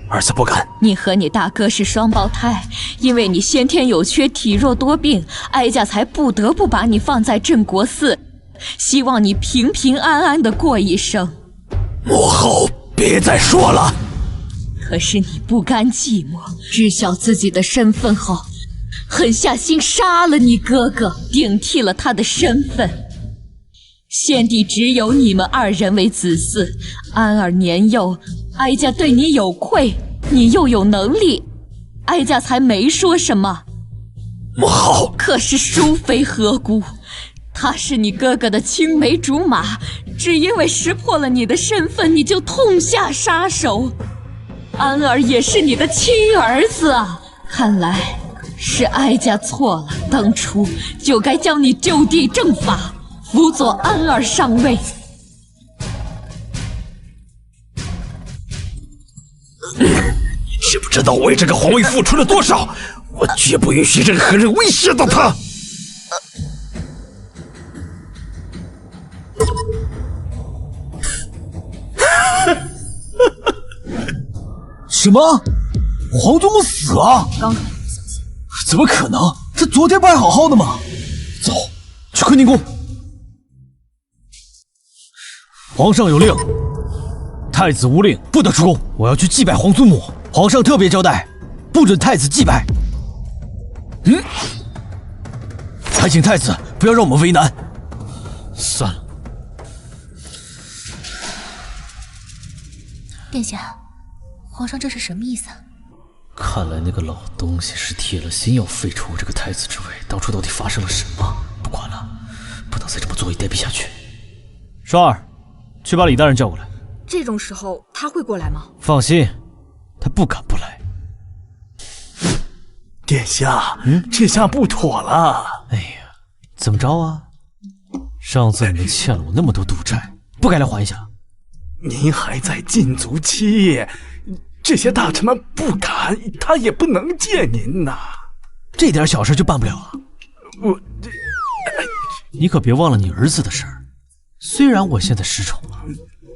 S7: 儿子不敢。
S13: 你和你大哥是双胞胎，因为你先天有缺，体弱多病，哀家才不得不把你放在镇国寺，希望你平平安安的过一生。
S7: 母后，别再说了。
S13: 可是你不甘寂寞，知晓自己的身份后，狠下心杀了你哥哥，顶替了他的身份。先帝只有你们二人为子嗣，安儿年幼，哀家对你有愧，你又有能力，哀家才没说什么。
S7: 母后，
S13: 可是淑妃何辜？她是你哥哥的青梅竹马，只因为识破了你的身份，你就痛下杀手。安儿也是你的亲儿子啊，看来是哀家错了，当初就该将你就地正法，辅佐安儿上位。
S7: 你知不知道为这个皇位付出了多少？我绝不允许任何人威胁到他。
S12: 什么？皇宗母死了？
S1: 刚
S12: 怎么可能？他昨天不还好好的吗？走，去坤宁宫。皇上有令，太子无令不得出宫。我要去祭拜皇祖母。皇上特别交代，不准太子祭拜。还请太子不要让我们为难。算了。
S1: 殿下，皇上这是什么意思啊？
S12: 看来那个老东西是铁了心要废除我这个太子之位。当初到底发生了什么？不管了，不能再这么坐以待毙下去。双儿，去把李大人叫过来。
S14: 这种时候他会过来吗？
S12: 放心，他不敢不来。
S6: 殿下，这下不妥了。
S12: 哎呀，怎么着啊？上次你们欠了我那么多赌债，不该来还一下？
S6: 您还在禁足期，这些大臣们不敢，他也不能见您呐。
S12: 这点小事就办不了了？你可别忘了你儿子的事儿。虽然我现在失宠了，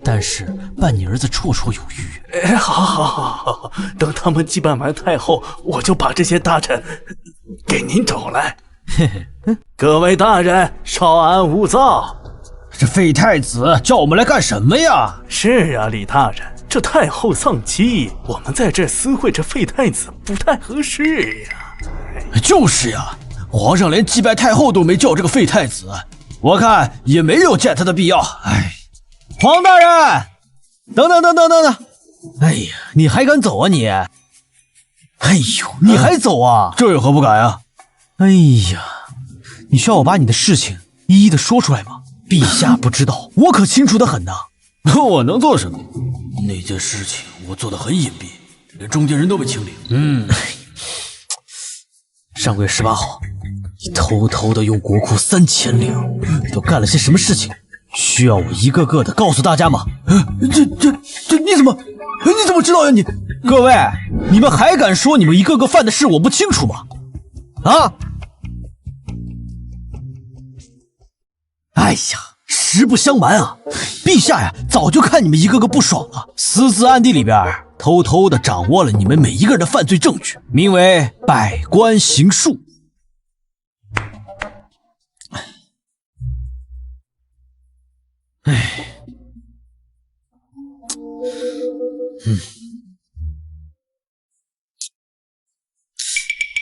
S12: 但是办你儿子绰绰有余。
S6: 好，等他们祭拜完太后，我就把这些大臣给您找来。各位大人，稍安勿躁。
S12: 这废太子叫我们来干什么呀？
S6: 是啊，李大人，这太后丧妻，我们在这私会这废太子不太合适呀。
S12: 就是呀，皇上连祭拜太后都没叫这个废太子，我看也没有见他的必要。哎，皇大人，等！哎呀，你还敢走啊你？哎呦，你还走啊？这有何不敢啊？哎呀，你需要我把你的事情一一的说出来吗？陛下不知道，我可清楚得很呐。我能做什么？那件事情我做得很隐蔽，连中间人都没清理。上个月18号，你偷偷的用国库3000两，都干了些什么事情？需要我一个个的告诉大家吗？这你怎么知道呀你？各位，你们还敢说你们一个个犯的事我不清楚吗？啊！哎呀，实不相瞒啊，陛下呀，早就看你们一个个不爽了，私自暗地里边偷偷的掌握了你们每一个人的犯罪证据，名为百官行术。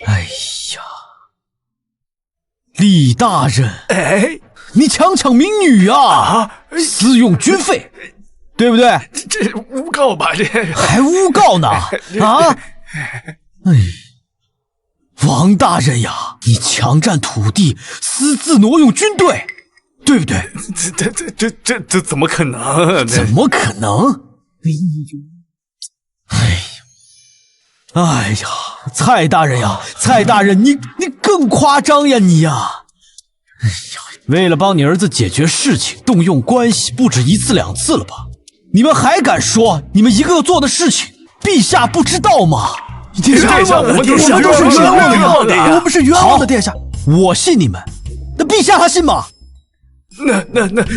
S12: 哎呀，李大人，
S6: 哎，
S12: 你强民女啊，私用军费，对不对？
S6: 这诬告吧，这
S12: 还诬告呢？啊？王大人呀，你强占土地，私自挪用军队，对不对？
S2: 这怎么可能？
S12: 怎么可能？哎呀，蔡大人呀，蔡大人，你更夸张呀你呀！哎呀，为了帮你儿子解决事情，动用关系不止1次2次了吧？你们还敢说你们一个个做的事情，陛下不知道吗？
S2: 殿下，我们都是冤枉的呀！
S12: 我们是冤枉的，殿下，我信你们，那陛下还信吗？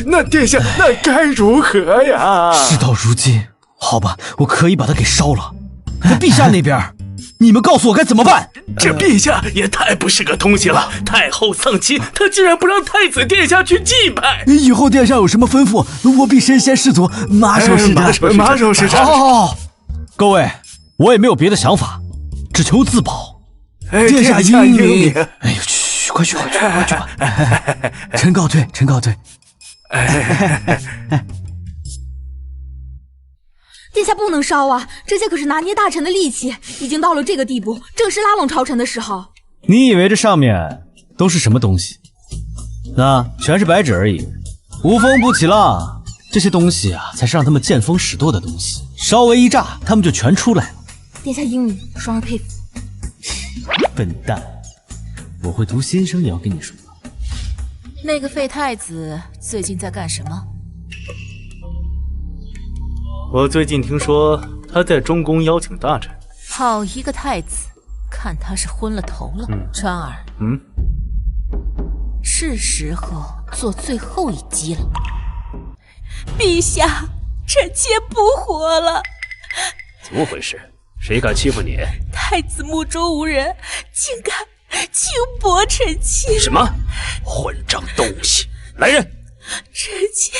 S6: 那殿下，那该如何呀？
S12: 事到如今，好吧，我可以把他给烧了。那陛下那边，你们告诉我该怎么办？
S2: 这陛下也太不是个东西了！太后丧妻，他竟然不让太子殿下去祭拜。
S12: 以后殿下有什么吩咐，我必身先士卒，马首是瞻。
S6: 马首是瞻。
S12: 好，各位，我也没有别的想法，只求自保。殿下英明。哎呦，去，快去吧！臣告退。
S3: 殿下不能烧啊！这些可是拿捏大臣的利器，已经到了这个地步，正是拉拢朝臣的时候。
S12: 你以为这上面都是什么东西？那全是白纸而已，无风不起浪。这些东西啊，才是让他们见风使舵的东西。稍微一炸，他们就全出来了。
S3: 殿下英明，双儿佩服。
S12: 笨蛋，我会读心声也要跟你说。
S1: 那个废太子最近在干什么？
S2: 我最近听说他在中宫邀请大臣。
S1: 好一个太子，看他是昏了头了。川儿，是时候做最后一击了。
S11: 陛下，臣妾不活了。
S7: 怎么回事？谁敢欺负你？
S11: 太子目中无人，竟敢轻薄臣妾！
S7: 什么混账东西！来人！
S11: 臣妾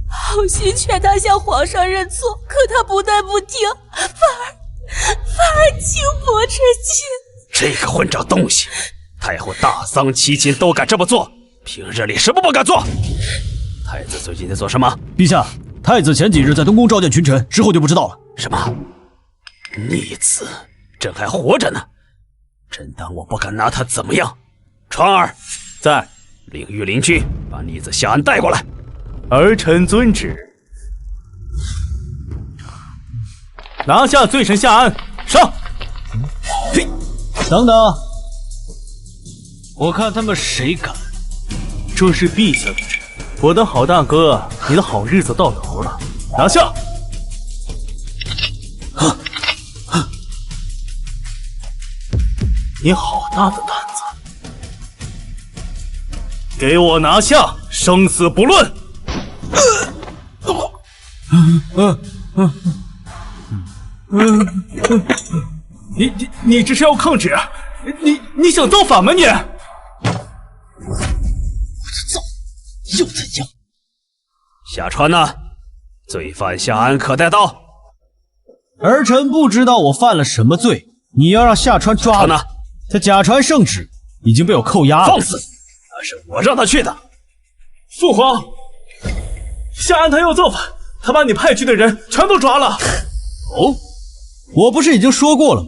S11: 好心劝他向皇上认错，可他不但不听，反而轻薄臣妾。
S7: 这个混账东西！太后大丧期间都敢这么做，平日里什么不敢做？太子最近在做什么？
S12: 陛下，太子前几日在东宫召见群臣，之后就不知道了。
S7: 什么？逆子，朕还活着呢，朕当我不敢拿他怎么样？传儿
S2: 在，
S7: 领御林军把逆子下安带过来。
S2: 儿臣遵旨。拿下罪臣下安，上！
S12: 嘿，等等，我看他们谁敢！
S2: 这是陛下的事，我的好大哥，你的好日子到头了，拿下！你好大的胆子！给我拿下，生死不论！你这是要抗旨？你想造反吗你？
S12: 我造又怎样？
S7: 下川呢？罪犯下安可带刀。
S12: 儿臣不知道我犯了什么罪，你要让夏川抓我？他假传圣旨，已经被我扣押了。
S7: 放肆！那是我让他去的。
S2: 父皇，夏安他要造反，他把你派去的人全都抓了。
S12: 哦，我不是已经说过了吗？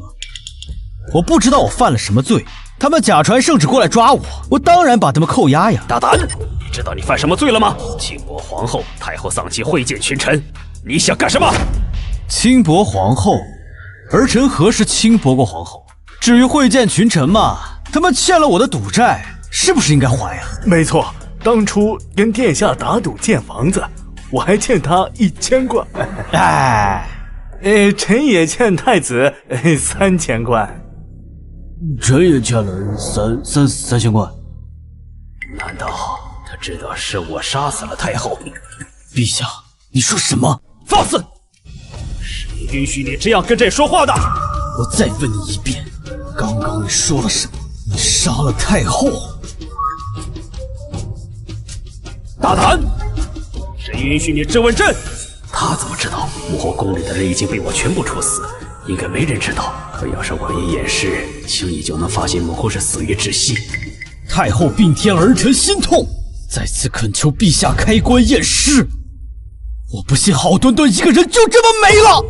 S12: 我不知道我犯了什么罪，他们假传圣旨过来抓我，我当然把他们扣押呀。
S7: 大胆！你知道你犯什么罪了吗？轻薄皇后、太后丧妻会见群臣，你想干什么？
S12: 轻薄皇后？儿臣何时轻薄过皇后？至于会见群臣嘛，他们欠了我的赌债，是不是应该还呀？
S2: 没错，当初跟殿下打赌建房子，我还欠他1000贯。臣也欠太子3000贯。
S12: 臣也欠了3000贯。
S7: 难道他知道是我杀死了太后？
S12: 陛下，你说什么？
S7: 放肆！谁允许你这样跟朕说话的？
S12: 我再问你一遍，刚刚你说了什么？你杀了太后？
S7: 大胆！谁允许你质问朕？他怎么知道幕后宫里的人已经被我全部处死？应该没人知道。可要是我一掩饰，轻易就能发现母后是死于窒息。
S12: 太后病天，儿臣心痛，再次恳求陛下开棺验尸。我不信好端端一个人就这么没了！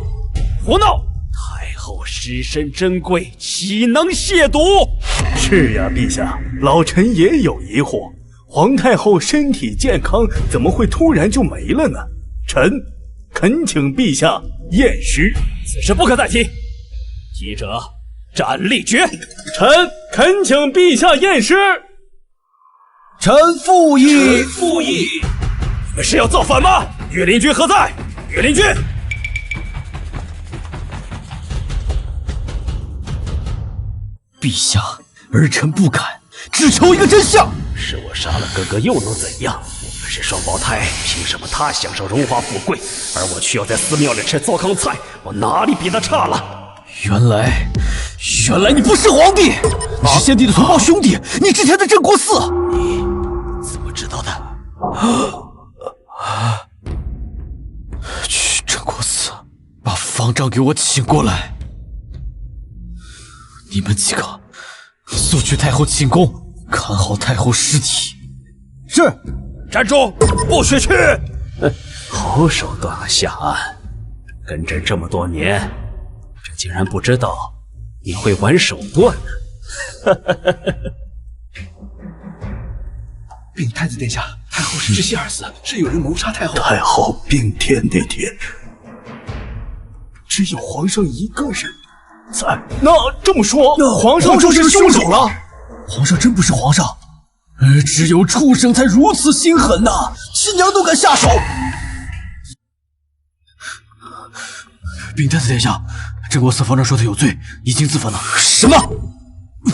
S7: 胡闹！太后后尸身珍贵，岂能亵渎？
S6: 是呀，陛下，老臣也有疑惑，皇太后身体健康，怎么会突然就没了呢？臣恳请陛下验尸。
S7: 此事不可再提，提者斩立决。
S6: 臣恳请陛下验尸。
S12: 臣附议。
S7: 附议。你们是要造反吗？御林军何在？御林军！
S12: 陛下，儿臣不敢，只求一个真相。
S7: 是我杀了哥哥又能怎样？我们是双胞胎，凭什么他享受荣华富贵，而我却要在寺庙里吃糟糠菜？我哪里比他差了？
S12: 原来你不是皇帝，你是先帝的同胞兄弟，你之前在镇国寺。
S7: 你怎么知道的？
S12: 去镇国寺，把方丈给我请过来。你们几个速去太后寝宫，看好太后尸体。是。
S7: 站住！不许去！好手段啊，夏安！跟朕这么多年，朕竟然不知道你会玩手段呢！
S8: 禀太子殿下，太后是窒息而死，是有人谋杀太后。
S6: 太后病天那天，只有皇上一个人在。那这么说，皇上就是凶手了？
S12: 皇上真不是皇上，只有畜生才如此心狠呐！亲娘都敢下手。禀太子殿下，镇国寺方丈说他有罪，已经自焚了。什么？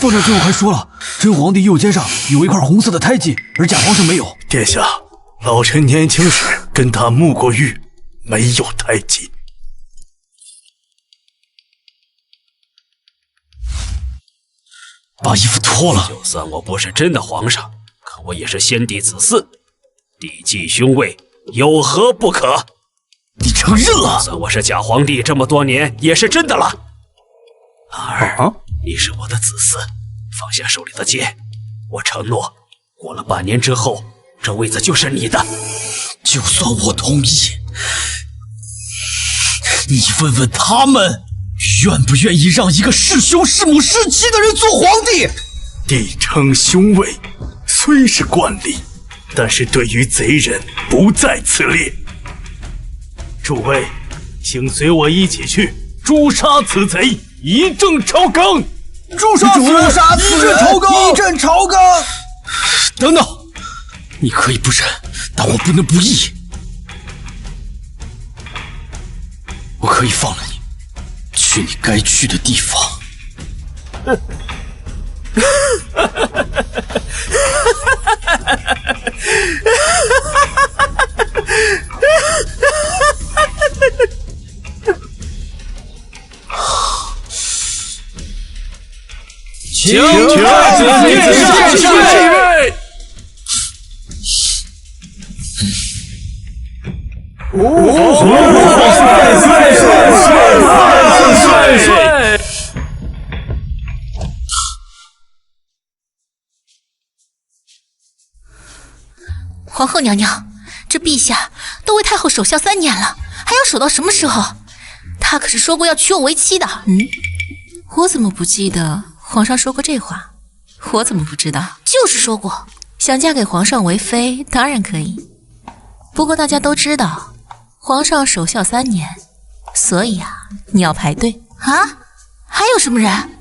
S12: 方丈最后还说了，真皇帝右肩上有一块红色的胎记，而假皇上没有。
S6: 殿下，老臣年轻时跟他沐过浴，没有胎记。
S12: 把衣服脱了。
S7: 就算我不是真的皇上，可我也是先帝子嗣，帝继兄位，有何不可？
S12: 你承认了？
S7: 就算我是假皇帝，这么多年也是真的了。儿，你是我的子嗣，放下手里的剑，我承诺，过了半年之后，这位子就是你的。
S12: 就算我同意，你问问他们，愿不愿意让一个弑兄弑母弑妻的人做皇帝？
S6: 帝称兄位，虽是惯例，但是对于贼人不在此列。诸位，请随我一起去诛杀此贼，以正朝纲。
S12: 诛杀此人，以正朝纲。等等，你可以不仁，但我不能不义。我可以放了你，去你该去的地方。
S6: 请太子殿下继位。
S1: 皇后娘娘，这陛下都为太后守孝3年了，还要守到什么时候？他可是说过要娶我为妻的。我怎么不记得皇上说过这话？我怎么不知道？就是说过，想嫁给皇上为妃，当然可以。不过大家都知道，皇上守孝3年，所以你要排队啊。还有什么人？